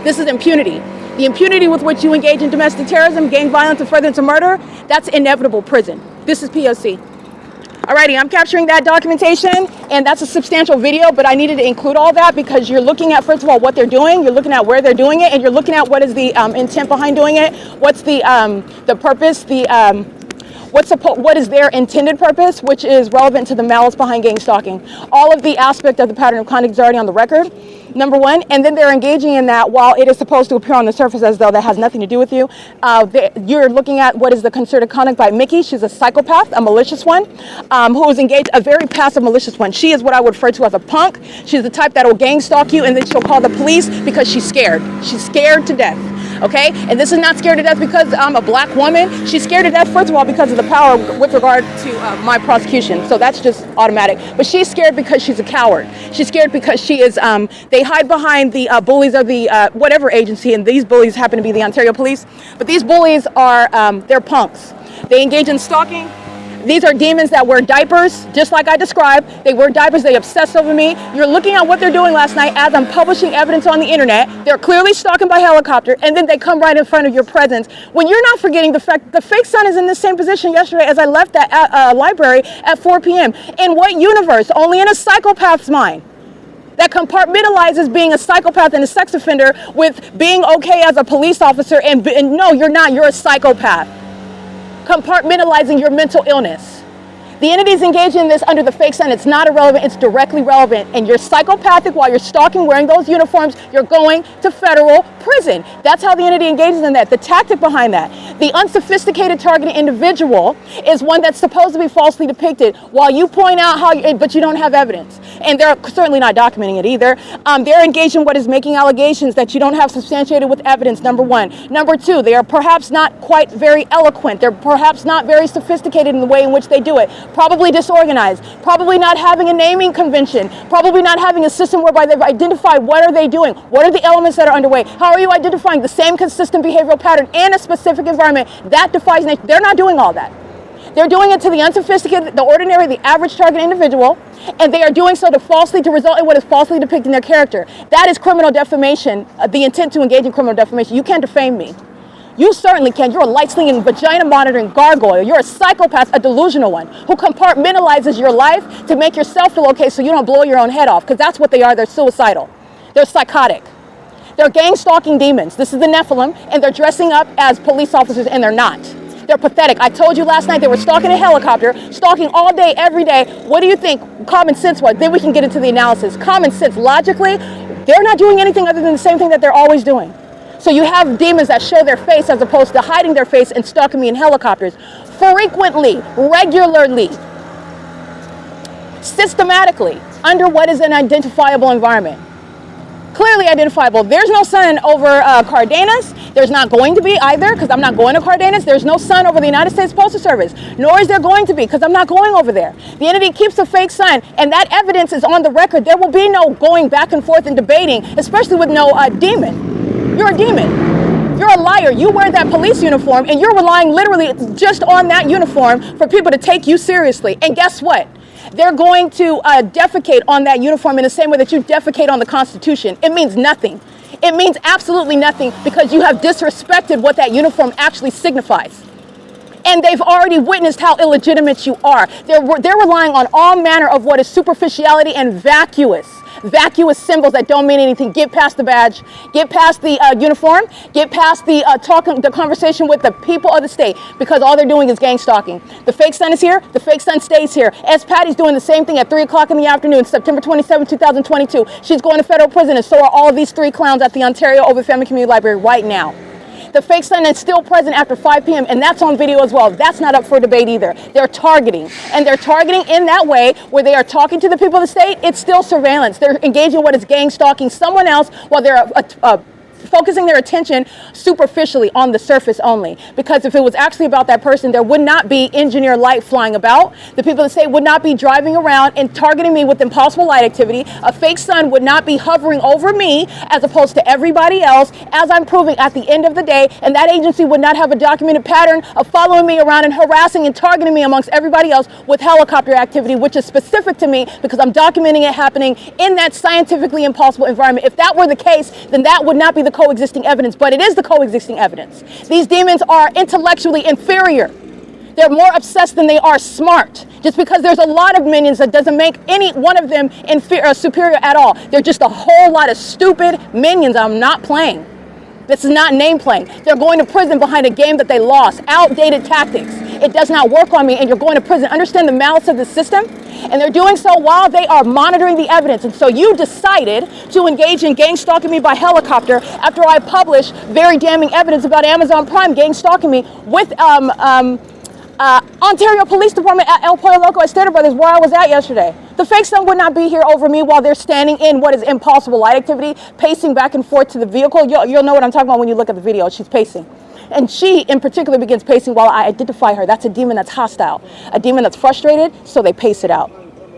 This is impunity. The impunity with which you engage in domestic terrorism, gang violence, and furtherance of murder, that's inevitable prison. This is P.O.C. Alrighty, I'm capturing that documentation, and that's a substantial video, but I needed to include all that because you're looking at, first of all, what they're doing, you're looking at where they're doing it, and you're looking at what is the intent behind doing it, what's the purpose, what is their intended purpose, which is relevant to the malice behind gang stalking. All of the aspect of the pattern of conduct is already on the record, number one, and then they're engaging in that while it is supposed to appear on the surface as though that has nothing to do with you. You're looking at what is the concerted conduct by Mickey. She's a psychopath, a malicious one, who is engaged, a very passive malicious one. She is what I would refer to as a punk. She's the type that will gang stalk you, and then she'll call the police because she's scared. She's scared to death. Okay, and this is not scared to death because I'm a black woman. She's scared to death, first of all, because of the power with regard to my prosecution. So that's just automatic. But she's scared because she's a coward. She's scared because she is, they hide behind the bullies of the whatever agency, and these bullies happen to be the Ontario Police. But these bullies are, they're punks. They engage in stalking. These are demons that wear diapers, just like I described. They wear diapers, they obsess over me. You're looking at what they're doing last night as I'm publishing evidence on the internet. They're clearly stalking by helicopter, and then they come right in front of your presence. When you're not forgetting the fact the fake sun is in the same position yesterday as I left that library at 4 p.m. In what universe? Only in a psychopath's mind. That compartmentalizes being a psychopath and a sex offender with being okay as a police officer, and no, you're not, you're a psychopath. Compartmentalizing your mental illness. The entities engaged in this under the fake sun, it's not irrelevant, it's directly relevant. And you're psychopathic while you're stalking, wearing those uniforms, you're going to federal prison. That's how the entity engages in that. The tactic behind that. The unsophisticated targeted individual is one that's supposed to be falsely depicted while you point out how, but you don't have evidence. And they're certainly not documenting it either. They're engaged in what is making allegations that you don't have substantiated with evidence, number one. Number two, they are perhaps not quite very eloquent. They're perhaps not very sophisticated in the way in which they do it. Probably disorganized, probably not having a naming convention, probably not having a system whereby they've identified what are they doing, what are the elements that are underway, how are you identifying the same consistent behavioral pattern in a specific environment that defies nature. They're not doing all that. They're doing it to the unsophisticated, the ordinary, the average target individual, and they are doing so to result in what is falsely depicting their character. That is criminal defamation, the intent to engage in criminal defamation. You can't defame me. You certainly can. You're a light-slinging, vagina-monitoring gargoyle. You're a psychopath, a delusional one, who compartmentalizes your life to make yourself feel okay so you don't blow your own head off, because that's what they are. They're suicidal. They're psychotic. They're gang-stalking demons. This is the Nephilim, and they're dressing up as police officers, and they're not. They're pathetic. I told you last night they were stalking a helicopter, stalking all day, every day. What do you think common sense was? Then we can get into the analysis. Common sense, logically, they're not doing anything other than the same thing that they're always doing. So you have demons that show their face as opposed to hiding their face and stalking me in helicopters. Frequently, regularly, systematically, under what is an identifiable environment. Clearly identifiable. There's no sun over Cardenas. There's not going to be either, because I'm not going to Cardenas. There's no sun over the United States Postal Service, nor is there going to be, because I'm not going over there. The entity keeps a fake sun, and that evidence is on the record. There will be no going back and forth and debating, especially with no demon. You're a demon. You're a liar. You wear that police uniform, and you're relying literally just on that uniform for people to take you seriously. And guess what? They're going to defecate on that uniform in the same way that you defecate on the Constitution. It means nothing. It means absolutely nothing, because you have disrespected what that uniform actually signifies. And they've already witnessed how illegitimate you are. They're relying on all manner of what is superficiality and vacuous symbols that don't mean anything. Get past the badge, get past the uniform, get past the the conversation with the people of the state, because all they're doing is gang stalking. The fake sun is here, the fake sun stays here. S. Patty's doing the same thing at 3 o'clock in the afternoon, September 27, 2022. She's going to federal prison, and so are all of these 3 clowns at the Ontario OVITT Family Community Library right now. The fake sun is still present after 5 p.m. and that's on video as well. That's not up for debate either. They're targeting, and they're targeting in that way where they are talking to the people of the state. It's still surveillance. They're engaging in what is gang stalking someone else while they're focusing their attention superficially on the surface only. Because if it was actually about that person, there would not be engineer light flying about. The people of the state would not be driving around and targeting me with impossible light activity. A fake sun would not be hovering over me as opposed to everybody else, as I'm proving at the end of the day. And that agency would not have a documented pattern of following me around and harassing and targeting me amongst everybody else with helicopter activity, which is specific to me because I'm documenting it happening in that scientifically impossible environment. If that were the case, then that would not be the coexisting evidence, but it is the coexisting evidence. These demons are intellectually inferior. They're more obsessed than they are smart. Just because there's a lot of minions, that doesn't make any one of them superior at all. They're just a whole lot of stupid minions. I'm not playing. This is not name playing. They're going to prison behind a game that they lost. Outdated tactics. It does not work on me, and you're going to prison. Understand the malice of the system? And they're doing so while they are monitoring the evidence. And so you decided to engage in gang stalking me by helicopter after I published very damning evidence about Amazon Prime gang stalking me with Ontario Police Department at El Pollo Loco at Stater Brothers, where I was at yesterday. The fake sun would not be here over me while they're standing in what is impossible light activity, pacing back and forth to the vehicle. You'll know what I'm talking about when you look at the video. She's pacing. And she, in particular, begins pacing while I identify her. That's a demon that's hostile. A demon that's frustrated, so they pace it out.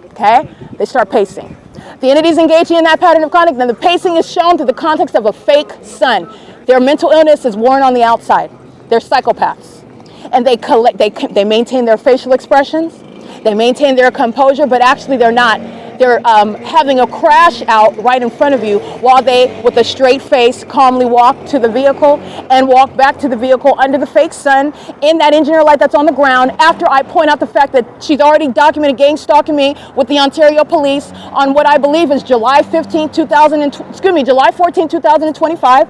Okay? They start pacing. The entity's engaging in that pattern of conduct, and the pacing is shown through the context of a fake sun. Their mental illness is worn on the outside. They're psychopaths. And they maintain their facial expressions. They maintain their composure, but actually they're not. They're having a crash out right in front of you while they, with a straight face, calmly walk to the vehicle and walk back to the vehicle under the fake sun in that engineer light that's on the ground, after I point out the fact that she's already documented gang stalking me with the Ontario Police on what I believe is July 14, 2025.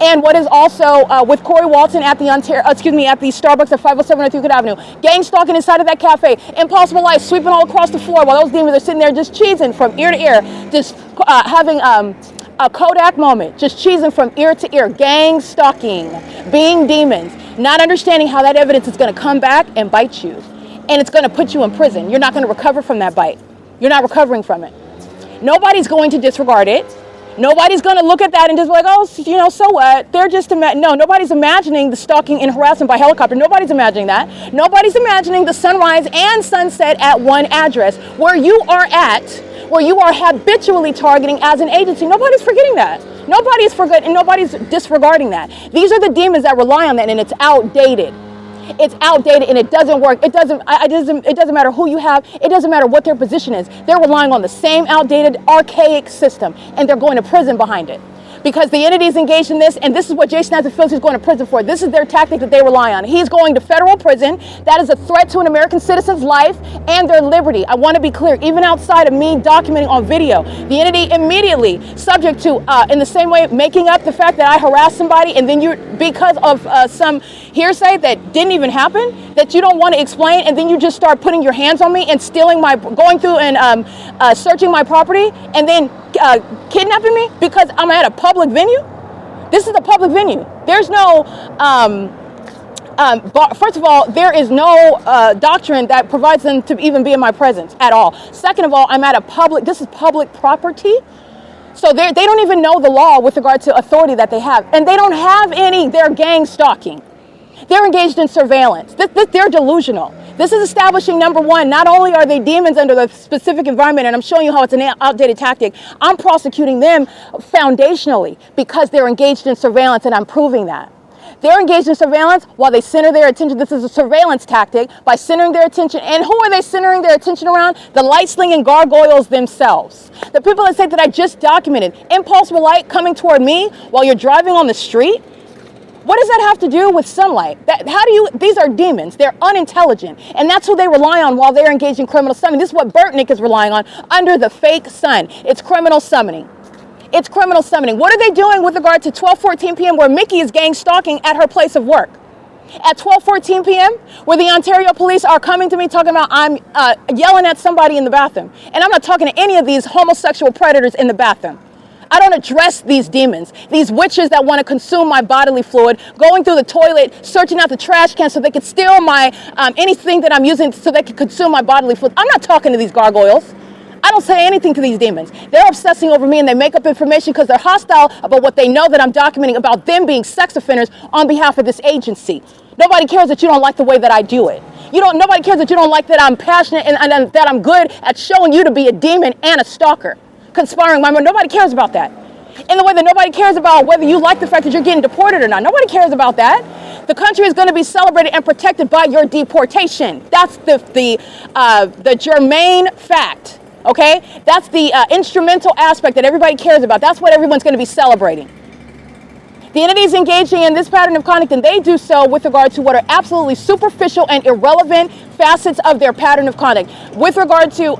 And what is also with Corey Walton at the at the Starbucks at 507 North Euclid Avenue. Gang stalking inside of that cafe. Impossible lights sweeping all across the floor while those demons are sitting there just cheesing from ear to ear, just having a Kodak moment, just cheesing from ear to ear. Gang stalking, being demons, not understanding how that evidence is going to come back and bite you, and it's going to put you in prison. You're not going to recover from that bite. You're not recovering from it. Nobody's going to disregard it. Nobody's going to look at that and just be like, oh, you know, so what? They're just, no, nobody's imagining the stalking and harassment by helicopter. Nobody's imagining that. Nobody's imagining the sunrise and sunset at one address where you are at, where you are habitually targeting as an agency. Nobody's forgetting that. Nobody's forgetting, nobody's disregarding that. These are the demons that rely on that, and it's outdated. It's outdated and it doesn't work. It doesn't matter who you have. It doesn't matter what their position is. They're relying on the same outdated, archaic system, and they're going to prison behind it. Because the entity is engaged in this, and this is what Jason Phillips is going to prison for. This is their tactic that they rely on. He's going to federal prison. That is a threat to an American citizen's life and their liberty. I want to be clear, even outside of me documenting on video, the entity immediately subject to, in the same way, making up the fact that I harassed somebody, and then you, because of some hearsay that didn't even happen, that you don't want to explain, and then you just start putting your hands on me and stealing my, going through and searching my property, and then kidnapping me because I'm at a public venue. This is a public venue. There's no, first of all, there is no doctrine that provides them to even be in my presence at all. Second of all, I'm at a public, this is public property. So they don't even know the law with regard to authority that they have. And they don't have any, they're gang stalking. They're engaged in surveillance. They're delusional. This is establishing, number one, not only are they demons under the specific environment, and I'm showing you how it's an outdated tactic, I'm prosecuting them foundationally because they're engaged in surveillance, and I'm proving that. They're engaged in surveillance while they center their attention. This is a surveillance tactic by centering their attention. And who are they centering their attention around? The light-slinging gargoyles themselves. The people that say that I just documented. Impulse of light coming toward me while you're driving on the street. What does that have to do with sunlight? These are demons. They're unintelligent. And that's who they rely on while they're engaged in criminal summoning. This is what Burtnick is relying on under the fake sun. It's criminal summoning. It's criminal summoning. What are they doing with regard to 12:14 p.m. where Mickey is gang stalking at her place of work? At 12:14 p.m. where the Ontario police are coming to me talking about I'm yelling at somebody in the bathroom. And I'm not talking to any of these homosexual predators in the bathroom. I don't address these demons, these witches that want to consume my bodily fluid, going through the toilet, searching out the trash can so they could steal my anything that I'm using so they could consume my bodily fluid. I'm not talking to these gargoyles. I don't say anything to these demons. They're obsessing over me and they make up information because they're hostile about what they know that I'm documenting about them being sex offenders on behalf of this agency. Nobody cares that you don't like the way that I do it. Nobody cares that you don't like that I'm passionate and that I'm good at showing you to be a demon and a stalker. Conspiring my murder. Nobody cares about that. In the way that nobody cares about whether you like the fact that you're getting deported or not. Nobody cares about that. The country is going to be celebrated and protected by your deportation. That's the germane fact. Okay? That's the instrumental aspect that everybody cares about. That's what everyone's going to be celebrating. The entities engaging in this pattern of conduct, and they do so with regard to what are absolutely superficial and irrelevant facets of their pattern of conduct. With regard to,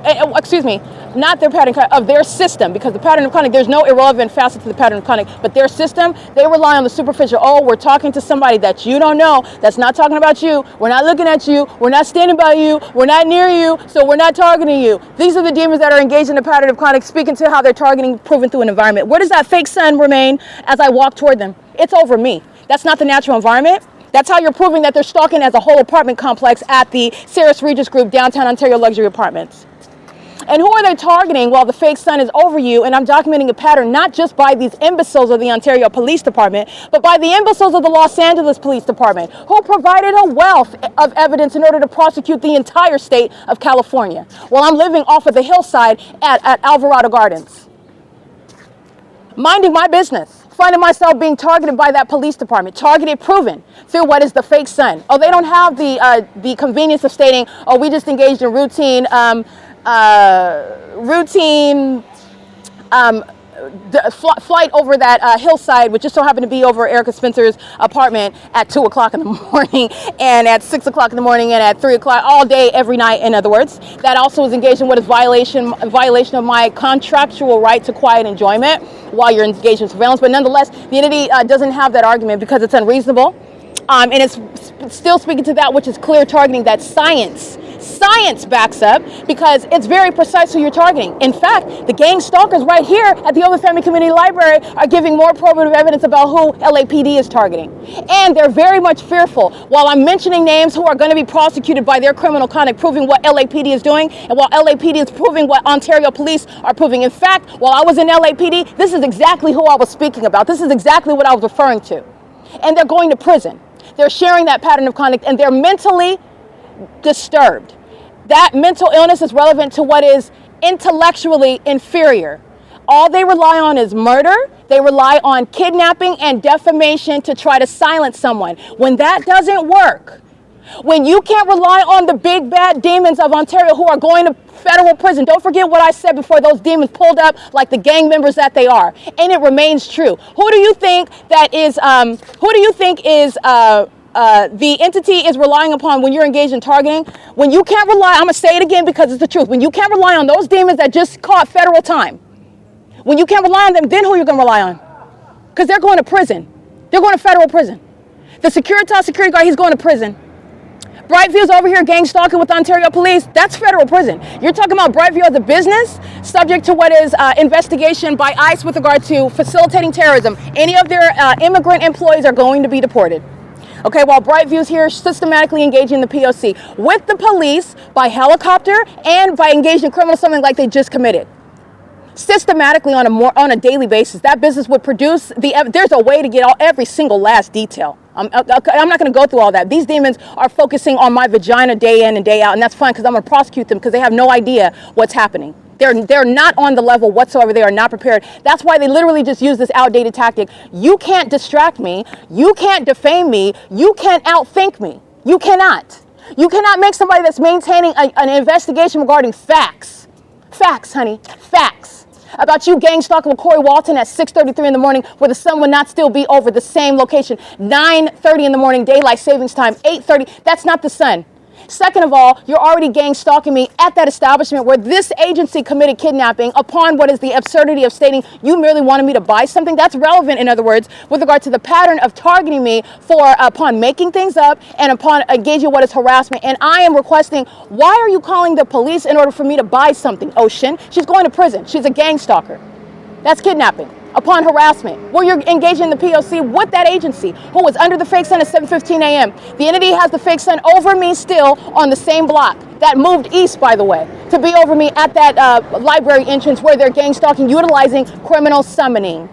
not their pattern of their system, because the pattern of conduct, there's no irrelevant facet to the pattern of conduct, but their system, they rely on the superficial. Oh, we're talking to somebody that you don't know, that's not talking about you, we're not looking at you, we're not standing by you, we're not near you, so we're not targeting you. These are the demons that are engaged in the pattern of conduct, speaking to how they're targeting, proven through an environment. Where does that fake sun remain as I walk toward them? It's over me. That's not the natural environment. That's how you're proving that they're stalking as a whole apartment complex at the Ceres Regis Group downtown Ontario luxury apartments. And who are they targeting while the fake sun is over you? And I'm documenting a pattern not just by these imbeciles of the Ontario Police Department, but by the imbeciles of the Los Angeles Police Department, who provided a wealth of evidence in order to prosecute the entire state of California, while I'm living off of the hillside at Alvarado Gardens. Minding my business. Finding myself being targeted by that police department, targeted, proven through what is the fake sun. Oh, they don't have the convenience of stating, oh, we just engaged in routine flight over that hillside, which just so happened to be over Erica Spencer's apartment at 2 o'clock in the morning, and at 6 o'clock in the morning, and at 3 o'clock, all day, every night, in other words. That also is engaged in what is violation of my contractual right to quiet enjoyment while you're engaged in surveillance. But nonetheless, the entity doesn't have that argument because it's unreasonable. And it's still speaking to that which is clear targeting that science backs up, because it's very precise who you're targeting. In fact, the gang stalkers right here at the OVITT Family Community Library are giving more probative evidence about who LAPD is targeting. And they're very much fearful. While I'm mentioning names who are going to be prosecuted by their criminal conduct, proving what LAPD is doing, and while LAPD is proving what Ontario police are proving. In fact, while I was in LAPD, this is exactly who I was speaking about. This is exactly what I was referring to. And they're going to prison. They're sharing that pattern of conduct, and they're mentally disturbed. That mental illness is relevant to what is intellectually inferior. All they rely on is murder. They rely on kidnapping and defamation to try to silence someone. When that doesn't work, When you can't rely on the big bad demons of Ontario who are going to federal prison, don't forget what I said before those demons pulled up like the gang members that they are. And it remains true. Who do you think that is, the entity is relying upon when you're engaged in targeting? When you can't rely, I'm going to say it again because it's the truth. When you can't rely on those demons that just caught federal time, when you can't rely on them, then who are you going to rely on? Because they're going to prison. They're going to federal prison. The security guard, he's going to prison. Brightview's over here gang stalking with Ontario police. That's federal prison. You're talking about Brightview as a business subject to what is investigation by ICE with regard to facilitating terrorism. Any of their immigrant employees are going to be deported. Okay, while Brightview's here systematically engaging the P.O.C. with the police by helicopter and by engaging in criminal something like they just committed. Systematically on a daily basis, that business would produce there's a way to get every single last detail. I'm not going to go through all that. These demons are focusing on my vagina day in and day out, and that's fine because I'm going to prosecute them because they have no idea what's happening. They're not on the level whatsoever. They are not prepared. That's why they literally just use this outdated tactic. You can't distract me. You can't defame me. You can't outthink me. You cannot. You cannot make somebody that's maintaining an investigation regarding facts. Facts, honey. Facts. About you gang stalking with Corey Walton at 6:33 in the morning where the sun would not still be over the same location. 9:30 in the morning, daylight savings time, 8:30. That's not the sun. Second of all, you're already gang stalking me at that establishment where this agency committed kidnapping upon what is the absurdity of stating you merely wanted me to buy something. That's relevant, in other words, with regard to the pattern of targeting me for upon making things up and upon engaging what is harassment. And I am requesting, why are you calling the police in order for me to buy something, Ocean? She's going to prison. She's a gang stalker. That's kidnapping. Upon harassment, where you're engaging the P.O.C. with that agency who was under the fake sun at 7:15 a.m. The entity has the fake sun over me still on the same block. That moved east, by the way, to be over me at that library entrance where they're gang stalking, utilizing criminal summoning.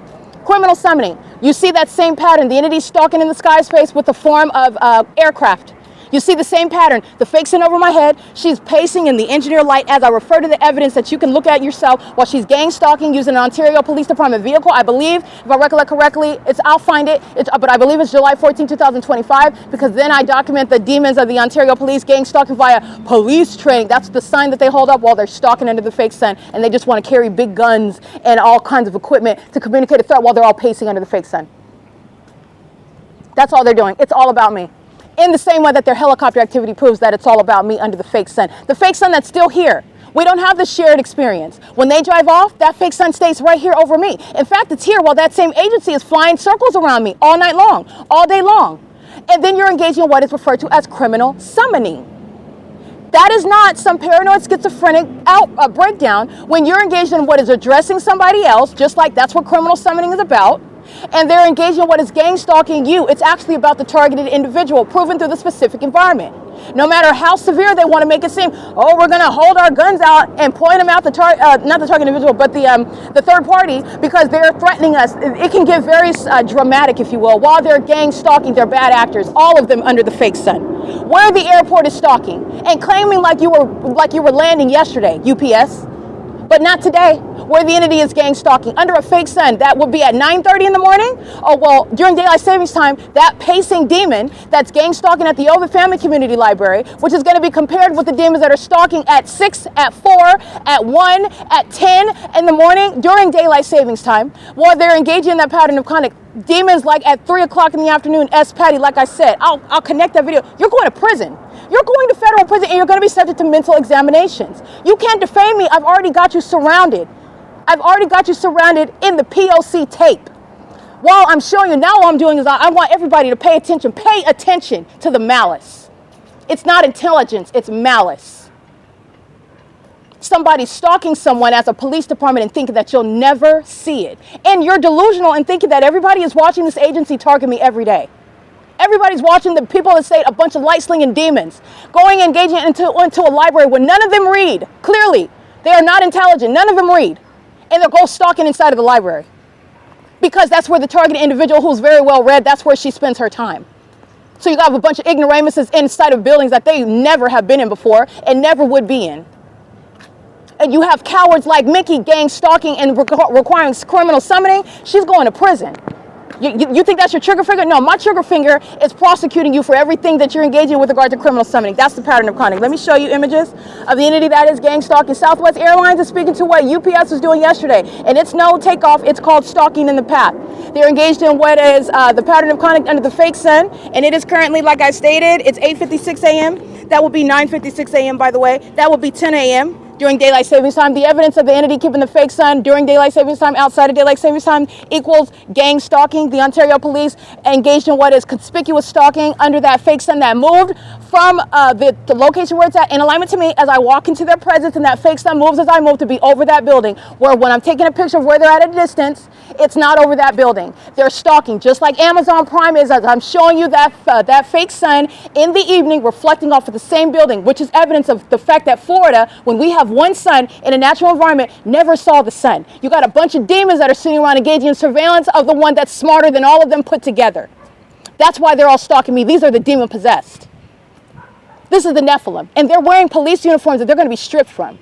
Criminal summoning. You see that same pattern. The entity stalking in the sky space with the form of aircraft. You see the same pattern. The fake sun over my head. She's pacing in the engineer light as I refer to the evidence that you can look at yourself while she's gang stalking using an Ontario Police Department vehicle. I believe, if I recollect correctly, I'll find it, but I believe it's July 14, 2025, because then I document the demons of the Ontario Police gang stalking via police training. That's the sign that they hold up while they're stalking under the fake sun, and they just want to carry big guns and all kinds of equipment to communicate a threat while they're all pacing under the fake sun. That's all they're doing. It's all about me. In the same way that their helicopter activity proves that it's all about me under the fake sun. The fake sun that's still here. We don't have the shared experience. When they drive off, that fake sun stays right here over me. In fact, it's here while that same agency is flying circles around me all night long, all day long. And then you're engaging in what is referred to as criminal summoning. That is not some paranoid schizophrenic breakdown when you're engaged in what is addressing somebody else, just like that's what criminal summoning is about. And they're engaged in what is gang stalking you. It's actually about the targeted individual proven through the specific environment. No matter how severe they want to make it seem, oh, we're going to hold our guns out and point them out not the target individual, but the third party, because they're threatening us. It can get very dramatic, if you will. While they're gang stalking, they're bad actors, all of them under the fake sun. Where the airport is stalking and claiming like you were landing yesterday, UPS, but not today. Where the entity is gang stalking under a fake sun, that would be at 9:30 in the morning. Oh, well, during daylight savings time, that pacing demon that's gang stalking at the OVITT Family Community Library, which is going to be compared with the demons that are stalking at 6, at 4, at 1, at 10 in the morning during daylight savings time, while they're engaging in that pattern of conduct. Demons like at 3 o'clock in the afternoon, Patty, like I said, I'll connect that video. You're going to prison. You're going to federal prison and you're going to be subject to mental examinations. You can't defame me. I've already got you surrounded. I've already got you surrounded in the P.O.C. tape. While I'm showing you, now all I'm doing is I want everybody to pay attention. Pay attention to the malice. It's not intelligence, it's malice. Somebody's stalking someone as a police department and thinking that you'll never see it. And you're delusional in thinking that everybody is watching this agency target me every day. Everybody's watching the people that say a bunch of light-slinging demons going and engaging into a library where none of them read. Clearly, they are not intelligent. None of them read. And they'll go stalking inside of the library. Because that's where the targeted individual who's very well read, that's where she spends her time. So you got a bunch of ignoramuses inside of buildings that they never have been in before and never would be in. And you have cowards like Mickey gang stalking and requiring criminal summoning. She's going to prison. You think that's your trigger finger? No, my trigger finger is prosecuting you for everything that you're engaging with regard to criminal summoning. That's the pattern of conduct. Let me show you images of the entity that is gang stalking. Southwest Airlines is speaking to what UPS was doing yesterday, and it's no takeoff. It's called stalking in the path. They're engaged in what is the pattern of conduct under the fake sun, and it is currently, like I stated, it's 8:56 a.m. That will be 9:56 a.m. by the way. That will be 10 a.m. during daylight savings time. The evidence of the entity keeping the fake sun during daylight savings time, outside of daylight savings time, equals gang stalking. The Ontario police engaged in what is conspicuous stalking under that fake sun that moved from the location where it's at in alignment to me as I walk into their presence, and that fake sun moves as I move to be over that building, where when I'm taking a picture of where they're at a distance, it's not over that building. They're stalking, just like Amazon Prime is, as I'm showing you that fake sun in the evening reflecting off of the same building, which is evidence of the fact that Florida, when we have one sun in a natural environment, never saw the sun. You got a bunch of demons that are sitting around engaging in surveillance of the one that's smarter than all of them put together. That's why they're all stalking me. These are the demon possessed. This is the Nephilim, and they're wearing police uniforms that they're going to be stripped from.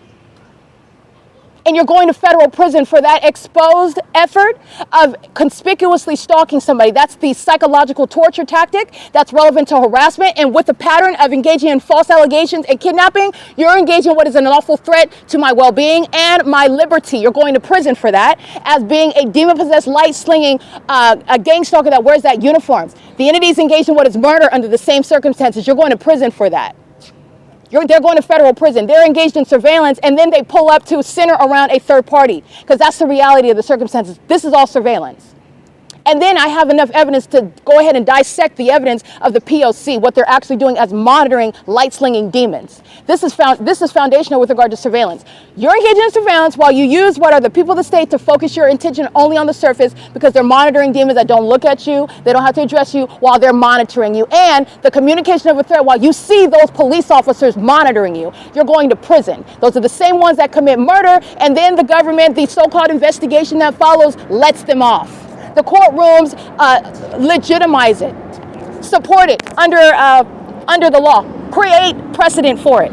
And you're going to federal prison for that exposed effort of conspicuously stalking somebody. That's the psychological torture tactic that's relevant to harassment. And with the pattern of engaging in false allegations and kidnapping, you're engaging in what is an unlawful threat to my well-being and my liberty. You're going to prison for that as being a demon-possessed, light-slinging a gang stalker that wears that uniform. The entity is engaged in what is murder under the same circumstances. You're going to prison for that. They're going to federal prison. They're engaged in surveillance, and then they pull up to center around a third party, because that's the reality of the circumstances. This is all surveillance. And then I have enough evidence to go ahead and dissect the evidence of the P.O.C, what they're actually doing as monitoring light-slinging demons. This is foundational with regard to surveillance. You're engaging in surveillance while you use what are the people of the state to focus your attention only on the surface, because they're monitoring demons that don't look at you, they don't have to address you while they're monitoring you. And the communication of a threat, while you see those police officers monitoring you, you're going to prison. Those are the same ones that commit murder, and then the government, the so-called investigation that follows, lets them off. The courtrooms legitimize it, support it under the law, create precedent for it.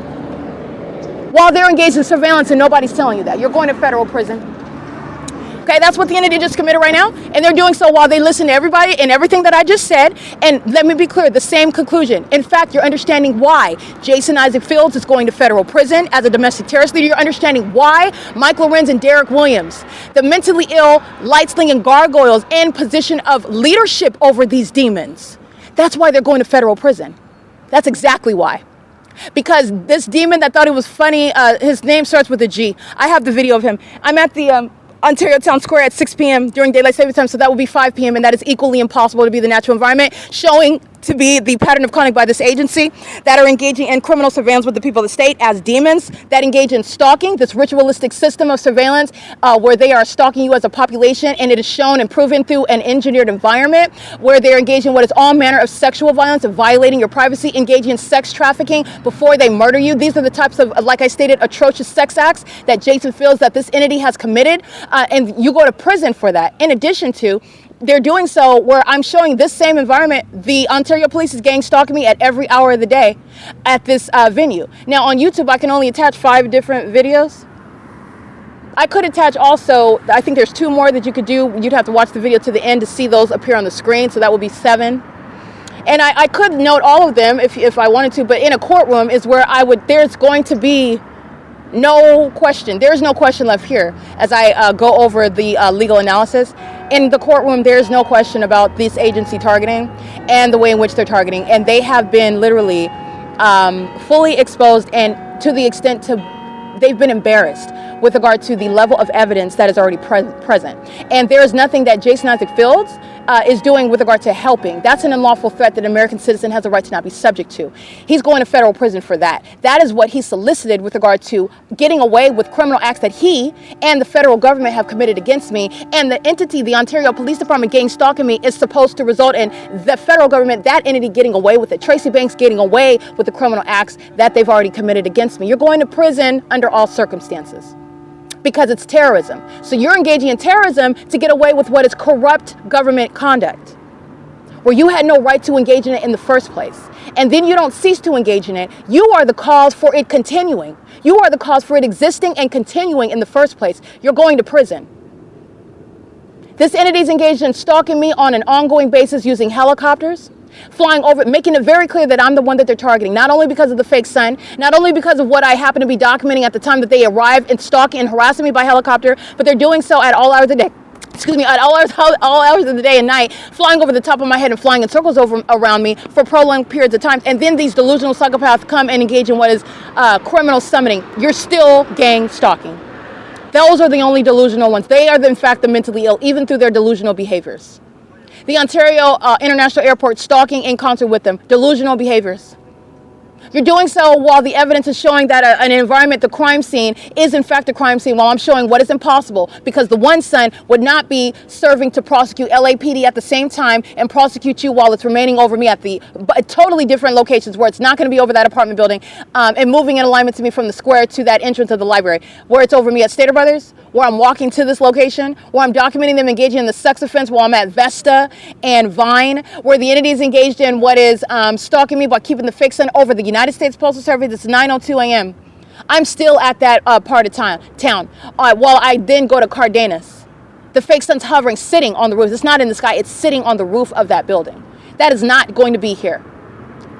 While they're engaged in surveillance and nobody's telling you that. You're going to federal prison. Okay, that's what the entity just committed right now. And they're doing so while they listen to everybody and everything that I just said. And let me be clear, the same conclusion. In fact, you're understanding why Jason Isaac Fields is going to federal prison as a domestic terrorist leader. You're understanding why Mike Lorenz and Derek Williams, the mentally ill, light-slinging gargoyles in position of leadership over these demons. That's why they're going to federal prison. That's exactly why. Because this demon that thought it was funny, his name starts with a G. I have the video of him. I'm at the Ontario Town Square at 6 p.m. during daylight savings time, so that will be 5 p.m. and that is equally impossible to be the natural environment, showing to be the pattern of conduct by this agency that are engaging in criminal surveillance with the people of the state as demons, that engage in stalking, this ritualistic system of surveillance where they are stalking you as a population, and it is shown and proven through an engineered environment where they're engaging in what is all manner of sexual violence and violating your privacy, engaging in sex trafficking before they murder you. These are the types of, like I stated, atrocious sex acts that Jason feels that this entity has committed, and you go to prison for that. In addition to, they're doing so where I'm showing this same environment. The Ontario police is gang stalking me at every hour of the day at this venue. Now on YouTube, I can only attach 5 different videos. I could attach also, I think there's 2 more that you could do. You'd have to watch the video to the end to see those appear on the screen. So that would be 7. And I could note all of them if I wanted to, but in a courtroom is where there's going to be no question. There's no question left here as I go over the legal analysis. In the courtroom, there's no question about this agency targeting and the way in which they're targeting. And they have been literally fully exposed, and to the extent they've been embarrassed with regard to the level of evidence that is already present. And there is nothing that Jason Isaac Fields is doing with regard to helping. That's an unlawful threat that an American citizen has a right to not be subject to. He's going to federal prison for that. That is what he solicited with regard to getting away with criminal acts that he and the federal government have committed against me. And the entity, the Ontario Police Department gang stalking me, is supposed to result in the federal government, that entity, getting away with it. Tracy Banks getting away with the criminal acts that they've already committed against me. You're going to prison under all circumstances, because it's terrorism. So you're engaging in terrorism to get away with what is corrupt government conduct, where you had no right to engage in it in the first place. And then you don't cease to engage in it. You are the cause for it continuing. You are the cause for it existing and continuing in the first place. You're going to prison. This entity is engaged in stalking me on an ongoing basis using helicopters, flying over, making it very clear that I'm the one that they're targeting, not only because of the fake sun, not only because of what I happen to be documenting at the time that they arrived and stalking and harassing me by helicopter, but they're doing so at all hours of the day. Excuse me, at all hours of the day and night, flying over the top of my head and flying in circles around me for prolonged periods of time. And then these delusional psychopaths come and engage in what is criminal summoning. You're still gang stalking. Those are the only delusional ones. They are, in fact, the mentally ill, even through their delusional behaviors. The Ontario International Airport stalking in concert with them. Delusional behaviors. You're doing so while the evidence is showing that an environment, the crime scene, is in fact a crime scene, while I'm showing what is impossible, because the one son would not be serving to prosecute LAPD at the same time and prosecute you while it's remaining over me at the totally different locations where it's not going to be over that apartment building and moving in alignment to me from the square to that entrance of the library, where it's over me at Stater Brothers, where I'm walking to this location, where I'm documenting them engaging in the sex offense while I'm at Vesta and Vine, where the entity is engaged in what is stalking me by keeping the fake sun over the United States Postal Service. It's 9:02 a.m. I'm still at that part of town while I then go to Cardenas. The fake sun's hovering, sitting on the roof. It's not in the sky. It's sitting on the roof of that building. That is not going to be here.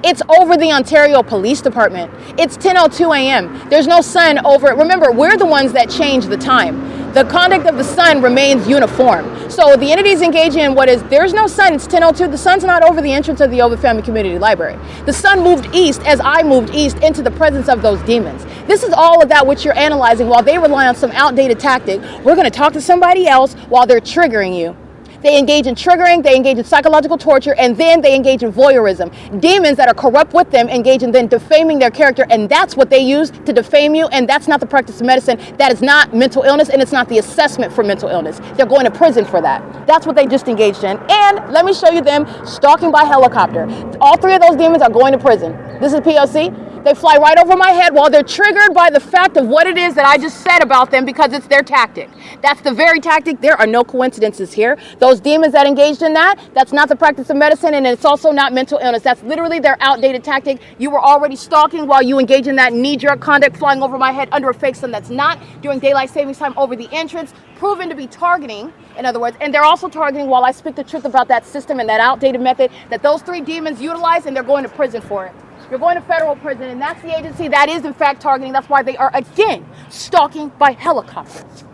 It's over the Ontario Police Department. It's 10:02 a.m. There's no sun over it. Remember, we're the ones that change the time. The conduct of the sun remains uniform. So the entities engaging in what is, there's no sun, it's 10:02. The sun's not over the entrance of the OVITT Family Community Library. The sun moved east as I moved east into the presence of those demons. This is all of that which you're analyzing while they rely on some outdated tactic. We're going to talk to somebody else while they're triggering you. They engage in triggering, they engage in psychological torture, and then they engage in voyeurism. Demons that are corrupt with them engage in then defaming their character, and that's what they use to defame you, and that's not the practice of medicine. That is not mental illness, and it's not the assessment for mental illness. They're going to prison for that. That's what they just engaged in. And let me show you them stalking by helicopter. All three of those demons are going to prison. This is P.O.C. They fly right over my head while they're triggered by the fact of what it is that I just said about them, because it's their tactic. That's the very tactic. There are no coincidences here. Those demons that engaged in that, that's not the practice of medicine, and it's also not mental illness. That's literally their outdated tactic. You were already stalking while you engage in that knee-jerk conduct, flying over my head under a fake sun that's not during daylight savings time over the entrance, proven to be targeting, in other words, and they're also targeting while I speak the truth about that system and that outdated method that those three demons utilize, and they're going to prison for it. You're going to federal prison, and that's the agency that is in fact targeting. That's why they are again stalking by helicopters.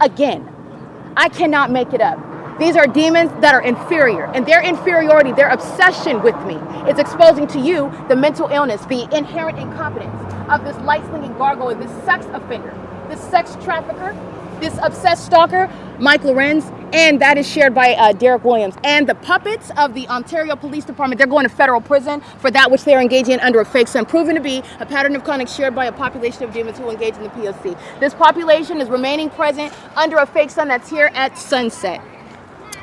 Again, I cannot make it up. These are demons that are inferior, and their inferiority, their obsession with me is exposing to you the mental illness, the inherent incompetence of this light-slinging gargoyle, this sex offender, this sex trafficker, this obsessed stalker, Mike Lorenz, and that is shared by Derek Williams. And the puppets of the Ontario Police Department, they're going to federal prison for that which they're engaging in under a fake sun, proven to be a pattern of conduct shared by a population of demons who engage in the P.O.C. This population is remaining present under a fake sun that's here at sunset.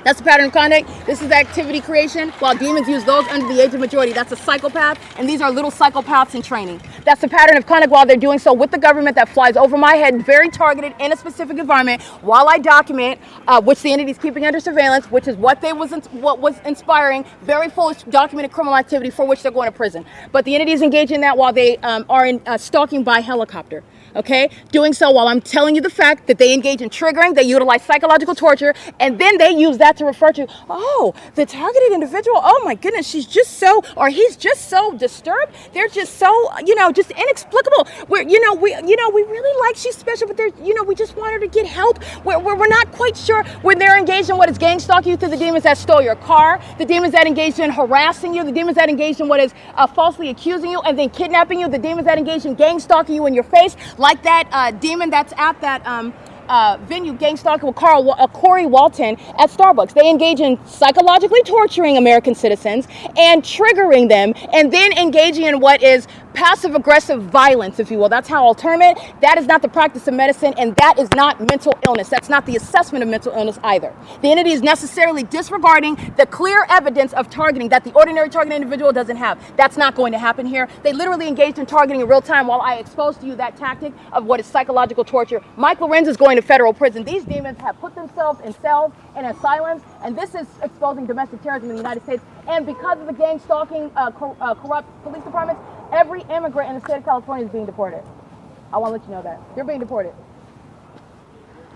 That's the pattern of conduct. This is activity creation, while demons use those under the age of majority. That's a psychopath, and these are little psychopaths in training. That's the pattern of conduct while they're doing so with the government that flies over my head, very targeted in a specific environment, while I document, which the entity is keeping under surveillance, which is what was inspiring very foolish documented criminal activity for which they're going to prison. But the entity is engaging in that while they are in stalking by helicopter. Okay, doing so while I'm telling you the fact that they engage in triggering, they utilize psychological torture, and then they use that to refer to, oh, the targeted individual, oh my goodness, she's just so, or he's just so disturbed. They're just so, just inexplicable. We really like, she's special, but there's, we just want her to get help. We're not quite sure when they're engaged in what is gang stalking you through the demons that stole your car, the demons that engaged in harassing you, the demons that engaged in what is falsely accusing you and then kidnapping you, the demons that engaged in gang stalking you in your face, like that demon that's at that venue, gang stalking with Corey Walton at Starbucks. They engage in psychologically torturing American citizens and triggering them, and then engaging in what is passive-aggressive violence, if you will. That's how I'll term it. That is not the practice of medicine, and that is not mental illness. That's not the assessment of mental illness either. The entity is necessarily disregarding the clear evidence of targeting that the ordinary targeted individual doesn't have. That's not going to happen here. They literally engaged in targeting in real time while I expose to you that tactic of what is psychological torture. Mike Lorenz is going to federal prison. These demons have put themselves in cells and asylums, and this is exposing domestic terrorism in the United States. And because of the gang stalking, corrupt police departments, every immigrant in the state of California is being deported. I want to let you know that. They're being deported.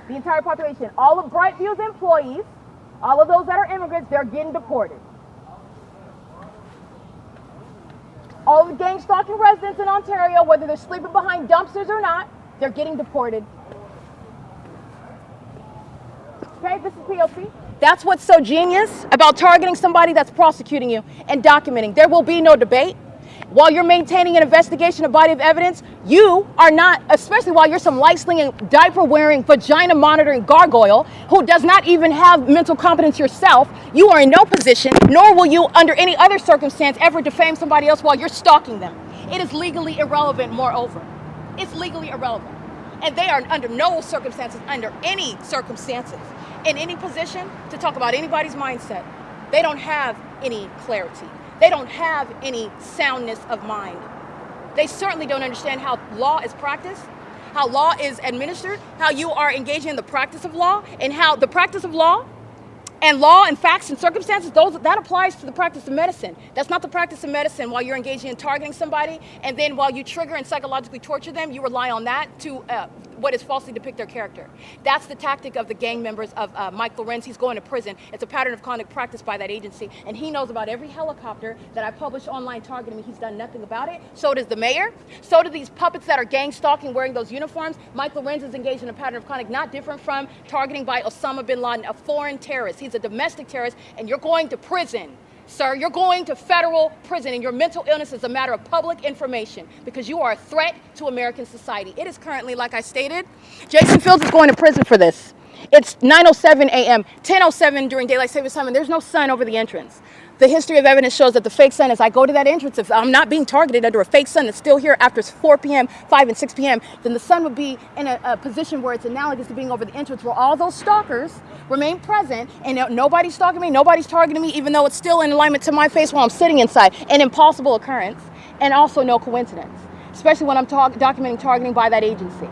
The entire population, all of Brightview's employees, All of those that are immigrants, they're getting deported. All of the gang stalking residents in Ontario, whether they're sleeping behind dumpsters or not, they're getting deported. Okay, this is P.O.C. That's what's so genius about targeting somebody that's prosecuting you and documenting. There will be no debate. While you're maintaining an investigation, a body of evidence, you are not, especially while you're some light-slinging, diaper-wearing, vagina-monitoring gargoyle who does not even have mental competence yourself, you are in no position, nor will you, under any other circumstance, ever defame somebody else while you're stalking them. It is legally irrelevant, moreover. It's legally irrelevant. And they are under no circumstances, under any circumstances, in any position to talk about anybody's mindset. They don't have any clarity. They don't have any soundness of mind. They certainly don't understand how law is practiced, how law is administered, how you are engaging in the practice of law, and how the practice of law and facts and circumstances, that applies to the practice of medicine. That's not the practice of medicine while you're engaging in targeting somebody, and then while you trigger and psychologically torture them, you rely on that to what is falsely depict their character. That's the tactic of the gang members of Mike Lorenz. He's going to prison. It's a pattern of conduct practiced by that agency, and he knows about every helicopter that I publish online targeting me. He's done nothing about it. So does the mayor. So do these puppets that are gang stalking wearing those uniforms. Mike Lorenz is engaged in a pattern of conduct not different from targeting by Osama bin Laden, a foreign terrorist. He's a domestic terrorist, and you're going to prison. Sir, you're going to federal prison, and your mental illness is a matter of public information because you are a threat to American society. It is currently, like I stated, Jason Fields is going to prison for this. It's 9:07 a.m., 10:07 during daylight savings time, and there's no sun over the entrance. The history of evidence shows that the fake sun, as I go to that entrance, if I'm not being targeted under a fake sun that's still here after 4 p.m., 5 and 6 p.m., then the sun would be in a position where it's analogous to being over the entrance, where all those stalkers remain present, and nobody's stalking me, nobody's targeting me, even though it's still in alignment to my face while I'm sitting inside. An impossible occurrence, and also no coincidence, especially when I'm documenting targeting by that agency,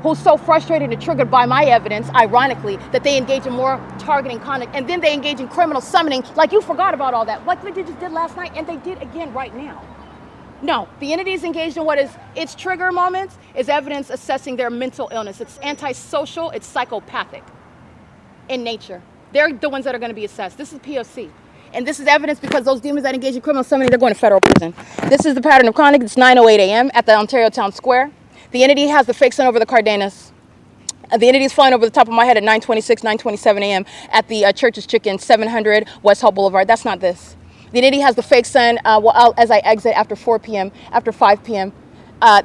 who's so frustrated and triggered by my evidence, ironically, that they engage in more targeting conduct, and then they engage in criminal summoning, like you forgot about all that, like they just did last night, and they did again right now. No, the entity is engaged in what is its trigger moments, is evidence assessing their mental illness. It's antisocial, it's psychopathic in nature. They're the ones that are going to be assessed. This is P.O.C. And this is evidence because those demons that engage in criminal summoning, they're going to federal prison. This is the pattern of conduct. It's 9:08 a.m. at the Ontario Town Square. The entity has the fake sun over the Cardenas. The entity is flying over the top of my head at 9:26, 9:27 a.m. at the Church's Chicken, 700 West Hope Boulevard. That's not this. The entity has the fake sun as I exit after 4 p.m., after 5 p.m.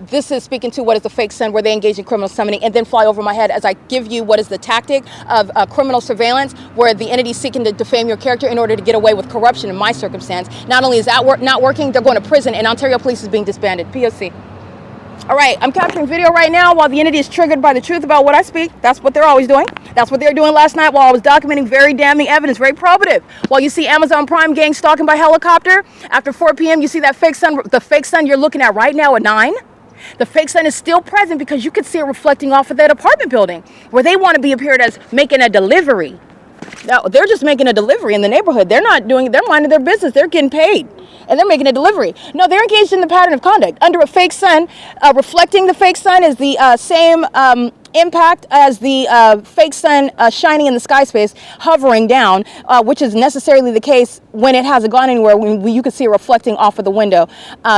This is speaking to what is the fake sun, where they engage in criminal summoning and then fly over my head as I give you what is the tactic of criminal surveillance, where the entity is seeking to defame your character in order to get away with corruption in my circumstance. Not only is that not working, they're going to prison, and Ontario Police is being disbanded. P.O.C. All right, I'm capturing video right now while the entity is triggered by the truth about what I speak. That's what they're always doing. That's what they were doing last night while I was documenting very damning evidence, very probative. While you see Amazon Prime gang stalking by helicopter, after 4 p.m., you see that fake sun, the fake sun you're looking at right now at 9. The fake sun is still present because you could see it reflecting off of that apartment building where they want to be appeared as making a delivery. Now, they're just making a delivery in the neighborhood. They're not doing it. They're minding their business. They're getting paid. And they're making a delivery. No, they're engaged in the pattern of conduct. Under a fake sun, reflecting the fake sun is the same impact as the fake sun shining in the sky space, hovering down, which is necessarily the case when it hasn't gone anywhere, when you can see it reflecting off of the window.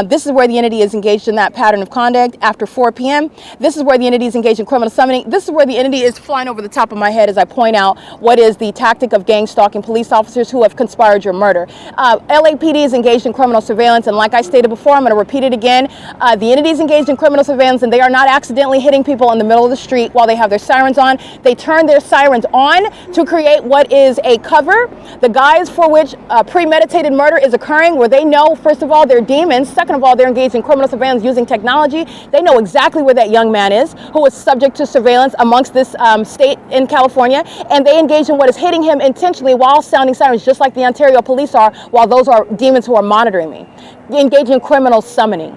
This is where the entity is engaged in that pattern of conduct after 4 p.m. This is where the entity is engaged in criminal summoning. This is where the entity is flying over the top of my head as I point out what is the tactic of gang stalking police officers who have conspired your murder. LAPD is engaged in criminal surveillance, and like I stated before, I'm going to repeat it again. The entity is engaged in criminal surveillance, and they are not accidentally hitting people in the middle of the street while they have their sirens on. They turn their sirens on to create what is a cover, the guise for which premeditated murder is occurring, where they know, first of all, they're demons. Second of all, they're engaged in criminal surveillance using technology. They know exactly where that young man is, who is subject to surveillance amongst this state in California, and they engage in what is hitting him intentionally while sounding sirens, just like the Ontario police are, while those are demons who are monitoring me. They engage in criminal summoning.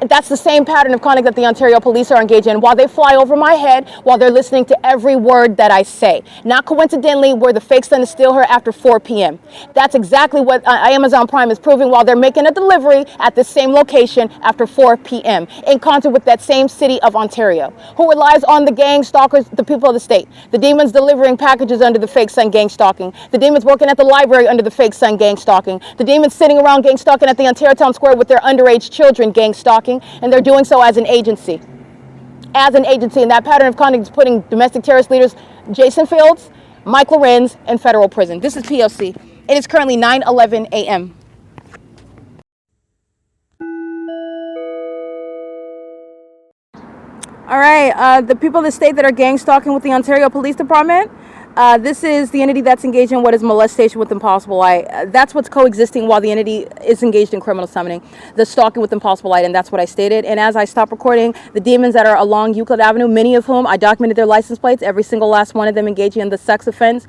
That's the same pattern of conduct that the Ontario police are engaged in while they fly over my head, while they're listening to every word that I say. Not coincidentally, where the fake son is still here after 4 p.m. That's exactly what Amazon Prime is proving while they're making a delivery at the same location after 4 p.m. in concert with that same city of Ontario, who relies on the gang stalkers, the people of the state. The demons delivering packages under the fake son gang stalking. The demons working at the library under the fake son gang stalking. The demons sitting around gang stalking at the Ontario Town Square with their underage children gang stalking. And they're doing so as an agency. And that pattern of conduct is putting domestic terrorist leaders Jason Fields, Mike Lorenz in federal prison. This is P.O.C. It is currently 9:11 a.m. All right, the people of the state that are gang stalking with the Ontario Police Department, this is the entity that's engaged in what is molestation with impossible light. That's what's coexisting while the entity is engaged in criminal summoning, the stalking with impossible light, and that's what I stated. And as I stop recording, the demons that are along Euclid Avenue, many of whom I documented their license plates, every single last one of them engaging in the sex offense,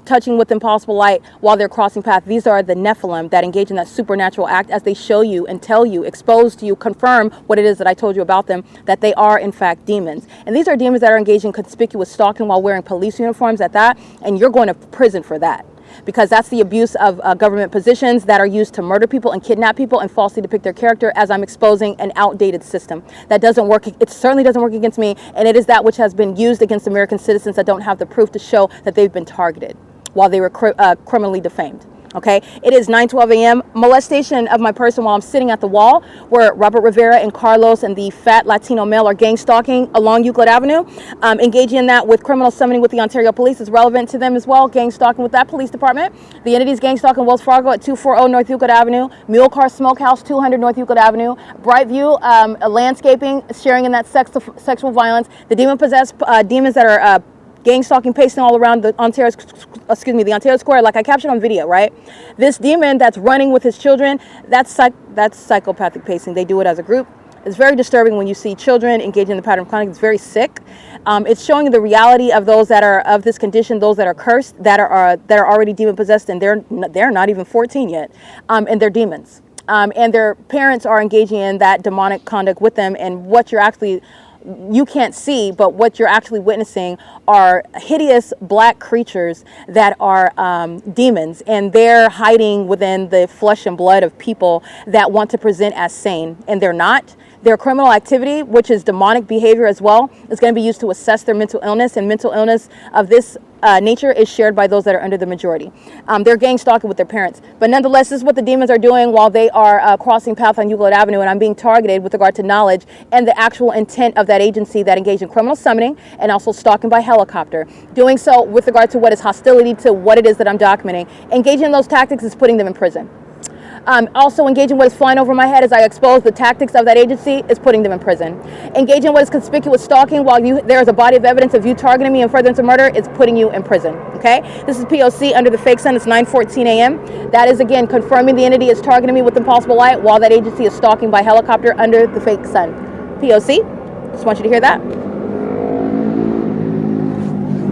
touching with impossible light while they're crossing paths. These are the Nephilim that engage in that supernatural act as they show you and tell you, expose to you, confirm what it is that I told you about them, that they are in fact demons. And these are demons that are engaged in conspicuous stalking while wearing police uniforms at that, and you're going to prison for that. Because that's the abuse of government positions that are used to murder people and kidnap people and falsely depict their character, as I'm exposing an outdated system that doesn't work. It certainly doesn't work against me, and it is that which has been used against American citizens that don't have the proof to show that they've been targeted while they were criminally defamed. Okay, it is 9:12 a.m. Molestation of my person while I'm sitting at the wall where Robert Rivera and Carlos and the fat Latino male are gang stalking along Euclid Avenue. Engaging in that with criminal summoning with the Ontario police is relevant to them as well. Gang stalking with that police department. The entity's gang stalking Wells Fargo at 240 North Euclid Avenue, Mule Car Smokehouse 200 North Euclid Avenue, Brightview landscaping, sharing in that sexual violence. The demon-possessed demons that are gang stalking, pacing all around the Ontario Square, like I captured on video, right? This demon that's running with his children, that's psychopathic pacing. They do it as a group. It's very disturbing when you see children engaging in the pattern of conduct. It's very sick. It's showing the reality of those that are of this condition, those that are cursed, that are already demon possessed, and they're not even 14 yet, and they're demons. And their parents are engaging in that demonic conduct with them, and what you can't see, but what you're actually witnessing are hideous black creatures that are demons, and they're hiding within the flesh and blood of people that want to present as sane, and they're not. Their criminal activity, which is demonic behavior as well, is going to be used to assess their mental illness, and mental illness of this nature is shared by those that are under the majority. They're gang stalking with their parents. But nonetheless, this is what the demons are doing while they are crossing paths on Euclid Avenue, and I'm being targeted with regard to knowledge and the actual intent of that agency that engaged in criminal summoning and also stalking by helicopter. Doing so with regard to what is hostility to what it is that I'm documenting. Engaging in those tactics is putting them in prison. Also engaging what is flying over my head as I expose the tactics of that agency is putting them in prison. Engaging what is conspicuous stalking while there is a body of evidence of you targeting me and furtherance of murder is putting you in prison. Okay, this is P.O.C. under the fake sun. It's 9:14 a.m. That is again confirming the entity is targeting me with impossible light while that agency is stalking by helicopter under the fake sun. P.O.C. Just want you to hear that.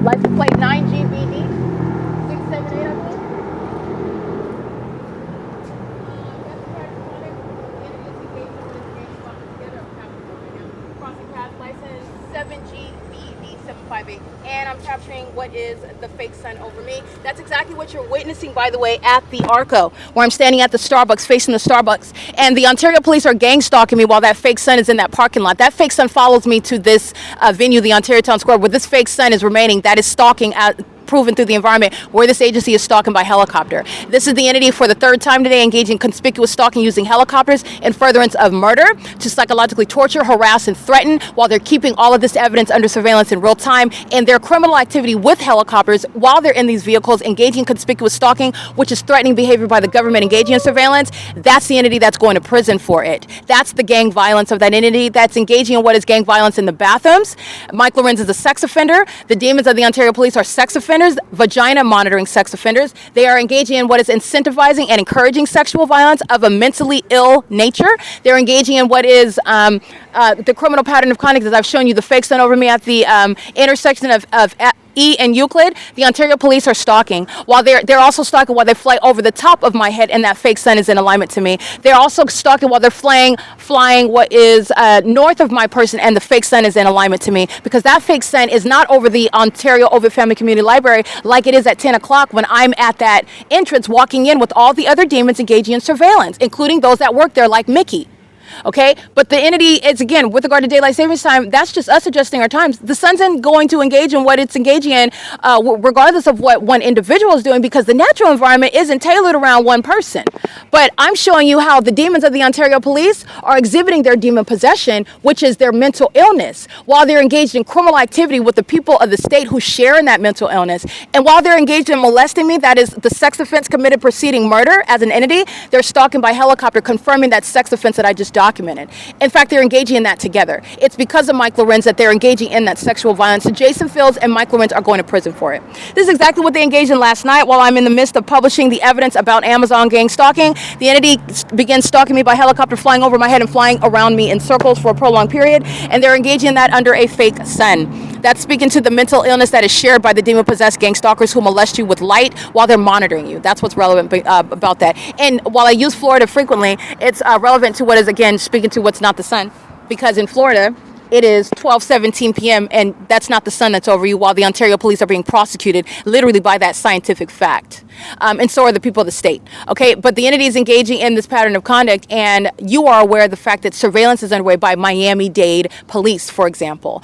License plate 9GBD 678, I believe. License 7GBD758, and I'm capturing what is the fake sun over me. That's exactly what you're witnessing, by the way, at the ARCO, where I'm standing at the Starbucks, facing the Starbucks, and the Ontario police are gang stalking me while that fake sun is in that parking lot. That fake sun follows me to this venue, the Ontario Town Square, where this fake sun is remaining. That is stalking at proven through the environment where this agency is stalking by helicopter. This is the entity for the third time today engaging in conspicuous stalking using helicopters in furtherance of murder to psychologically torture, harass, and threaten while they're keeping all of this evidence under surveillance in real time, and their criminal activity with helicopters while they're in these vehicles engaging in conspicuous stalking, which is threatening behavior by the government engaging in surveillance. That's the entity that's going to prison for it. That's the gang violence of that entity that's engaging in what is gang violence in the bathrooms. Mike Lorenz is a sex offender. The demons of the Ontario police are sex offenders, vagina monitoring sex offenders. They are engaging in what is incentivizing and encouraging sexual violence of a mentally ill nature. They're engaging in what is the criminal pattern of conduct, as I've shown you, the fake sun over me at the intersection of E and Euclid, the Ontario police are stalking. While they're also stalking while they fly over the top of my head, and that fake sun is in alignment to me. They're also stalking while they're flying what is north of my person, and the fake sun is in alignment to me, because that fake sun is not over the Ontario OVITT Family Community Library like it is at 10 o'clock when I'm at that entrance walking in with all the other demons engaging in surveillance, including those that work there like Mickey. Okay, but the entity is, again, with regard to daylight savings time, that's just us adjusting our times. The sun's going to engage in what it's engaging in, regardless of what one individual is doing, because the natural environment isn't tailored around one person. But I'm showing you how the demons of the Ontario police are exhibiting their demon possession, which is their mental illness, while they're engaged in criminal activity with the people of the state who share in that mental illness. And while they're engaged in molesting me, that is the sex offense committed preceding murder as an entity, they're stalking by helicopter, confirming that sex offense that I just documented. In fact, they're engaging in that together. It's because of Mike Lorenz that they're engaging in that sexual violence. And Jason Fields and Mike Lorenz are going to prison for it. This is exactly what they engaged in last night while I'm in the midst of publishing the evidence about Amazon gang stalking. The entity begins stalking me by helicopter, flying over my head and flying around me in circles for a prolonged period. And they're engaging in that under a fake sun. That's speaking to the mental illness that is shared by the demon-possessed gang stalkers who molest you with light while they're monitoring you. That's what's relevant about that. And while I use Florida frequently, it's relevant to what is, again, speaking to what's not the sun. Because in Florida, it is 12:17 p.m. and that's not the sun that's over you, while the Ontario police are being prosecuted literally by that scientific fact. And so are the people of the state. Okay, but the entity is engaging in this pattern of conduct, and you are aware of the fact that surveillance is underway by Miami-Dade police, for example.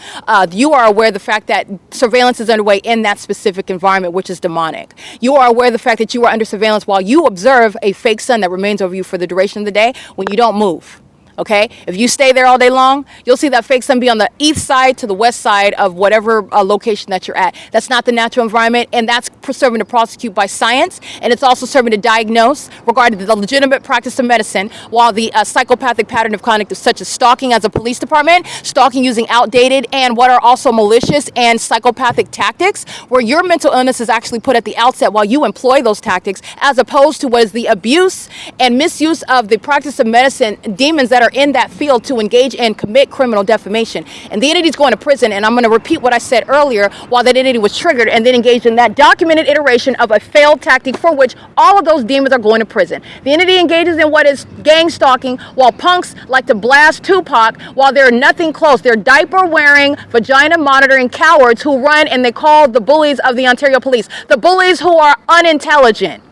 You are aware of the fact that surveillance is underway in that specific environment, which is demonic. You are aware of the fact that you are under surveillance while you observe a fake sun that remains over you for the duration of the day when you don't move. Okay, if you stay there all day long, you'll see that fake sun be on the east side to the west side of whatever location that you're at. That's not the natural environment, and that's serving to prosecute by science, and it's also serving to diagnose regarding the legitimate practice of medicine, while the psychopathic pattern of conduct such as stalking as a police department, stalking using outdated and what are also malicious and psychopathic tactics, where your mental illness is actually put at the outset while you employ those tactics, as opposed to what is the abuse and misuse of the practice of medicine, demons that are in that field to engage and commit criminal defamation. And the entity is going to prison, and I'm going to repeat what I said earlier while that entity was triggered and then engaged in that documented iteration of a failed tactic for which all of those demons are going to prison. The entity engages in what is gang stalking while punks like to blast Tupac while they're nothing close. They're diaper-wearing, vagina-monitoring cowards who run and they call the bullies of the Ontario police. The bullies who are unintelligent,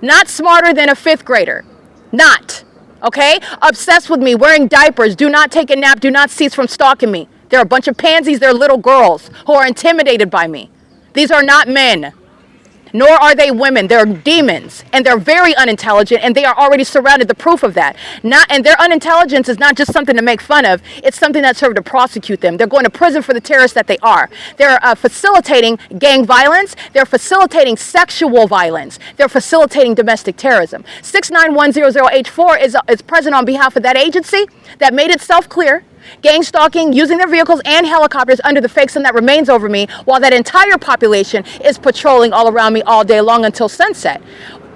not smarter than a fifth grader, not. Okay? Obsessed with me, wearing diapers, do not take a nap, do not cease from stalking me. They're a bunch of pansies, they're little girls who are intimidated by me. These are not men, nor are they women. They're demons, and they're very unintelligent, and they are already surrounded. The proof of that. And their unintelligence is not just something to make fun of, it's something that served to prosecute them. They're going to prison for the terrorists that they are. They're facilitating gang violence, they're facilitating sexual violence, they're facilitating domestic terrorism. 6910084 is present on behalf of that agency that made itself clear. Gang stalking, using their vehicles and helicopters under the fake sun that remains over me, while that entire population is patrolling all around me all day long until sunset.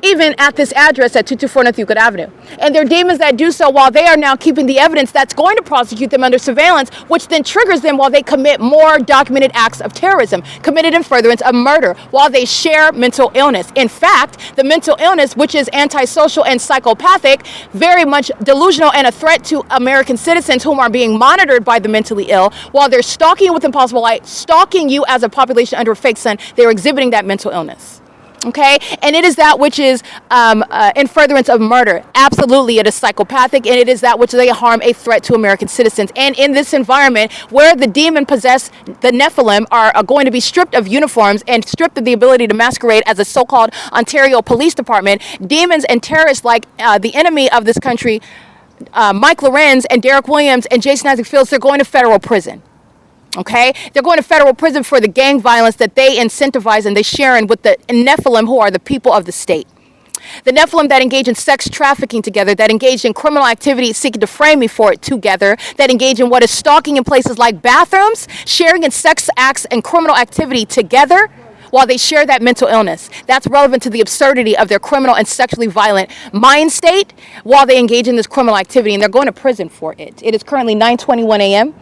Even at this address at 224 North Euclid Avenue. And they're demons that do so while they are now keeping the evidence that's going to prosecute them under surveillance, which then triggers them while they commit more documented acts of terrorism, committed in furtherance of murder, while they share mental illness. In fact, the mental illness, which is antisocial and psychopathic, very much delusional and a threat to American citizens whom are being monitored by the mentally ill, while they're stalking you with impossible light, stalking you as a population under a fake sun, they're exhibiting that mental illness. Okay, and it is that which is in furtherance of murder. Absolutely, it is psychopathic, and it is that which they harm a threat to American citizens. And in this environment where the demon-possessed, the Nephilim, are going to be stripped of uniforms and stripped of the ability to masquerade as a so-called Ontario Police Department, demons and terrorists like the enemy of this country, Mike Lorenz and Derek Williams and Jason Isaac Fields, they're going to federal prison. Okay, they're going to federal prison for the gang violence that they incentivize and they share in with the Nephilim, who are the people of the state. The Nephilim that engage in sex trafficking together, that engage in criminal activity seeking to frame me for it together, that engage in what is stalking in places like bathrooms, sharing in sex acts and criminal activity together, while they share that mental illness. That's relevant to the absurdity of their criminal and sexually violent mind state while they engage in this criminal activity, and they're going to prison for it. It is currently 9:21 a.m.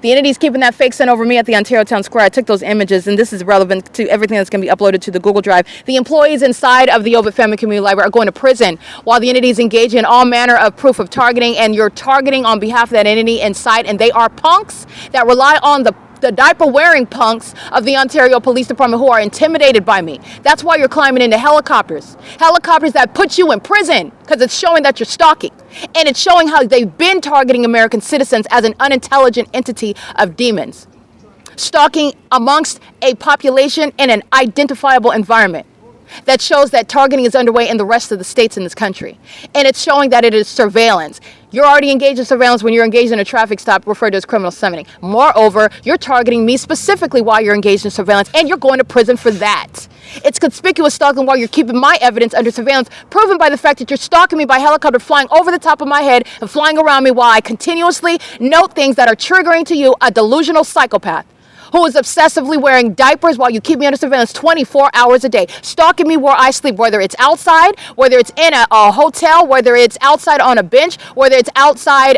The entity's keeping that fake sun over me at the Ontario Town Square. I took those images, and this is relevant to everything that's going to be uploaded to the Google Drive. The employees inside of the OVITT Family Community Library are going to prison while the entities engage in all manner of proof of targeting, and you're targeting on behalf of that entity inside, and they are punks that rely on the diaper-wearing punks of the Ontario Police Department who are intimidated by me. That's why you're climbing into helicopters. Helicopters that put you in prison because it's showing that you're stalking. And it's showing how they've been targeting American citizens as an unintelligent entity of demons. Stalking amongst a population in an identifiable environment. That shows that targeting is underway in the rest of the states in this country. And it's showing that it is surveillance. You're already engaged in surveillance when you're engaged in a traffic stop referred to as criminal summoning. Moreover, you're targeting me specifically while you're engaged in surveillance, and you're going to prison for that. It's conspicuous stalking while you're keeping my evidence under surveillance, proven by the fact that you're stalking me by helicopter, flying over the top of my head and flying around me while I continuously note things that are triggering to you a delusional psychopath who is obsessively wearing diapers while you keep me under surveillance 24 hours a day, stalking me where I sleep, whether it's outside, whether it's in a hotel, whether it's outside on a bench, whether it's outside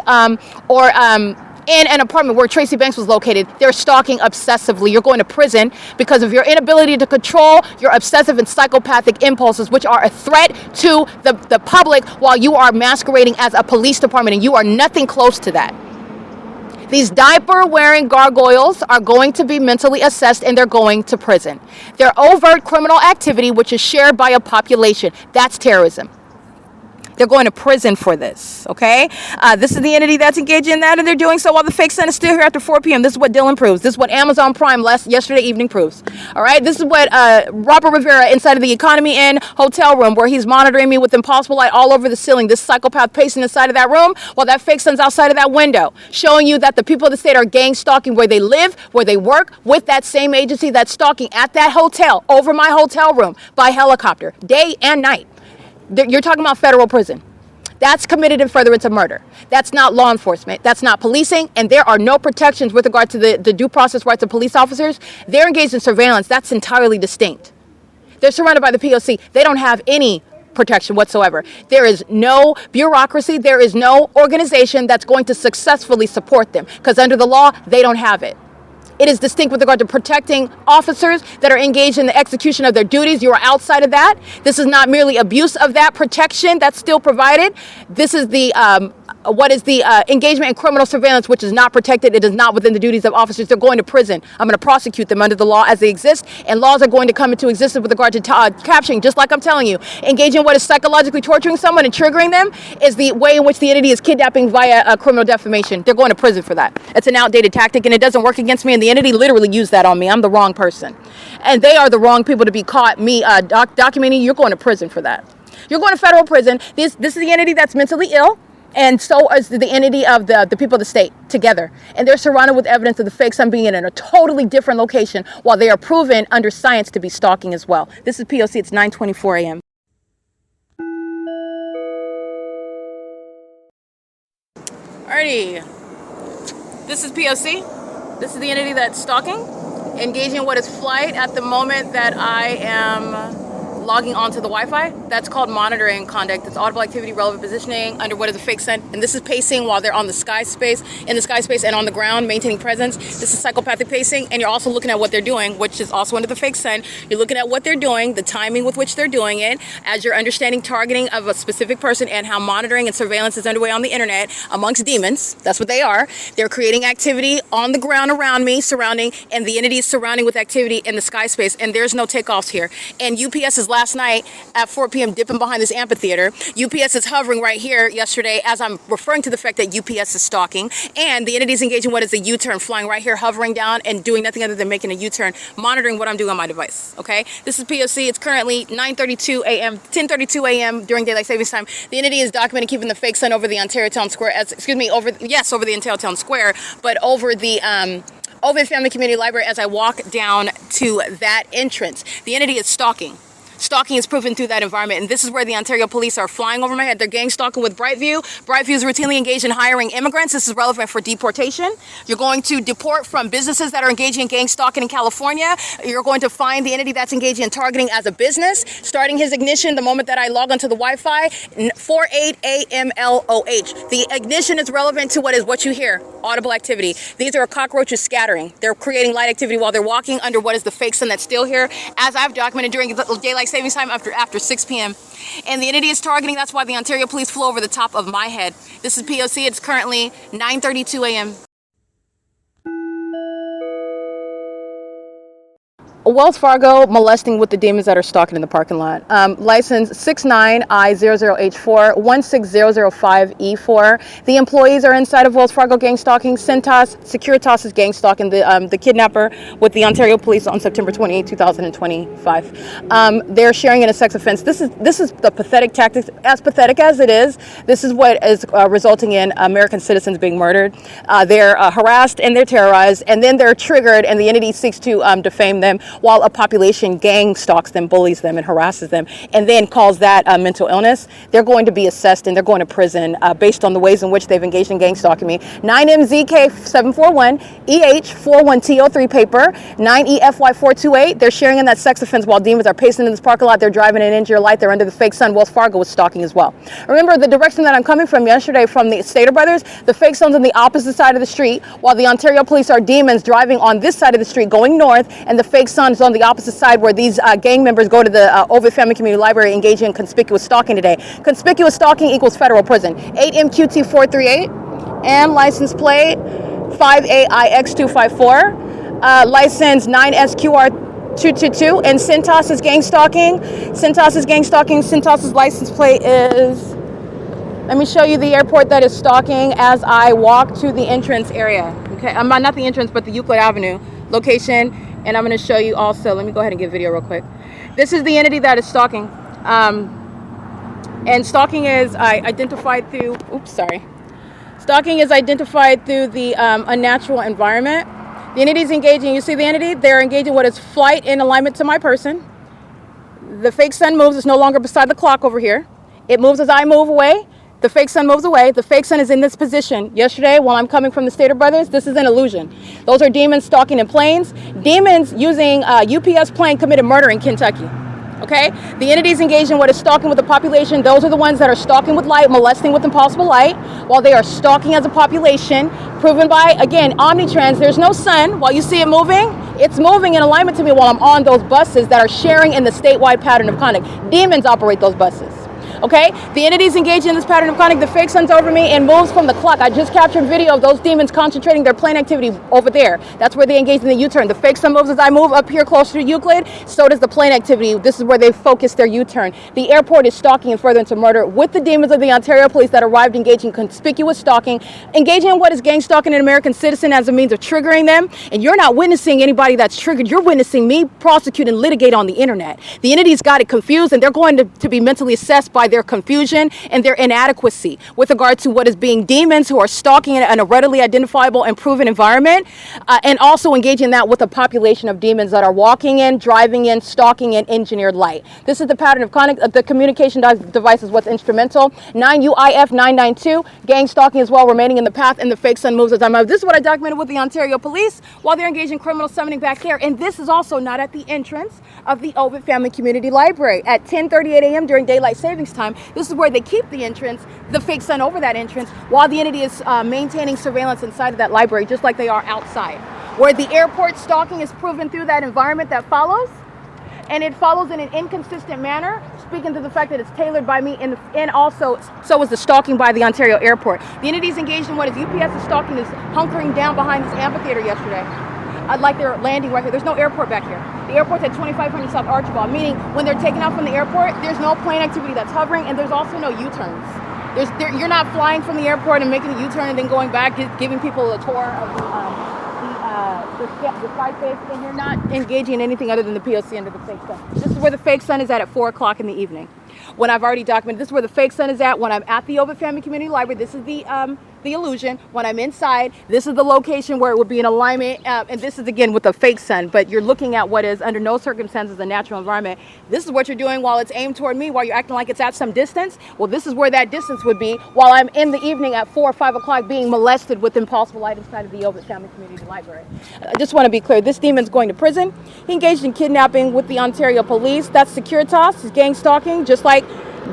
or in an apartment where Tracy Banks was located. They're stalking obsessively. You're going to prison because of your inability to control your obsessive and psychopathic impulses, which are a threat to the public while you are masquerading as a police department, and you are nothing close to that. These diaper-wearing gargoyles are going to be mentally assessed, and they're going to prison. They're overt criminal activity, which is shared by a population. That's terrorism. They're going to prison for this, okay? This is the entity that's engaged in that, and they're doing so while the fake sun is still here after 4 p.m. This is what Dylan proves. This is what Amazon Prime yesterday evening proves, all right? This is what Robert Rivera inside of the Economy Inn hotel room, where he's monitoring me with impossible light all over the ceiling. This psychopath pacing inside of that room while that fake sun's outside of that window, showing you that the people of the state are gang stalking where they live, where they work, with that same agency that's stalking at that hotel, over my hotel room, by helicopter, day and night. You're talking about federal prison. That's committed in furtherance of murder. That's not law enforcement. That's not policing. And there are no protections with regard to the due process rights of police officers. They're engaged in surveillance. That's entirely distinct. They're surrounded by the P.O.C. They don't have any protection whatsoever. There is no bureaucracy. There is no organization that's going to successfully support them, because under the law, they don't have it. It is distinct with regard to protecting officers that are engaged in the execution of their duties. You are outside of that. This is not merely abuse of that protection that's still provided. This is the engagement in criminal surveillance, which is not protected. It is not within the duties of officers. They're going to prison. I'm going to prosecute them under the law as they exist, and laws are going to come into existence with regard to capturing, just like I'm telling you. Engaging in what is psychologically torturing someone and triggering them is the way in which the entity is kidnapping via criminal defamation. They're going to prison for that. It's an outdated tactic, and it doesn't work against me, and the entity literally used that on me. I'm the wrong person. And they are the wrong people to be caught documenting. You're going to prison for that. You're going to federal prison. This is the entity that's mentally ill. And so is the entity of the people of the state together. And they're surrounded with evidence of the fake sun being in a totally different location while they are proven under science to be stalking as well. This is P.O.C. It's 9:24 a.m. Alrighty. This is P.O.C. This is the entity that's stalking, engaging in what is flight at the moment that I am logging onto the Wi-Fi. That's called monitoring conduct. It's audible activity, relevant positioning under what is a fake sun. And this is pacing while they're on the sky space, in the sky space and on the ground, maintaining presence. This is psychopathic pacing, and you're also looking at what they're doing, which is also under the fake sun. You're looking at what they're doing, the timing with which they're doing it, as you're understanding targeting of a specific person and how monitoring and surveillance is underway on the internet amongst demons. That's what they are. They're creating activity on the ground around me, surrounding, and the entity is surrounding with activity in the sky space, and there's no takeoffs here. And UPS is last night at 4 p.m. dipping behind this amphitheater. UPS is hovering right here yesterday as I'm referring to the fact that UPS is stalking, and the entity is engaging what is a U-turn, flying right here, hovering down and doing nothing other than making a U-turn, monitoring what I'm doing on my device, okay? This is P.O.C. It's currently 9:32 a.m., 10:32 a.m. during daylight savings time. The entity is documenting keeping the fake sun over the Ontario Town Square, over the Ontario Town Square, but over the OVITT Family Community Library as I walk down to that entrance. The entity is stalking. Stalking is proven through that environment, and this is where the Ontario police are flying over my head. They're gang stalking with Brightview. Brightview is routinely engaged in hiring immigrants. This is relevant for deportation. You're going to deport from businesses that are engaging in gang stalking in California. You're going to find the entity that's engaging in targeting as a business, starting his ignition the moment that I log onto the Wi-Fi, 48 AMLOH. The ignition is relevant to what you hear. audible activity. These are cockroaches scattering. They're creating light activity while they're walking under what is the fake sun that's still here, as I've documented during the daylight savings time after 6 p.m. And the entity is targeting, that's why the Ontario police flew over the top of my head. This is P.O.C. It's currently 9:32 a.m. Wells Fargo molesting with the demons that are stalking in the parking lot. License 69I00H4 16005E4. The employees are inside of Wells Fargo gang stalking. Securitas is gang stalking the kidnapper with the Ontario police on September 28, 2025. They're sharing in a sex offense. This is the pathetic tactics. As pathetic as it is, this is what is resulting in American citizens being murdered. They're harassed and they're terrorized, and then they're triggered, and the entity seeks to defame them, while a population gang stalks them, bullies them, and harasses them, and then calls that mental illness. They're going to be assessed and they're going to prison based on the ways in which they've engaged in gang stalking me. 9MZK741, EH41TO3 paper, 9EFY428. They're sharing in that sex offense while demons are pacing in this parking lot. They're driving an into your light. They're under the fake sun. Wells Fargo was stalking as well. Remember the direction that I'm coming from yesterday from the Stater Brothers? The fake sun's on the opposite side of the street, while the Ontario police are demons driving on this side of the street going north, and the fake sun is on the opposite side where these gang members go to the OVITT Family Community Library engaging in conspicuous stalking today. Conspicuous stalking equals federal prison. 8MQT438 and license plate 5AIX254. License 9SQR222, and Cintas is gang stalking. Cintas is gang stalking. Cintas's license plate is, let me show you the airport that is stalking as I walk to the entrance area. Okay, not the entrance, but the Euclid Avenue location. And I'm going to show you also, let me go ahead and get video real quick. This is the entity that is stalking. And stalking is identified through, Stalking is identified through the unnatural environment. The entity is engaging, you see the entity? They're engaging what is flight in alignment to my person. The fake sun moves, it's no longer beside the clock over here. It moves as I move away. The fake sun moves away. The fake sun is in this position. Yesterday, while I'm coming from the Stater Brothers, this is an illusion. Those are demons stalking in planes. Demons using UPS plane committed murder in Kentucky. Okay? The entities engaged in what is stalking with the population. Those are the ones that are stalking with light, molesting with impossible light, while they are stalking as a population, proven by, again, Omnitrans. There's no sun. While you see it moving, it's moving in alignment to me while I'm on those buses that are sharing in the statewide pattern of conduct. Demons operate those buses. Okay, the entities engaged in this pattern of conduct, the fake sun's over me and moves from the clock. I just captured video of those demons concentrating their plane activity over there. That's where they engage in the U-turn. The fake sun moves as I move up here closer to Euclid. So does the plane activity. This is where they focus their U-turn. The airport is stalking and furtherance of murder with the demons of the Ontario police that arrived engaging in conspicuous stalking, engaging in what is gang stalking an American citizen as a means of triggering them. And you're not witnessing anybody that's triggered. You're witnessing me prosecute and litigate on the internet. The entities got it confused, and they're going to be mentally assessed by their confusion and their inadequacy with regard to what is being demons who are stalking in a readily identifiable and proven environment, and also engaging that with a population of demons that are walking in, driving in, stalking in engineered light. This is the pattern of conduct. The communication device is what's instrumental. 9UIF992, gang stalking as well, remaining in the path, and the fake sun moves as I'm out. This is what I documented with the Ontario police while they're engaged in criminal summoning back there. And this is also not at the entrance of the OVITT Family Community Library. At 10:38 a.m. during daylight savings time, this is where they keep the entrance, the fake sun over that entrance, while the entity is maintaining surveillance inside of that library, just like they are outside. Where the airport stalking is proven through that environment that follows, and it follows in an inconsistent manner, speaking to the fact that it's tailored by me, and also so is the stalking by the Ontario airport. The entities engaged in what is UPS is stalking is hunkering down behind this amphitheater yesterday. Like they're landing right here. There's no airport back here. The airport's at 2500 South Archibald, meaning when they're taking off from the airport, there's no plane activity that's hovering, and there's also no U-turns. You're not flying from the airport and making a U-turn and then going back, giving people a tour of the sky face, and you're not engaging in anything other than the P.O.C. under the fake sun. This is where the fake sun is at 4 o'clock in the evening. When I've already documented, this is where the fake sun is at when I'm at the OVITT Family Community Library. This is the illusion. When I'm inside, this is the location where it would be in alignment, and this is again with the fake sun, but you're looking at what is under no circumstances a natural environment. This is what you're doing while it's aimed toward me, while you're acting like it's at some distance. Well, this is where that distance would be while I'm in the evening at 4 or 5 o'clock being molested with impossible light inside of the OVITT Family Community Library. I just want to be clear, this demon's going to prison. He engaged in kidnapping with the Ontario police. That's Securitas, is gang stalking, just like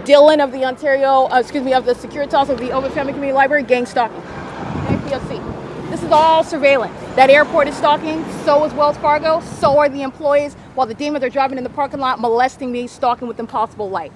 Dylan of the of the Securitas of the OVITT Family Community Library, gang stalking. Okay, P.O.C. is all surveillance. That airport is stalking, so is Wells Fargo, so are the employees, while the demons are driving in the parking lot, molesting me, stalking with impossible light.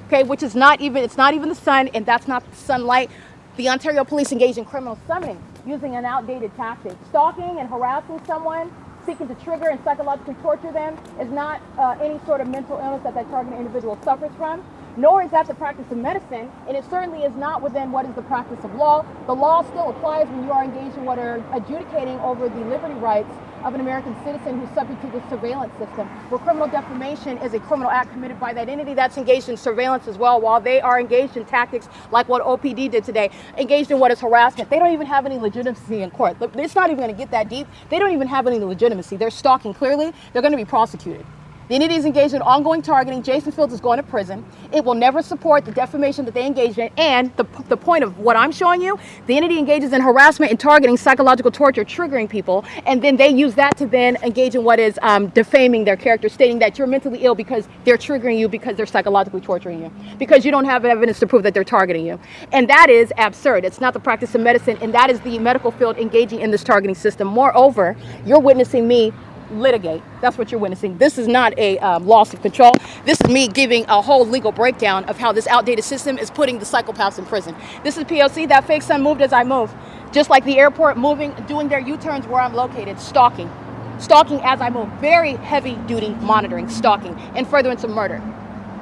Okay, which is not even, it's not even the sun, and that's not sunlight. The Ontario police engaged in criminal summoning using an outdated tactic. Stalking and harassing someone, seeking to trigger and psychologically torture them is not any sort of mental illness that targeted individual suffers from, nor is that the practice of medicine, and it certainly is not within what is the practice of law. The law still applies when you are engaged in what are adjudicating over the liberty rights of an American citizen who's subject to the surveillance system, where criminal defamation is a criminal act committed by that entity that's engaged in surveillance as well, while they are engaged in tactics like what OPD did today, engaged in what is harassment. They don't even have any legitimacy in court. It's not even going to get that deep. They don't even have any legitimacy. They're stalking clearly. They're going to be prosecuted. The entity is engaged in ongoing targeting. Jason Fields is going to prison. It will never support the defamation that they engage in. And the point of what I'm showing you, the entity engages in harassment and targeting, psychological torture, triggering people. And then they use that to then engage in what is defaming their character, stating that you're mentally ill because they're triggering you, because they're psychologically torturing you, because you don't have evidence to prove that they're targeting you. And that is absurd. It's not the practice of medicine. And that is the medical field engaging in this targeting system. Moreover, you're witnessing me litigate. That's what you're witnessing. This is not a loss of control. This is me giving a whole legal breakdown of how this outdated system is putting the psychopaths in prison. This is P.O.C. That fake sun moved as I move. Just like the airport moving, doing their U-turns where I'm located, stalking. Stalking as I move. Very heavy duty monitoring, stalking, and furtherance of murder.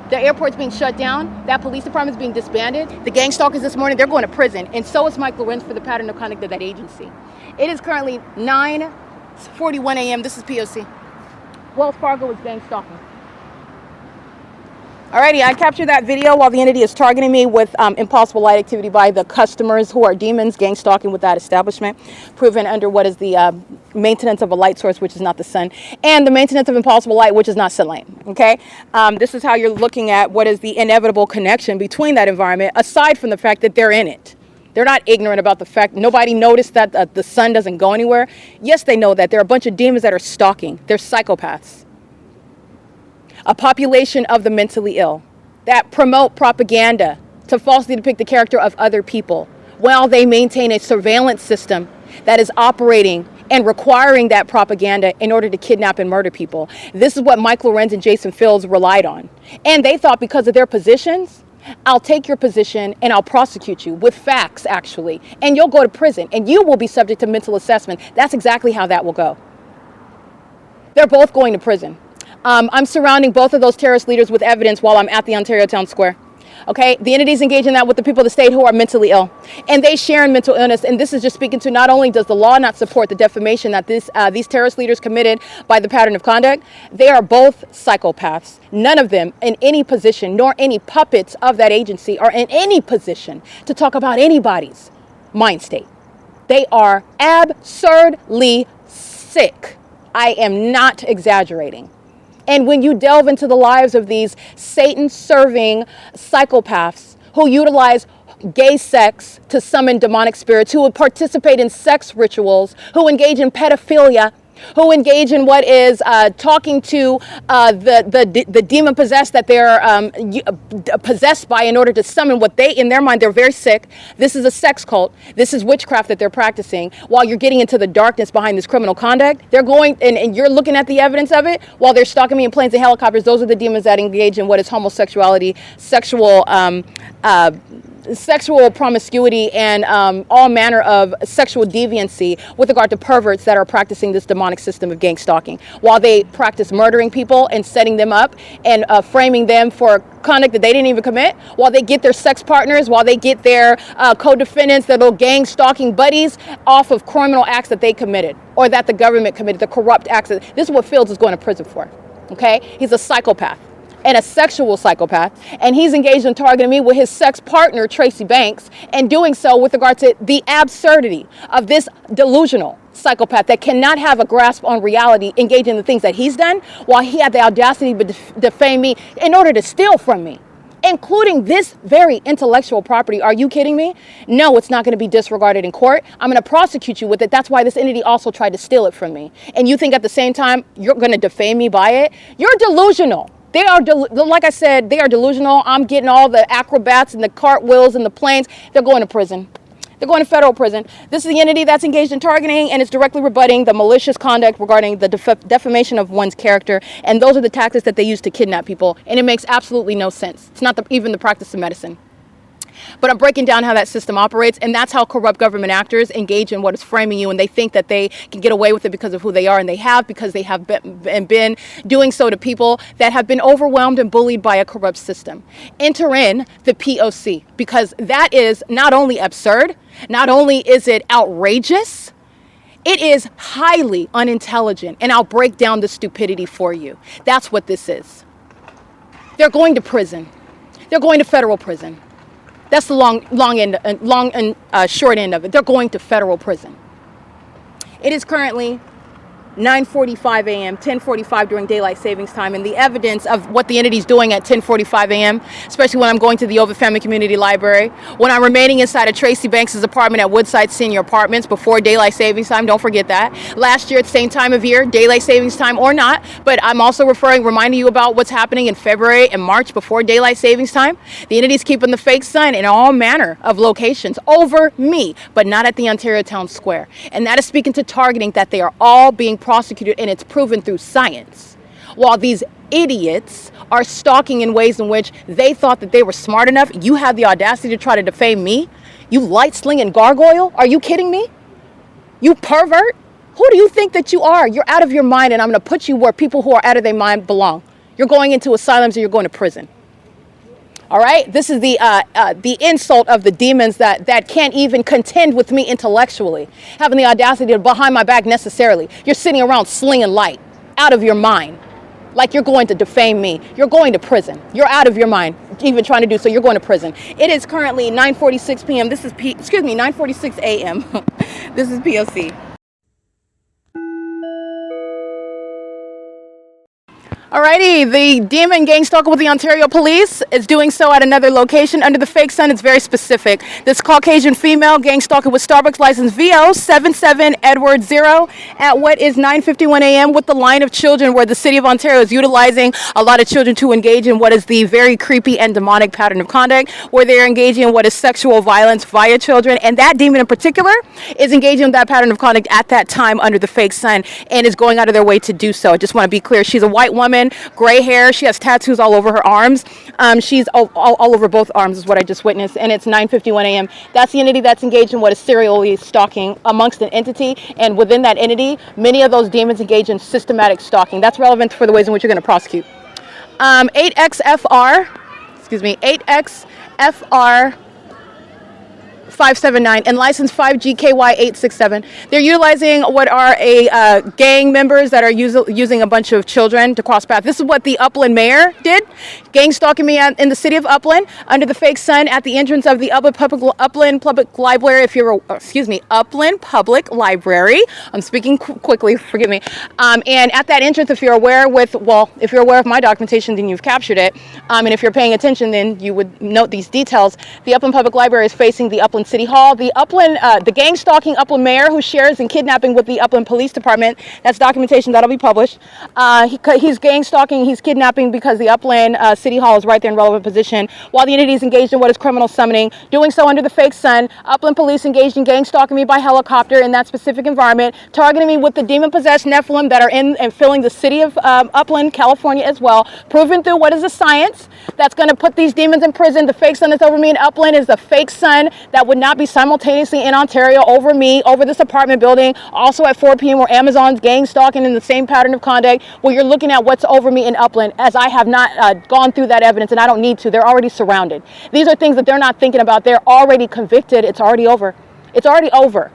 The airport's being shut down. That police department's being disbanded. The gang stalkers this morning, they're going to prison. And so is Mike LORENZ for the pattern of conduct of that agency. It is currently 9:41 a.m. This is P.O.C. Wells Fargo is gang stalking. Alrighty, I captured that video while the entity is targeting me with impossible light activity by the customers who are demons, gang stalking with that establishment, proven under what is the maintenance of a light source, which is not the sun, and the maintenance of impossible light, which is not sunlight. Okay, this is how you're looking at what is the inevitable connection between that environment, aside from the fact that they're in it. They're not ignorant about the fact. Nobody noticed that the sun doesn't go anywhere. Yes, they know that. There are a bunch of demons that are stalking. They're psychopaths. A population of the mentally ill that promote propaganda to falsely depict the character of other people while they maintain a surveillance system that is operating and requiring that propaganda in order to kidnap and murder people. This is what Mike LORENZ and Jason Fields relied on. And they thought because of their positions, I'll take your position and I'll prosecute you with facts, actually, and you'll go to prison and you will be subject to mental assessment. That's exactly how that will go. They're both going to prison. I'm surrounding both of those terrorist leaders with evidence while I'm at the Ontario Town Square. Okay, the entities engage in that with the people of the state who are mentally ill, and they share in mental illness. And this is just speaking to not only does the law not support the defamation that these terrorist leaders committed by the pattern of conduct, they are both psychopaths. None of them in any position, nor any puppets of that agency, are in any position to talk about anybody's mind state. They are absurdly sick. I am not exaggerating. And when you delve into the lives of these Satan-serving psychopaths who utilize gay sex to summon demonic spirits, who would participate in sex rituals, who engage in pedophilia, who engage in what is talking to the demon possessed that they're possessed by in order to summon what they, in their mind, they're very sick. This is a sex cult. This is witchcraft that they're practicing. While you're getting into the darkness behind this criminal conduct, they're going, and you're looking at the evidence of it, while they're stalking me in planes and helicopters. Those are the demons that engage in what is homosexuality, sexual promiscuity, and all manner of sexual deviancy with regard to perverts that are practicing this demonic system of gang stalking, while they practice murdering people and setting them up and framing them for conduct that they didn't even commit, while they get their sex partners, while they get their co-defendants, their little gang stalking buddies off of criminal acts that they committed or that the government committed, the corrupt acts. This is what Fields is going to prison for. Okay, he's a psychopath and a sexual psychopath, and he's engaged in targeting me with his sex partner, Tracy Banks, and doing so with regard to the absurdity of this delusional psychopath that cannot have a grasp on reality, engage in the things that he's done, while he had the audacity to defame me in order to steal from me, including this very intellectual property. Are you kidding me? No, it's not going to be disregarded in court. I'm going to prosecute you with it. That's why this entity also tried to steal it from me. And you think at the same time you're going to defame me by it? You're delusional. They are, like I said, they are delusional. I'm getting all the acrobats and the cartwheels and the planes. They're going to prison. They're going to federal prison. This is the entity that's engaged in targeting, and it's directly rebutting the malicious conduct regarding the defamation of one's character. And those are the tactics that they use to kidnap people. And it makes absolutely no sense. It's not even the practice of medicine. But I'm breaking down how that system operates, and that's how corrupt government actors engage in what is framing you, and they think that they can get away with it because of who they are, and they have, because they have been doing so to people that have been overwhelmed and bullied by a corrupt system. Enter in the P.O.C, because that is not only absurd, not only is it outrageous, it is highly unintelligent, and I'll break down the stupidity for you. That's what this is. They're going to prison. They're going to federal prison. That's the long and short end of it. They're going to federal prison. It is currently 9:45 a.m., 10:45 during daylight savings time, and the evidence of what the entity's doing at 10:45 a.m., especially when I'm going to the OVITT Family Community Library, when I'm remaining inside of Tracy Banks' apartment at Woodside Senior Apartments before daylight savings time, don't forget that. Last year at the same time of year, daylight savings time or not, but I'm also reminding you about what's happening in February and March before daylight savings time. The entity's keeping the fake sun in all manner of locations over me, but not at the Ontario Town Square. And that is speaking to targeting that they are all being prosecuted, and it's proven through science. While these idiots are stalking in ways in which they thought that they were smart enough, you have the audacity to try to defame me? You light-slinging gargoyle? Are you kidding me? You pervert? Who do you think that you are? You're out of your mind, and I'm going to put you where people who are out of their mind belong. You're going into asylums, or you're going to prison. All right, this is the insult of the demons that can't even contend with me intellectually, having the audacity to behind my back necessarily. You're sitting around slinging light, out of your mind, like you're going to defame me. You're going to prison. You're out of your mind, even trying to do so. You're going to prison. It is currently 9:46 p.m. This is 9:46 a.m. This is P.O.C. Alrighty, the demon gang stalker with the Ontario Police is doing so at another location under the fake sun. It's very specific. This Caucasian female gang stalker with Starbucks license VO77 Edward 0 at what is 9:51 a.m. with the line of children, where the city of Ontario is utilizing a lot of children to engage in what is the very creepy and demonic pattern of conduct, where they're engaging in what is sexual violence via children. And that demon in particular is engaging in that pattern of conduct at that time under the fake sun, and is going out of their way to do so. I just want to be clear. She's a white woman, gray hair. She has tattoos all over her arms. She's all over both arms is what I just witnessed. And it's 9:51 a.m. That's the entity that's engaged in what is serially stalking amongst an entity. And within that entity, many of those demons engage in systematic stalking. That's relevant for the ways in which you're going to prosecute. 8XFR 579 and license 5GKY867. They're utilizing what are gang members that are using a bunch of children to cross paths. This is what the Upland mayor did, gang stalking me in the city of Upland under the fake sun at the entrance of the Upland Public Library. Upland Public Library. I'm speaking quickly, forgive me. And at that entrance, if you're aware of my documentation, then you've captured it. And if you're paying attention, then you would note these details. The Upland Public Library is facing the Upland City Hall. The gang stalking Upland mayor who shares in kidnapping with the Upland Police Department. That's documentation that'll be published. He's gang stalking, he's kidnapping because the Upland City Hall is right there in relevant position while the entity is engaged in what is criminal summoning, doing so under the fake sun. Upland Police engaged in gang stalking me by helicopter in that specific environment, targeting me with the demon-possessed Nephilim that are in and filling the city of Upland, California as well, proven through what is a science that's going to put these demons in prison. The fake sun that's over me in Upland is the fake sun that would not be simultaneously in Ontario over me, over this apartment building, also at 4 p.m. where Amazon's gang stalking in the same pattern of conduct, where you're looking at what's over me in Upland, as I have not gone through that evidence, and I don't need to. They're already surrounded. These are things that they're not thinking about. They're already convicted. It's already over. It's already over.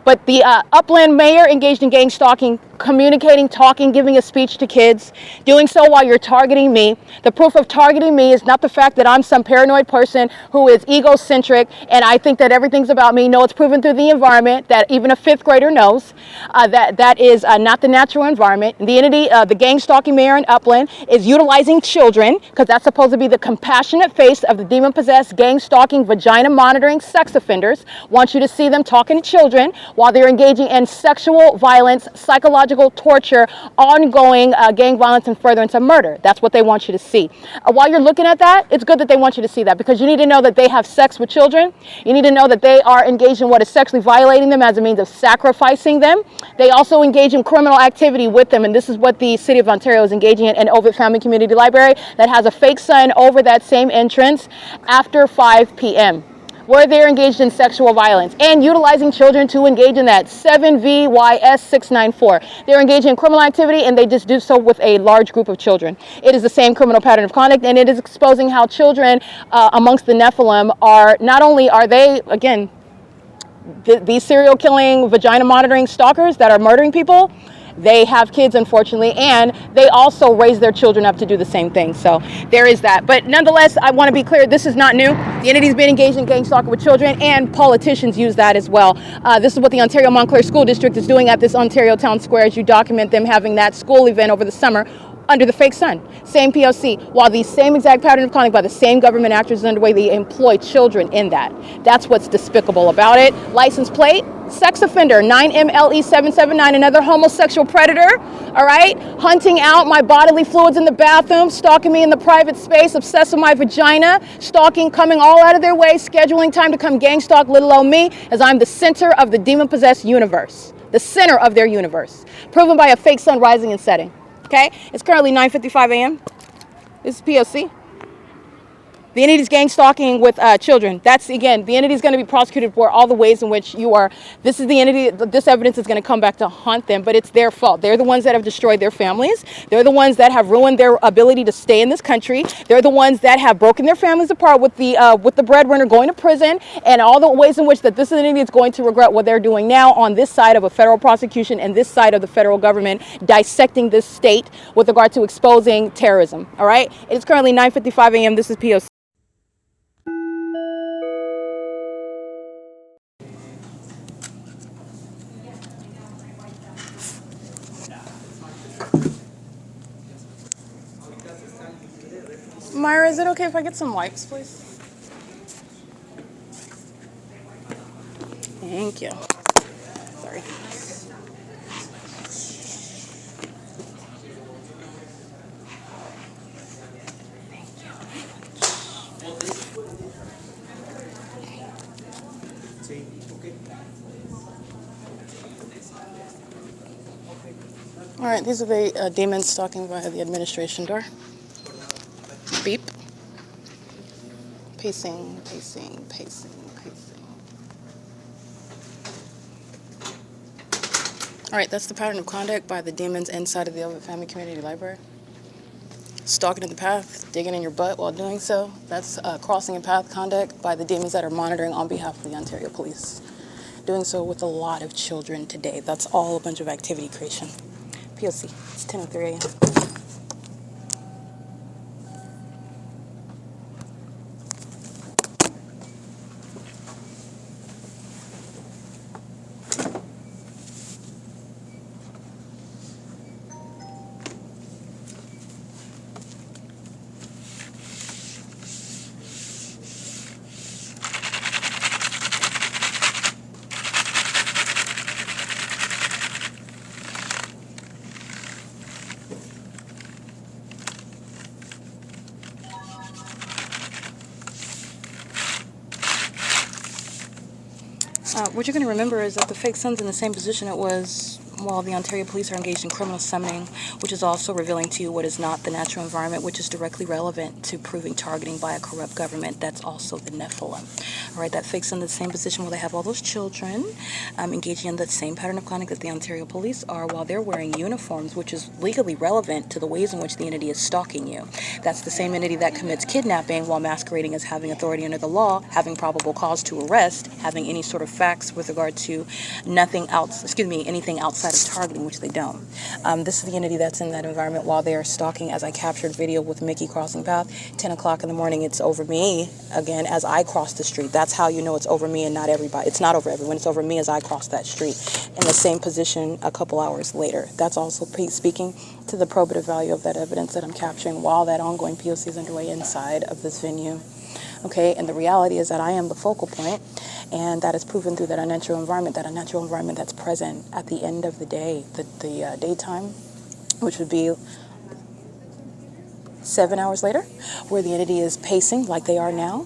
But the Upland mayor engaged in gang stalking, communicating, talking, giving a speech to kids, doing so while you're targeting me. The proof of targeting me is not the fact that I'm some paranoid person who is egocentric and I think that everything's about me. No, it's proven through the environment that even a fifth grader knows that is not the natural environment. The entity, the gang stalking mayor in Upland, is utilizing children, because that's supposed to be the compassionate face of the demon-possessed, gang stalking, vagina monitoring sex offenders. Want you to see them talking to children while they're engaging in sexual violence, psychological psychological torture, ongoing gang violence, and furtherance of murder. That's what they want you to see. While you're looking at that, it's good that they want you to see that, because you need to know that they have sex with children. You need to know that they are engaged in what is sexually violating them as a means of sacrificing them. They also engage in criminal activity with them, and this is what the City of Ontario is engaging in OVITT Family Community Library that has a fake sign over that same entrance after 5 p.m. where they're engaged in sexual violence and utilizing children to engage in that. 7VYS 694. They're engaging in criminal activity, and they just do so with a large group of children. It is the same criminal pattern of conduct, and it is exposing how children amongst the Nephilim are, not only are they, again, these serial killing, vagina monitoring stalkers that are murdering people, they have kids, unfortunately, and they also raise their children up to do the same thing. So there is that. But nonetheless, I want to be clear, this is not new. The entity's been engaged in gang stalking with children, and politicians use that as well. This is what the Ontario Montclair School District is doing at this Ontario Town Square as you document them having that school event over the summer under the fake sun. Same P.O.C. While the same exact pattern of conduct by the same government actors is underway, they employ children in that. That's what's despicable about it. License plate, sex offender, 9MLE779, another homosexual predator, all right? Hunting out my bodily fluids in the bathroom, stalking me in the private space, obsessed with my vagina, stalking, coming all out of their way, scheduling time to come gang stalk little old me, as I'm the center of the demon-possessed universe, the center of their universe, proven by a fake sun rising and setting. Okay, it's currently 9:55 a.m. This is P.O.C. The entity's gang stalking with children. That's, again, the entity's going to be prosecuted for all the ways in which you are. This is the entity, this evidence is going to come back to haunt them, but it's their fault. They're the ones that have destroyed their families. They're the ones that have ruined their ability to stay in this country. They're the ones that have broken their families apart with the breadwinner going to prison, and all the ways in which that this entity is going to regret what they're doing now on this side of a federal prosecution and this side of the federal government dissecting this state with regard to exposing terrorism. All right? It's currently 9:55 a.m. This is P.O.C. Myra, is it okay if I get some wipes, please? Thank you. Sorry. All right, these are the demons stalking via the administration door. Beep. Pacing, pacing, pacing, pacing. All right, that's the pattern of conduct by the demons inside of the OVITT Family Community Library. Stalking in the path, digging in your butt while doing so. That's crossing in path conduct by the demons that are monitoring on behalf of the Ontario Police. Doing so with a lot of children today. That's all a bunch of activity creation. P.O.C. It's 10:03 a.m. What you're going to remember is that the fake sun's in the same position it was while the Ontario Police are engaged in criminal summoning, which is also revealing to you what is not the natural environment, which is directly relevant to proving targeting by a corrupt government. That's also the Nephilim. All right, that fake sun in the same position where they have all those children engaging in the same pattern of conduct that the Ontario Police are while they're wearing uniforms, which is legally relevant to the ways in which the entity is stalking you. That's the same entity that commits kidnapping while masquerading as having authority under the law, having probable cause to arrest, having any sort of facts with regard to anything outside of targeting, which they don't. This is the entity that's in that environment while they are stalking, as I captured video with Mickey crossing path. 10 o'clock in the morning, it's over me again as I cross the street. That's how you know it's over me and not everybody. It's not over everyone. It's over me as I cross that street in the same position a couple hours later. That's also speaking to the probative value of that evidence that I'm capturing while that ongoing POC is underway inside of this venue. Okay, and the reality is that I am the focal point, and that is proven through that unnatural environment that's present at the end of the day, the daytime, which would be 7 hours later, where the entity is pacing like they are now,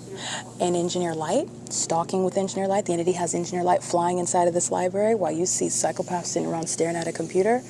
and engineer light, stalking with engineer light. The entity has engineer light flying inside of this library while you see psychopaths sitting around staring at a computer,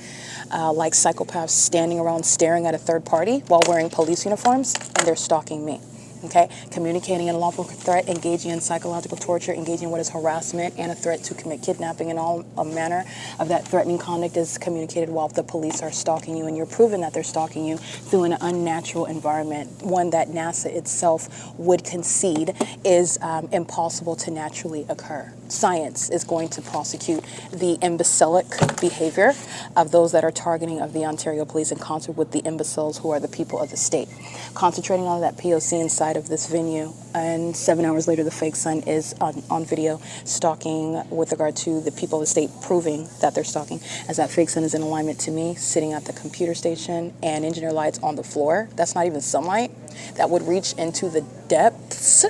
like psychopaths standing around staring at a third party while wearing police uniforms, and they're stalking me. Okay, communicating an unlawful threat, engaging in psychological torture, engaging in what is harassment and a threat to commit kidnapping, and all a manner of that threatening conduct is communicated while the police are stalking you, and you're proven that they're stalking you through an unnatural environment, one that NASA itself would concede is impossible to naturally occur. Science is going to prosecute the imbecilic behavior of those that are targeting of the Ontario police in concert with the imbeciles who are the people of the state. Concentrating on that P.O.C. inside of this venue, and 7 hours later the fake son is on video stalking with regard to the people of the state, proving that they're stalking, as that fake son is in alignment to me, sitting at the computer station, and engineer lights on the floor. That's not even sunlight. That would reach into the depths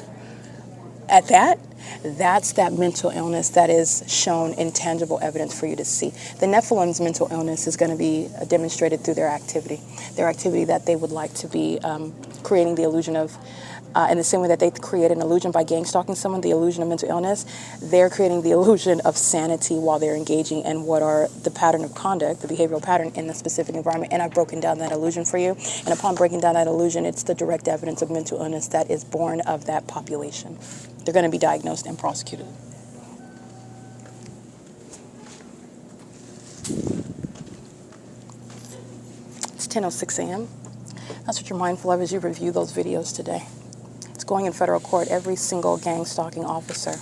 at that. That's that mental illness that is shown in tangible evidence for you to see. The Nephilim's mental illness is going to be demonstrated through their activity that they would like to be creating the illusion of, in the same way that they create an illusion by gang stalking someone, the illusion of mental illness, they're creating the illusion of sanity while they're engaging in what are the pattern of conduct, the behavioral pattern in the specific environment. And I've broken down that illusion for you. And upon breaking down that illusion, it's the direct evidence of mental illness that is born of that population. They're going to be diagnosed and prosecuted. It's 10:06 a.m. That's what you're mindful of as you review those videos today. It's going in federal court. Every single gang stalking officer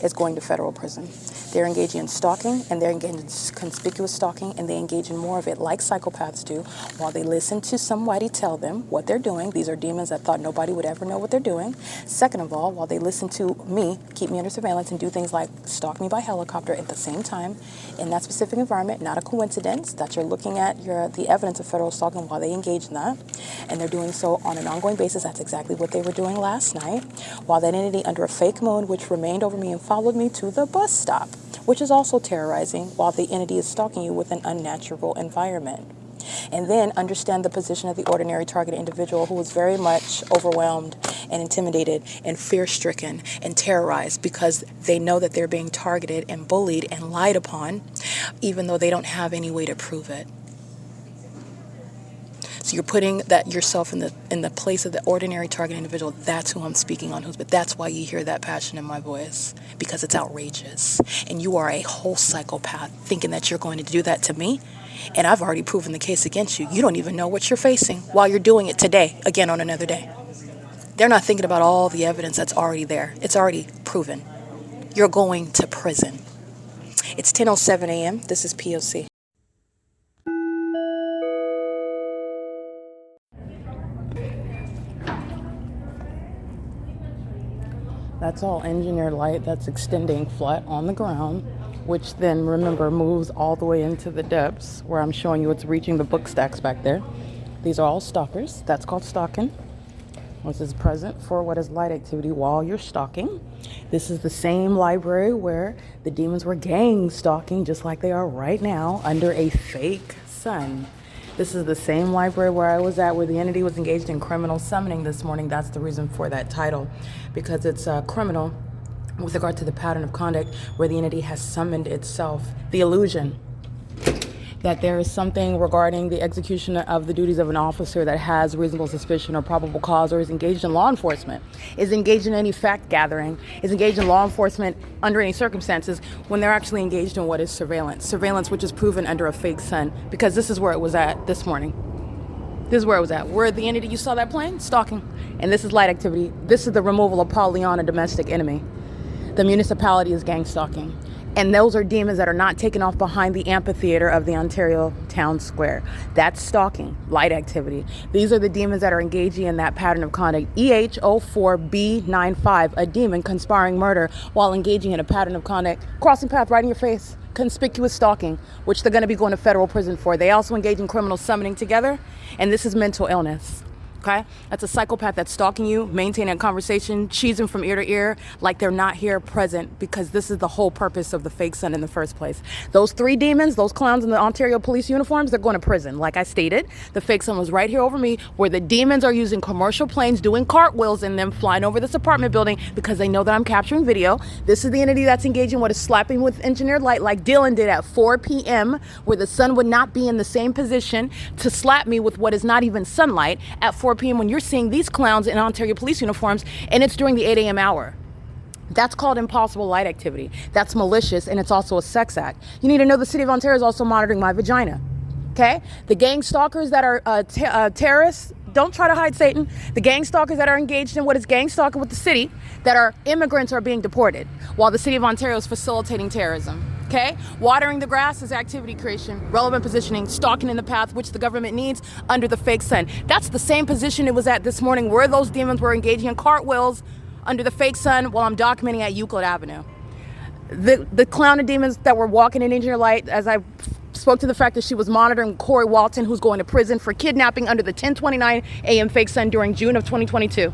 is going to federal prison. They're engaging in stalking, and they're engaging in conspicuous stalking, and they engage in more of it like psychopaths do while they listen to somebody tell them what they're doing. These are demons that thought nobody would ever know what they're doing. Second of all, while they listen to me, keep me under surveillance, and do things like stalk me by helicopter at the same time in that specific environment. Not a coincidence that you're looking at the evidence of federal stalking while they engage in that, and they're doing so on an ongoing basis. That's exactly what they were doing last night, while that entity under a fake moon, which remained over me and followed me to the bus stop, which is also terrorizing, while the entity is stalking you with an unnatural environment. And then understand the position of the ordinary targeted individual who is very much overwhelmed and intimidated and fear-stricken and terrorized because they know that they're being targeted and bullied and lied upon, even though they don't have any way to prove it. So you're putting that yourself in the place of the ordinary target individual. That's who I'm speaking on. But that's why you hear that passion in my voice, because it's outrageous. And you are a whole psychopath thinking that you're going to do that to me. And I've already proven the case against you. You don't even know what you're facing while you're doing it today, again on another day. They're not thinking about all the evidence that's already there. It's already proven. You're going to prison. It's 10:07 a.m. This is P.O.C. That's all engineered light that's extending flat on the ground, which then, remember, moves all the way into the depths where I'm showing you it's reaching the book stacks back there. These are all stalkers. That's called stalking. This is present for what is light activity while you're stalking. This is the same library where the demons were gang stalking, just like they are right now, under a fake sun. This is the same library where I was at, where the entity was engaged in criminal summoning this morning. That's the reason for that title, because it's criminal with regard to the pattern of conduct where the entity has summoned itself. The illusion that there is something regarding the execution of the duties of an officer that has reasonable suspicion or probable cause, or is engaged in law enforcement, is engaged in any fact gathering, is engaged in law enforcement under any circumstances, when they're actually engaged in what is surveillance. Surveillance which is proven under a fake sun, because this is where it was at this morning. This is where it was at. Where the entity you saw that plane? Stalking. And this is light activity. This is the removal of Pollyanna, domestic enemy. The municipality is gang stalking. And those are demons that are not taken off behind the amphitheater of the Ontario Town Square. That's stalking, light activity. These are the demons that are engaging in that pattern of conduct. EH04B95, a demon conspiring murder while engaging in a pattern of conduct. Crossing path right in your face. Conspicuous stalking, which they're going to be going to federal prison for. They also engage in criminal summoning together. And this is mental illness. Okay? That's a psychopath that's stalking you, maintaining a conversation, cheesing from ear to ear like they're not here present, because this is the whole purpose of the fake sun in the first place. Those three demons, those clowns in the Ontario police uniforms, they're going to prison. Like I stated, the fake sun was right here over me, where the demons are using commercial planes, doing cartwheels in them, flying over this apartment building because they know that I'm capturing video. This is the entity that's engaging what is slapping with engineered light like Dylan did at 4 p.m., where the sun would not be in the same position to slap me with what is not even sunlight at 4 p.m. when you're seeing these clowns in Ontario police uniforms, and it's during the 8 a.m. hour. That's called impossible light activity. That's malicious, and it's also a sex act. You need to know the city of Ontario is also monitoring my vagina. Okay? The gang stalkers that are terrorists, don't try to hide Satan. The gang stalkers that are engaged in what is gang stalking with the city, that are immigrants, are being deported, while the city of Ontario is facilitating terrorism. Okay? Watering the grass is activity creation, relevant positioning, stalking in the path which the government needs under the fake sun. That's the same position it was at this morning, where those demons were engaging in cartwheels under the fake sun while I'm documenting at Euclid Avenue. The clown and demons that were walking in engineer light, as I spoke to the fact that she was monitoring Corey Walton, who's going to prison for kidnapping under the 10:29 a.m. fake sun during June of 2022.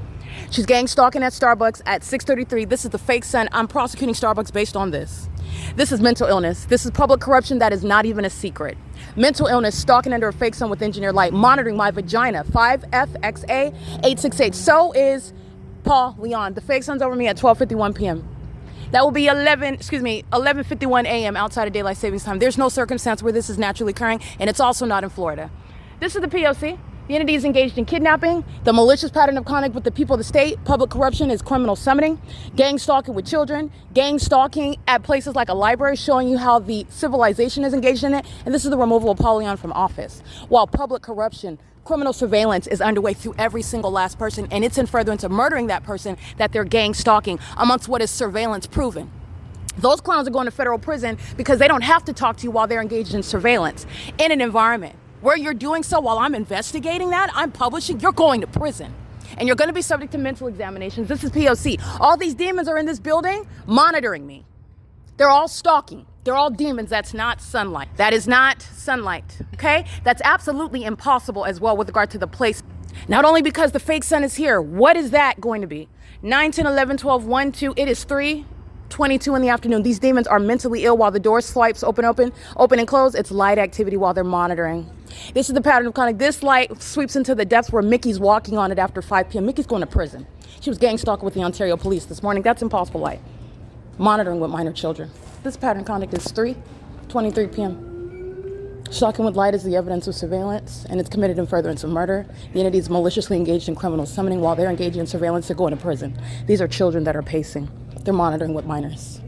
She's gang stalking at Starbucks at 6:33. This is the fake sun. I'm prosecuting Starbucks based on this. This is mental illness. This is public corruption that is not even a secret. Mental illness, stalking under a fake sun with engineered light, monitoring my vagina, 5FXA 868. So is Paul Leon. The fake sun's over me at 12:51 p.m. That will be 11:51 a.m. outside of daylight savings time. There's no circumstance where this is naturally occurring, and it's also not in Florida. This is the P.O.C. The entity is engaged in kidnapping, the malicious pattern of conduct with the people of the state. Public corruption is criminal summoning, gang stalking with children, gang stalking at places like a library, showing you how the civilization is engaged in it. And this is the removal of Paul Leon from office. While public corruption, criminal surveillance is underway through every single last person, and it's in furtherance of murdering that person that they're gang stalking amongst what is surveillance proven. Those clowns are going to federal prison because they don't have to talk to you while they're engaged in surveillance in an environment where you're doing so while I'm investigating that, I'm publishing, you're going to prison. And you're going to be subject to mental examinations. This is P.O.C. All these demons are in this building monitoring me. They're all stalking. They're all demons. That's not sunlight. That is not sunlight, okay? That's absolutely impossible as well with regard to the place. Not only because the fake sun is here, what is that going to be? 9, 10, 11, 12, 1, 2, it is 3:22 in the afternoon. These demons are mentally ill while the door swipes open and close. It's light activity while they're monitoring. This is the pattern of conduct. This light sweeps into the depths where Mickey's walking on it after 5 p.m. Mickey's going to prison. She was gang stalking with the Ontario police this morning. That's impossible light. Monitoring with minor children. This pattern of conduct is 3:23 p.m. Stalking with light is the evidence of surveillance, and it's committed in furtherance of murder. The entity is maliciously engaged in criminal summoning. While they're engaging in surveillance, they're going to prison. These are children that are pacing. They're monitoring with minors.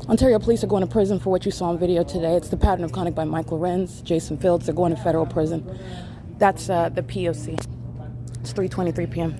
Ontario police are going to prison for what you saw on video today. It's the pattern of conduct by Mike Lorenz, Jason Fields. They're going to federal prison. That's the P.O.C. It's 3:23 p.m.